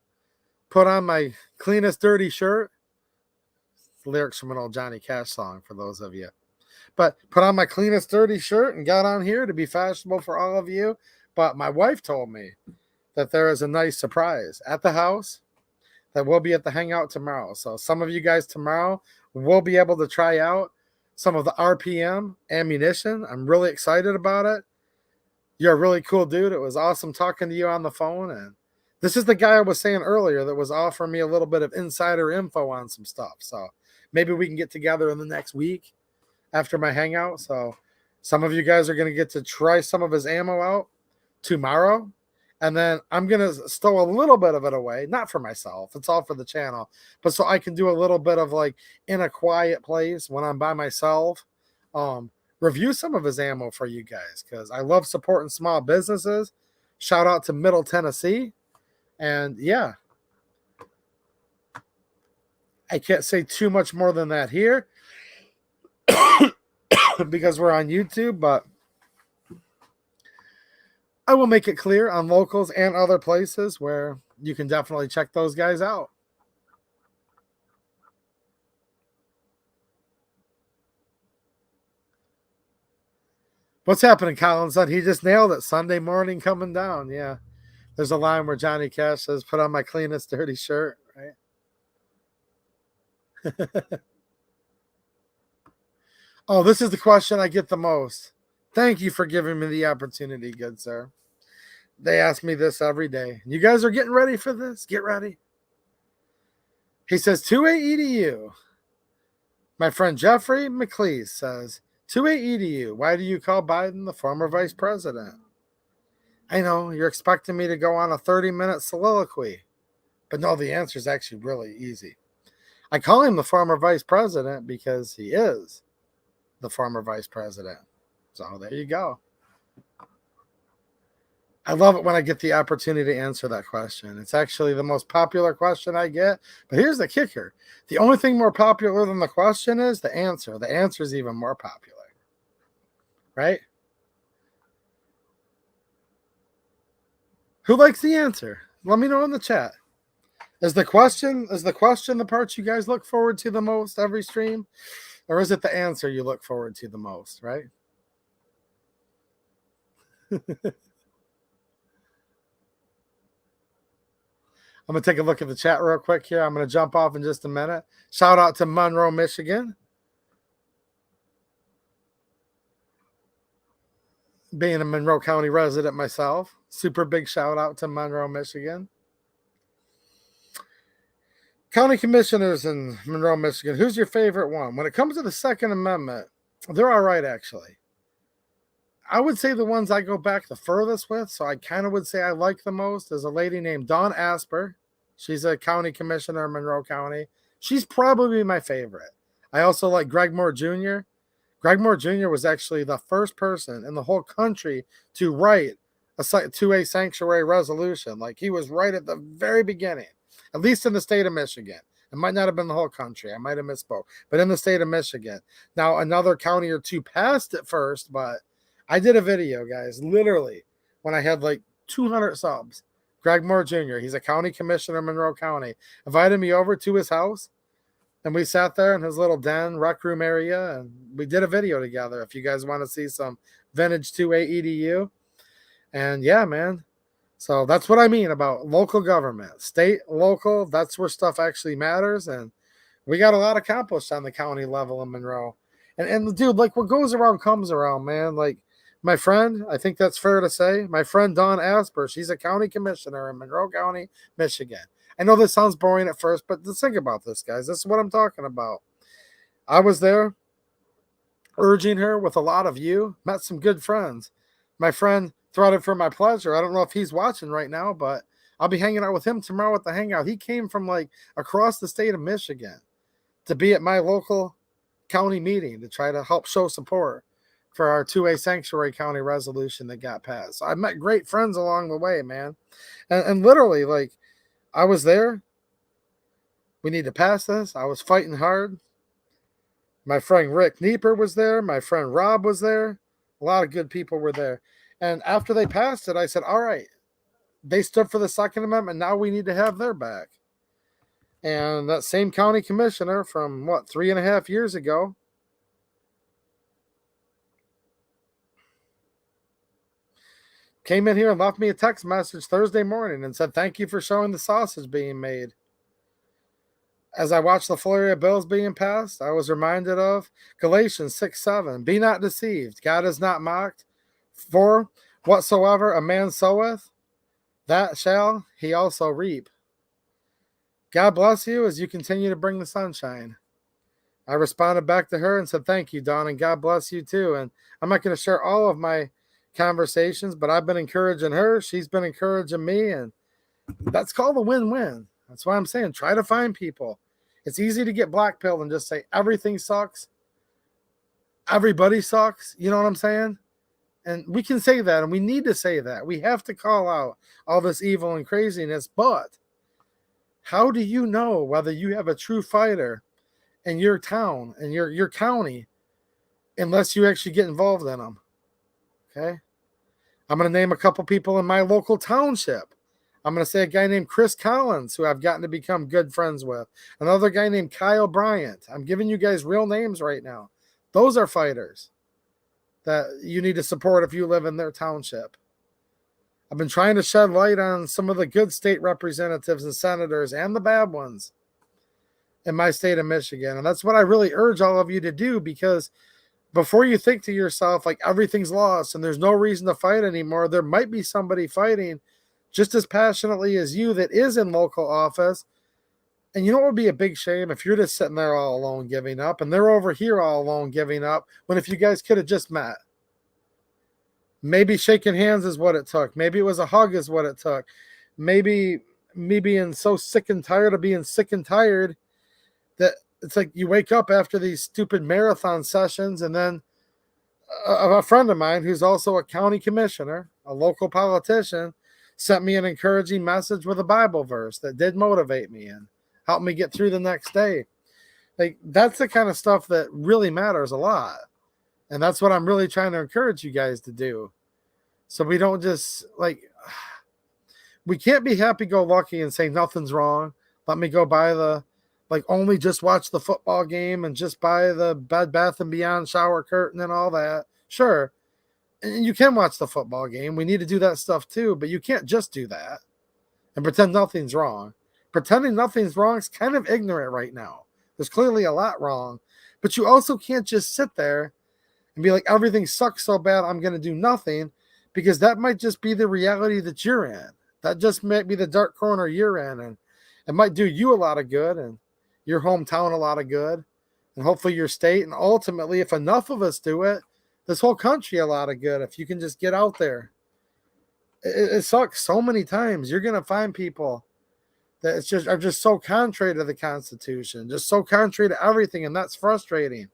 put on my cleanest dirty shirt. Lyrics from an old Johnny Cash song for those of you. But put on my cleanest dirty shirt and got on here to be fashionable for all of you. But my wife told me that there is a nice surprise at the house that will be at the hangout tomorrow. So some of you guys tomorrow will be able to try out some of the RPM ammunition. I'm really excited about it. You're a really cool dude. It was awesome talking to you on the phone. And this is the guy I was saying earlier that was offering me a little bit of insider info on some stuff. So maybe we can get together in the next week after my hangout. So some of you guys are going to get to try some of his ammo out tomorrow. And then I'm going to stow a little bit of it away, not for myself. It's all for the channel, but so I can do a little bit of, like, in a quiet place when I'm by myself, review some of his ammo for you guys, because I love supporting small businesses. Shout out to Middle Tennessee. And yeah, I can't say too much more than that here because we're on YouTube, but I will make it clear on locals and other places where you can definitely check those guys out. What's happening, Collins? He just nailed it. Sunday morning coming down. Yeah. There's a line where Johnny Cash says, put on my cleanest dirty shirt, right? Oh, this is the question I get the most. Thank you for giving me the opportunity, good sir. They ask me this every day. You guys are getting ready for this? Get ready. He says, 2A EDU. My friend Jeffrey McLeese says, 2A EDU. Why do you call Biden the former vice president? I know, you're expecting me to go on a 30-minute soliloquy. But no, the answer is actually really easy. I call him the former vice president because he is the former vice president. So there you go. I love it when I get the opportunity to answer that question. It's actually the most popular question I get. But here's the kicker. The only thing more popular than the question is the answer. The answer is even more popular. Right? Who likes the answer? Let me know in the chat. Is the question the part you guys look forward to the most every stream? Or is it the answer you look forward to the most, right? I'm going to take a look at the chat real quick here. I'm going to jump off in just a minute. Shout out to Monroe, Michigan. Being a Monroe County resident myself, super big shout out to Monroe, Michigan. County commissioners in Monroe, Michigan, who's your favorite one? When it comes to the Second Amendment, they're all right, actually. I would say the ones I go back the furthest with, so I kind of would say I like the most, is a lady named Dawn Asper. She's a county commissioner in Monroe County. She's probably my favorite. I also like Greg Moore Jr. Greg Moore Jr. was actually the first person in the whole country to write a 2A sanctuary resolution. Like, he was right at the very beginning, at least in the state of Michigan. It might not have been the whole country. I might have misspoke. But in the state of Michigan. Now, another county or two passed it first, but I did a video, guys, literally, when I had like 200 subs. Greg Moore Jr., he's a county commissioner in Monroe County, invited me over to his house, and we sat there in his little den, rec room area, and we did a video together if you guys want to see some vintage 2A EDU. And yeah, man. So that's what I mean about local government. State, local, that's where stuff actually matters. And we got a lot accomplished on the county level in Monroe. And dude, like what goes around comes around, man. Like my friend, I think that's fair to say, my friend Dawn Asper, she's a county commissioner in Monroe County, Michigan. I know this sounds boring at first, but let's think about this, guys. This is what I'm talking about. I was there urging her with a lot of you, met some good friends. My friend threaded for my pleasure. I don't know if he's watching right now, but I'll be hanging out with him tomorrow at the hangout. He came from like across the state of Michigan to be at my local county meeting to try to help show support for our 2A sanctuary county resolution that got passed. So I met great friends along the way, man. And literally, like, I was there. We need to pass this. I was fighting hard. My friend Rick Nieper was there. My friend Rob was there. A lot of good people were there. And after they passed it, I said, all right, they stood for the Second Amendment. Now we need to have their back. And that same county commissioner from, 3.5 years ago, came in here and left me a text message Thursday morning and said, thank you for showing the sausage being made. As I watched the flurry of bills being passed, I was reminded of Galatians 6:7. Be not deceived. God is not mocked. For whatsoever a man soweth, that shall he also reap. God bless you as you continue to bring the sunshine. I responded back to her and said, thank you, Dawn, and God bless you too. And I'm not going to share all of my conversations, but I've been encouraging her. She's been encouraging me, and that's called a win-win. That's why I'm saying try to find people. It's easy to get blackpilled and just say everything sucks. Everybody sucks. You know what I'm saying? And we can say that, and we need to say that. We have to call out all this evil and craziness, but how do you know whether you have a true fighter in your town and your county unless you actually get involved in them? Okay? I'm going to name a couple people in my local township. I'm going to say a guy named Chris Collins, who I've gotten to become good friends with. Another guy named Kyle Bryant. I'm giving you guys real names right now. Those are fighters that you need to support if you live in their township. I've been trying to shed light on some of the good state representatives and senators and the bad ones in my state of Michigan. And that's what I really urge all of you to do, because before you think to yourself, like everything's lost and there's no reason to fight anymore, there might be somebody fighting just as passionately as you that is in local office. And you know what would be a big shame? If you're just sitting there all alone giving up, and they're over here all alone giving up, when if you guys could have just met. Maybe shaking hands is what it took. Maybe it was a hug is what it took. Maybe me being so sick and tired of being sick and tired that it's like you wake up after these stupid marathon sessions, and then a friend of mine who's also a county commissioner, a local politician, sent me an encouraging message with a Bible verse that did motivate me and help me get through the next day. Like, that's the kind of stuff that really matters a lot. And that's what I'm really trying to encourage you guys to do. So we don't just, we can't be happy-go-lucky and say nothing's wrong. Let me go buy only just watch the football game and just buy the Bed Bath & Beyond shower curtain and all that. Sure. And you can watch the football game. We need to do that stuff too, but you can't just do that and pretend nothing's wrong. Pretending nothing's wrong is kind of ignorant right now. There's clearly a lot wrong, but you also can't just sit there and be like, everything sucks so bad, I'm going to do nothing, because that might just be the reality that you're in. That just might be the dark corner you're in, and it might do you a lot of good and your hometown a lot of good, and hopefully your state, and ultimately, if enough of us do it, this whole country a lot of good, if you can just get out there. It sucks so many times. You're going to find people that are just so contrary to the Constitution, just so contrary to everything, and that's frustrating.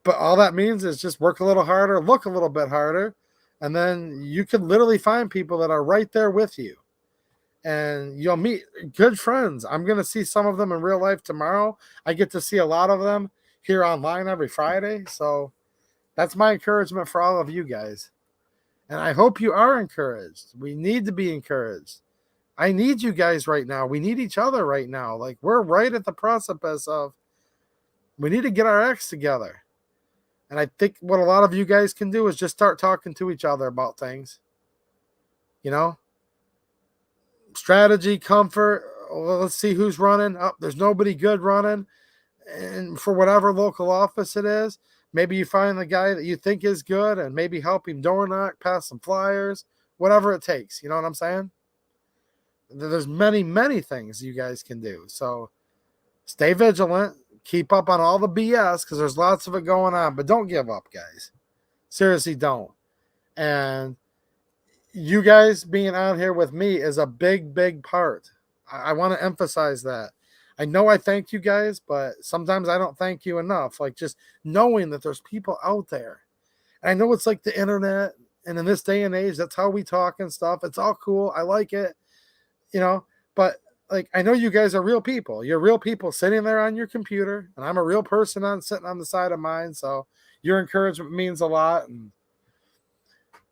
But all that means is just work a little harder, look a little bit harder, and then you can literally find people that are right there with you. And you'll meet good friends. I'm going to see some of them in real life tomorrow. I get to see a lot of them here online every Friday. So that's my encouragement for all of you guys. And I hope you are encouraged. We need to be encouraged. I need you guys right now. We need each other right now. Like, we're right at the precipice of, we need to get our acts together. And I think what a lot of you guys can do is just start talking to each other about things. You know? Strategy, comfort. Well, let's see who's running. Oh, there's nobody good running. And for whatever local office it is, Maybe you find the guy that you think is good and maybe help him door knock, pass some flyers, whatever it takes. You know what I'm saying? There's many, many things you guys can do. So stay vigilant. Keep up on all the BS because there's lots of it going on. But don't give up, guys. Seriously, don't. And you guys being on here with me is a big, big part. I want to emphasize that. I know I thank you guys, but sometimes I don't thank you enough. Like just knowing that there's people out there. And I know it's like the internet. And in this day and age, that's how we talk and stuff. It's all cool. I like it, you know, but like, I know you guys are real people. You're real people sitting there on your computer. And I'm a real person sitting on the side of mine. So your encouragement means a lot. And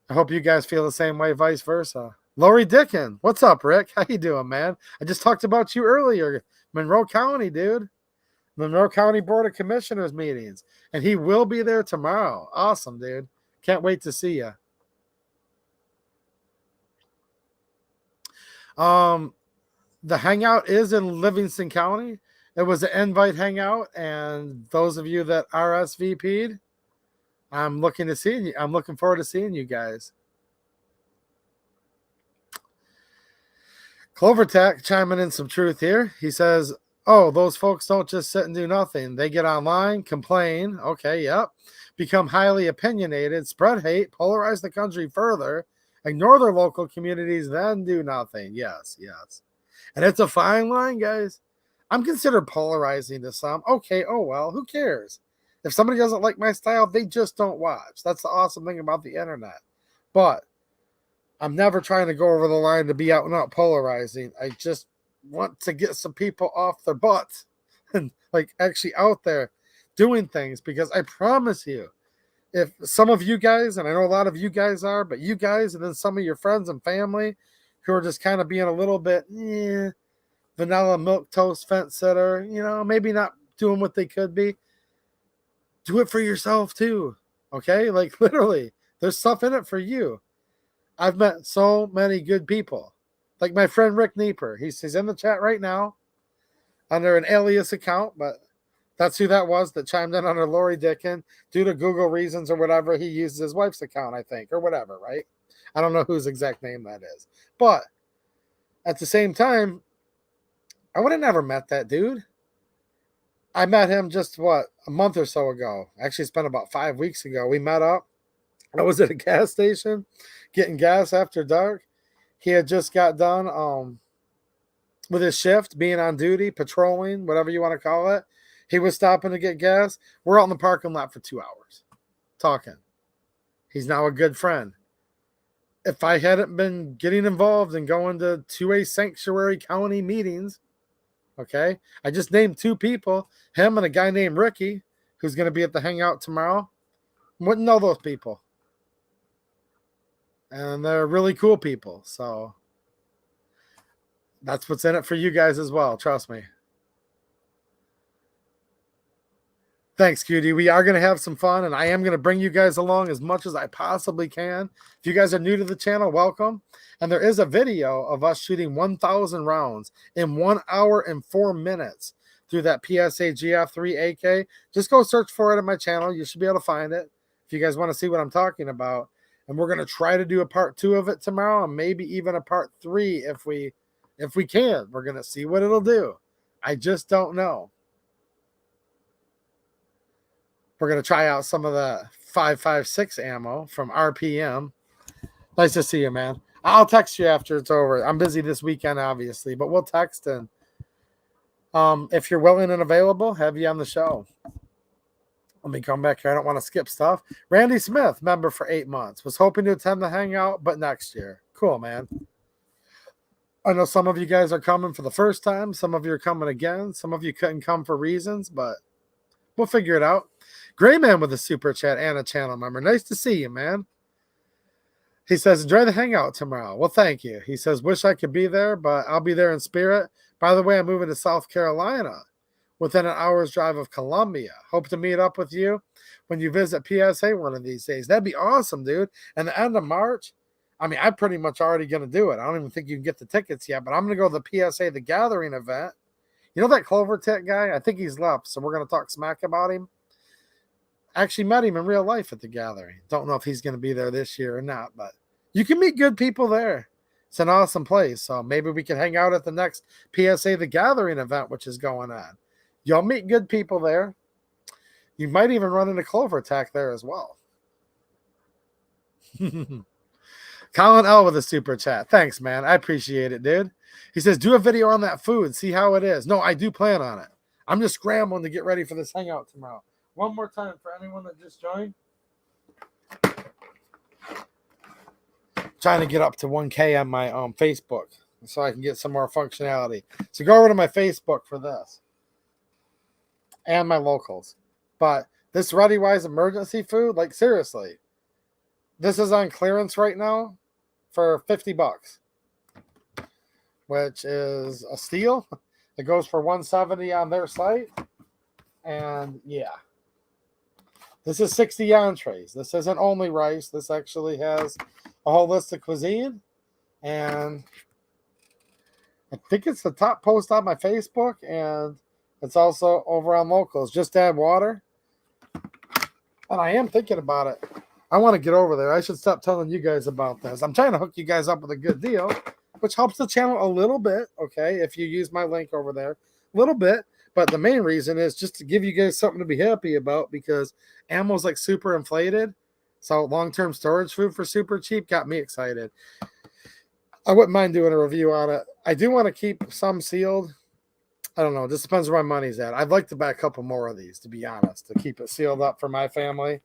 I hope you guys feel the same way, vice versa. Lori Dickin, what's up, Rick? How you doing, man? I just talked about you earlier. Monroe County, dude. Monroe County Board of Commissioners meetings. And he will be there tomorrow. Awesome, dude. Can't wait to see you. The hangout is in Livingston County. It was an invite hangout. And those of you that RSVP'd, I'm looking forward to seeing you guys. Clover Tech chiming in some truth here. He says, oh, those folks don't just sit and do nothing. They get online, complain. Okay, yep. Become highly opinionated, spread hate, polarize the country further, ignore their local communities, then do nothing. Yes, yes. And it's a fine line, guys. I'm considered polarizing to some. Okay, oh well, who cares? If somebody doesn't like my style, they just don't watch. That's the awesome thing about the internet. But I'm never trying to go over the line to be out and out polarizing. I just want to get some people off their butts and like actually out there doing things, because I promise you, if some of you guys, and I know a lot of you guys are, but you guys and then some of your friends and family who are just kind of being a little bit vanilla milk toast fence sitter, you know, maybe not doing what they could be, do it for yourself too. Okay? Like literally, there's stuff in it for you. I've met so many good people. Like my friend Rick Nieper. He's in the chat right now under an alias account, but that's who that was that chimed in under Lori Dickin. Due to Google reasons or whatever, he uses his wife's account, I think, or whatever, right? I don't know whose exact name that is. But at the same time, I would have never met that dude. I met him just, a month or so ago. Actually, it's been about 5 weeks ago. We met up. I was at a gas station getting gas after dark. He had just got done with his shift, being on duty, patrolling, whatever you want to call it. He was stopping to get gas. We're out in the parking lot for 2 hours talking. He's now a good friend. If I hadn't been getting involved and going to 2A sanctuary county meetings, okay, I just named 2 people, him and a guy named Ricky, who's going to be at the hangout tomorrow. Wouldn't know those people. And they're really cool people. So that's what's in it for you guys as well. Trust me. Thanks, QD. We are going to have some fun, and I am going to bring you guys along as much as I possibly can. If you guys are new to the channel, welcome. And there is a video of us shooting 1,000 rounds in 1 hour and 4 minutes through that PSA GF3 AK. Just go search for it on my channel. You should be able to find it if you guys want to see what I'm talking about. And we're going to try to do a part 2 of it tomorrow, and maybe even a part 3 if we can. We're going to see what it'll do. I just don't know. We're going to try out some of the 5.56 ammo from RPM. Nice to see you, man. I'll text you after it's over. I'm busy this weekend, obviously, but we'll text, and if you're willing and available, have you on the show. Let me come back here. I don't want to skip stuff. Randy Smith, member for 8 months. Was hoping to attend the hangout, but next year. Cool, man. I know some of you guys are coming for the first time. Some of you are coming again. Some of you couldn't come for reasons, but we'll figure it out. Gray Man with a super chat and a channel member. Nice to see you, man. He says, enjoy the hangout tomorrow. Well, thank you. He says, wish I could be there, but I'll be there in spirit. By the way, I'm moving to South Carolina within an hour's drive of Columbia. Hope to meet up with you when you visit PSA one of these days. That'd be awesome, dude. And the end of March, I mean, I'm pretty much already going to do it. I don't even think you can get the tickets yet, but I'm going to go to the PSA The Gathering event. You know that Clover Tech guy? I think he's left, so we're going to talk smack about him. Actually met him in real life at the gathering. Don't know if he's going to be there this year or not, but you can meet good people there. It's an awesome place. So maybe we can hang out at the next PSA The Gathering event, which is going on. You'll meet good people there. You might even run into Clover Attack there as well. Colin L with a super chat. Thanks, man. I appreciate it, dude. He says, do a video on that food. See how it is. No, I do plan on it. I'm just scrambling to get ready for this hangout tomorrow. One more time for anyone that just joined. Trying to get up to 1K on my Facebook so I can get some more functionality. So go over to my Facebook for this and my locals. But this ReadyWise emergency food, like seriously, this is on clearance right now for $50, which is a steal. It goes for $170 on their site. And yeah. This is 60 entrees. This isn't only rice. This actually has a holistic cuisine. And I think it's the top post on my Facebook. And it's also over on locals. Just add water. And I am thinking about it. I want to get over there. I should stop telling you guys about this. I'm trying to hook you guys up with a good deal, which helps the channel a little bit, okay, if you use my link over there. A little bit. But the main reason is just to give you guys something to be happy about because ammo's like super inflated. So long-term storage food for super cheap got me excited. I wouldn't mind doing a review on it. I do want to keep some sealed. I don't know. It just depends where my money's at. I'd like to buy a couple more of these, to be honest, to keep it sealed up for my family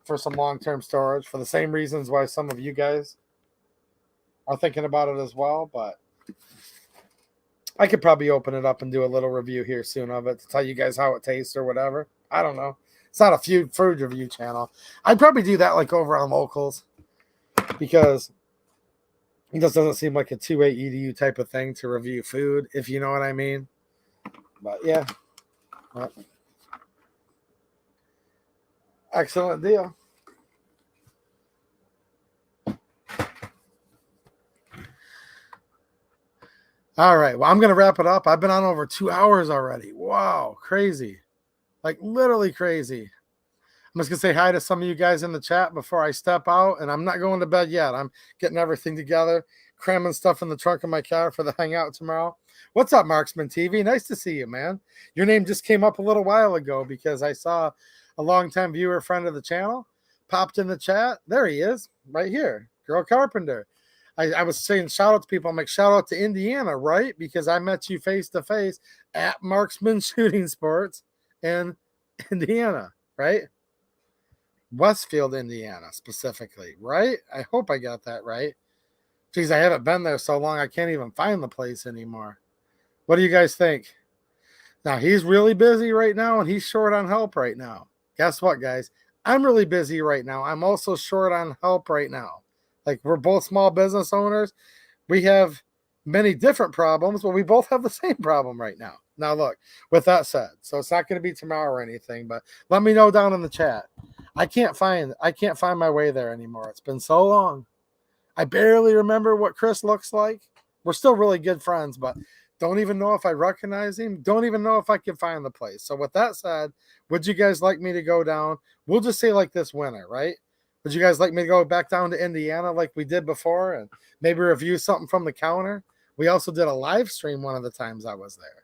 for some long-term storage for the same reasons why some of you guys are thinking about it as well. But I could probably open it up and do a little review here soon of it to tell you guys how it tastes or whatever. I don't know. It's not a food review channel. I'd probably do that like over on locals because it just doesn't seem like a 2A EDU type of thing to review food, if you know what I mean. But yeah. But excellent deal. All right. Well, I'm going to wrap it up. I've been on over 2 hours already. Wow. Crazy. Like literally crazy. I'm just going to say hi to some of you guys in the chat before I step out. And I'm not going to bed yet. I'm getting everything together, cramming stuff in the trunk of my car for the hangout tomorrow. What's up, Marksman TV? Nice to see you, man. Your name just came up a little while ago because I saw a longtime viewer friend of the channel popped in the chat. There he is, right here. Girl Carpenter. I was saying shout out to people. I'm like, shout out to Indiana, right? Because I met you face to face at Marksman Shooting Sports in Indiana, right? Westfield, Indiana, specifically, right? I hope I got that right. Geez, I haven't been there so long, I can't even find the place anymore. What do you guys think? Now, he's really busy right now, and he's short on help right now. Guess what, guys? I'm really busy right now. I'm also short on help right now. Like, we're both small business owners. We have many different problems, but we both have the same problem right now. Now, look, with that said, so it's not going to be tomorrow or anything, but let me know down in the chat. I can't find my way there anymore. It's been so long. I barely remember what Chris looks like. We're still really good friends, but don't even know if I recognize him. Don't even know if I can find the place. So with that said, would you guys like me to go down? We'll just say like this winter, right? Would you guys like me to go back down to Indiana like we did before and maybe review something from the counter? We also did a live stream one of the times I was there.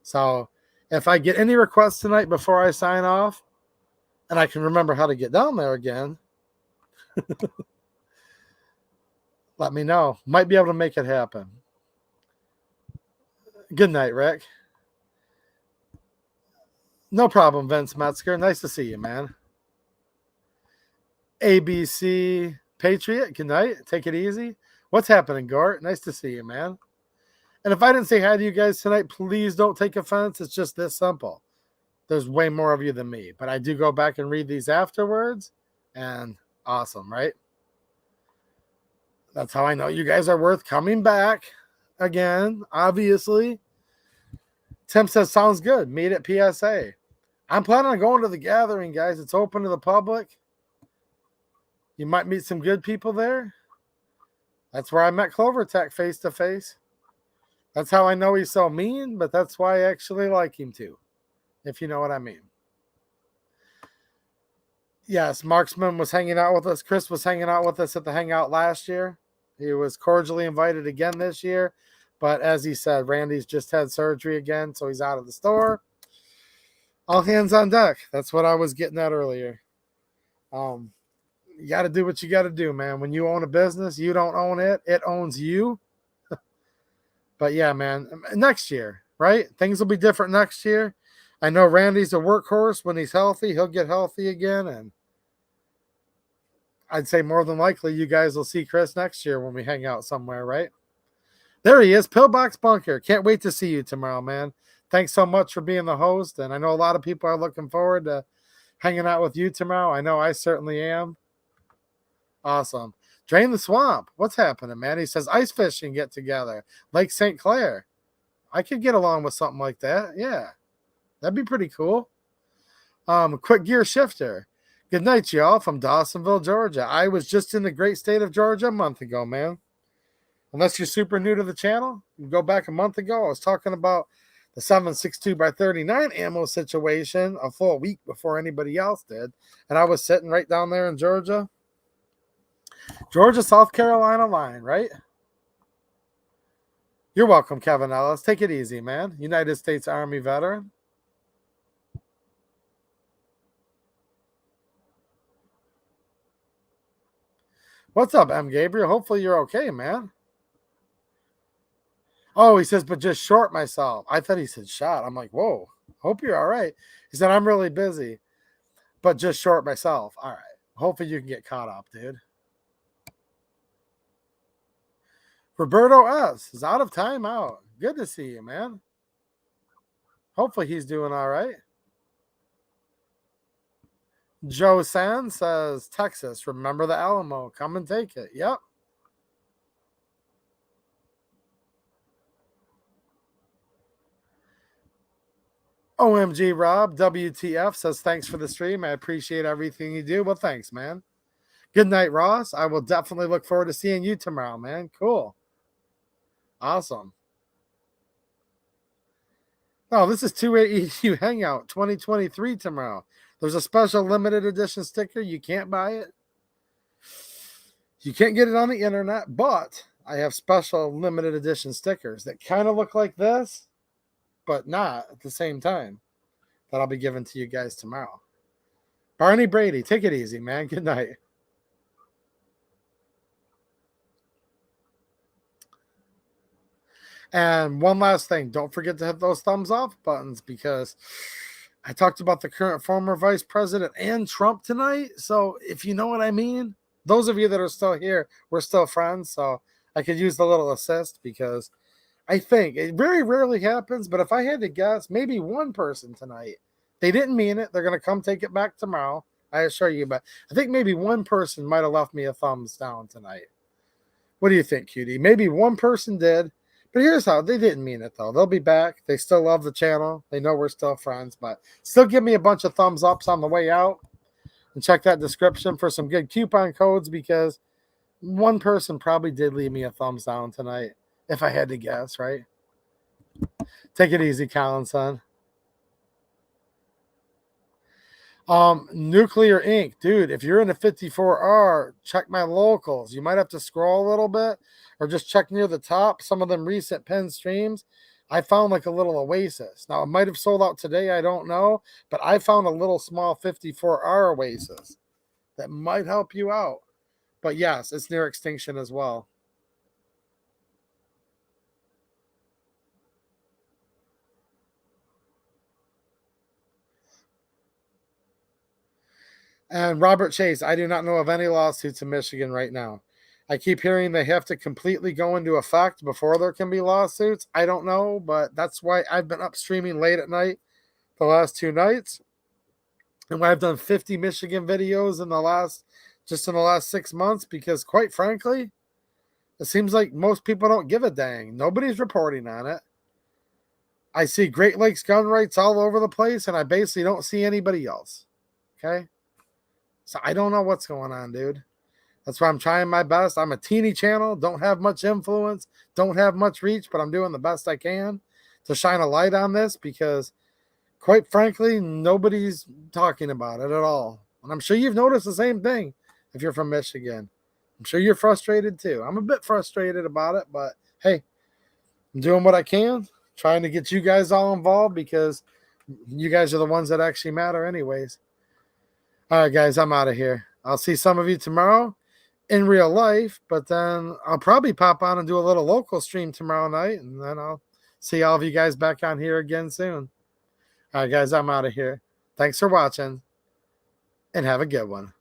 So if I get any requests tonight before I sign off and I can remember how to get down there again, let me know. Might be able to make it happen. Good night, Rick. No problem, Vince Metzger. Nice to see you, man. ABC Patriot, good night. Take it easy. What's happening, Gort? Nice to see you, man. And if I didn't say hi to you guys tonight, please don't take offense. It's just this simple. There's way more of you than me, but I do go back and read these afterwards, and awesome, right? That's how I know you guys are worth coming back again, obviously. Tim says, sounds good. Meet at PSA. I'm planning on going to the gathering, guys. It's open to the public. You might meet some good people there. That's where I met Clover Tech face to face. That's how I know he's so mean, but that's why I actually like him too, if you know what I mean. Yes, Marksman was hanging out with us. Chris was hanging out with us at the hangout last year. He was cordially invited again this year. But as he said, Randy's just had surgery again, so he's out of the store. All hands on deck. That's what I was getting at earlier. You got to do what you got to do, man. When you own a business, you don't own it. It owns you. But yeah, man, next year, right? Things will be different next year. I know Randy's a workhorse. When he's healthy, he'll get healthy again. And I'd say more than likely you guys will see Chris next year when we hang out somewhere, right? There he is, Pillbox Bunker. Can't wait to see you tomorrow, man. Thanks so much for being the host. And I know a lot of people are looking forward to hanging out with you tomorrow. I know I certainly am. Awesome. Drain the Swamp. What's happening, man? He says ice fishing get together. Lake St. Clair. I could get along with something like that. Yeah. That'd be pretty cool. Quick Gear Shifter. Good night, y'all, from Dawsonville, Georgia. I was just in the great state of Georgia a month ago, man. Unless you're super new to the channel, you go back a month ago. I was talking about the 7.62x39 ammo situation a full week before anybody else did. And I was sitting right down there in Georgia. Georgia, South Carolina line, right? You're welcome, Kevin Ellis. Take it easy, man. United States Army veteran. What's up, M. Gabriel? Hopefully you're okay, man. Oh, he says, but just short myself. I thought he said shot. I'm like, whoa, hope you're all right. He said, I'm really busy, but just short myself. All right. Hopefully you can get caught up, dude. Roberto S. is out of timeout. Good to see you, man. Hopefully he's doing all right. Joe San says, Texas, remember the Alamo. Come and take it. Yep. OMG Rob, WTF says, thanks for the stream. I appreciate everything you do. Well, thanks, man. Good night, Ross. I will definitely look forward to seeing you tomorrow, man. Cool. Awesome. Oh, this is 2AEU Hangout 2023 tomorrow. There's a special limited edition sticker. You can't buy it. You can't get it on the internet, but I have special limited edition stickers that kind of look like this, but not at the same time, that I'll be giving to you guys tomorrow. Barney Brady, take it easy, man. Good night. And one last thing, don't forget to hit those thumbs up buttons, because I talked about the current former vice president and Trump tonight. So if you know what I mean, those of you that are still here, we're still friends. So I could use the little assist, because I think it very rarely happens. But if I had to guess, maybe one person tonight, they didn't mean it. They're going to come take it back tomorrow, I assure you. But I think maybe one person might have left me a thumbs down tonight. What do you think, Cutie? Maybe one person did. But here's how. They didn't mean it, though. They'll be back. They still love the channel. They know we're still friends. But still give me a bunch of thumbs ups on the way out. And check that description for some good coupon codes, because one person probably did leave me a thumbs down tonight, if I had to guess, right? Take it easy, Colin, son. Nuclear Inc. Dude, if you're in a 54R, check my locals. You might have to scroll a little bit, or just check near the top. Some of them recent pin streams, I found like a little oasis. Now, it might have sold out today. I don't know. But I found a little small 54R oasis that might help you out. But yes, it's near extinction as well. And Robert Chase, I do not know of any lawsuits in Michigan right now. I keep hearing they have to completely go into effect before there can be lawsuits. I don't know, but that's why I've been up streaming late at night the last 2 nights. And I've done 50 Michigan videos in the last 6 months, because quite frankly, it seems like most people don't give a dang. Nobody's reporting on it. I see Great Lakes gun rights all over the place, and I basically don't see anybody else. Okay? So I don't know what's going on, dude. That's why I'm trying my best. I'm a teeny channel, don't have much influence, don't have much reach, but I'm doing the best I can to shine a light on this, because quite frankly, nobody's talking about it at all. And I'm sure you've noticed the same thing if you're from Michigan. I'm sure you're frustrated too. I'm a bit frustrated about it, but hey, I'm doing what I can, trying to get you guys all involved because you guys are the ones that actually matter anyways. All right, guys, I'm out of here. I'll see some of you tomorrow in real life, but then I'll probably pop on and do a little local stream tomorrow night, and then I'll see all of you guys back on here again soon. All right, guys, I'm out of here. Thanks for watching, and have a good one.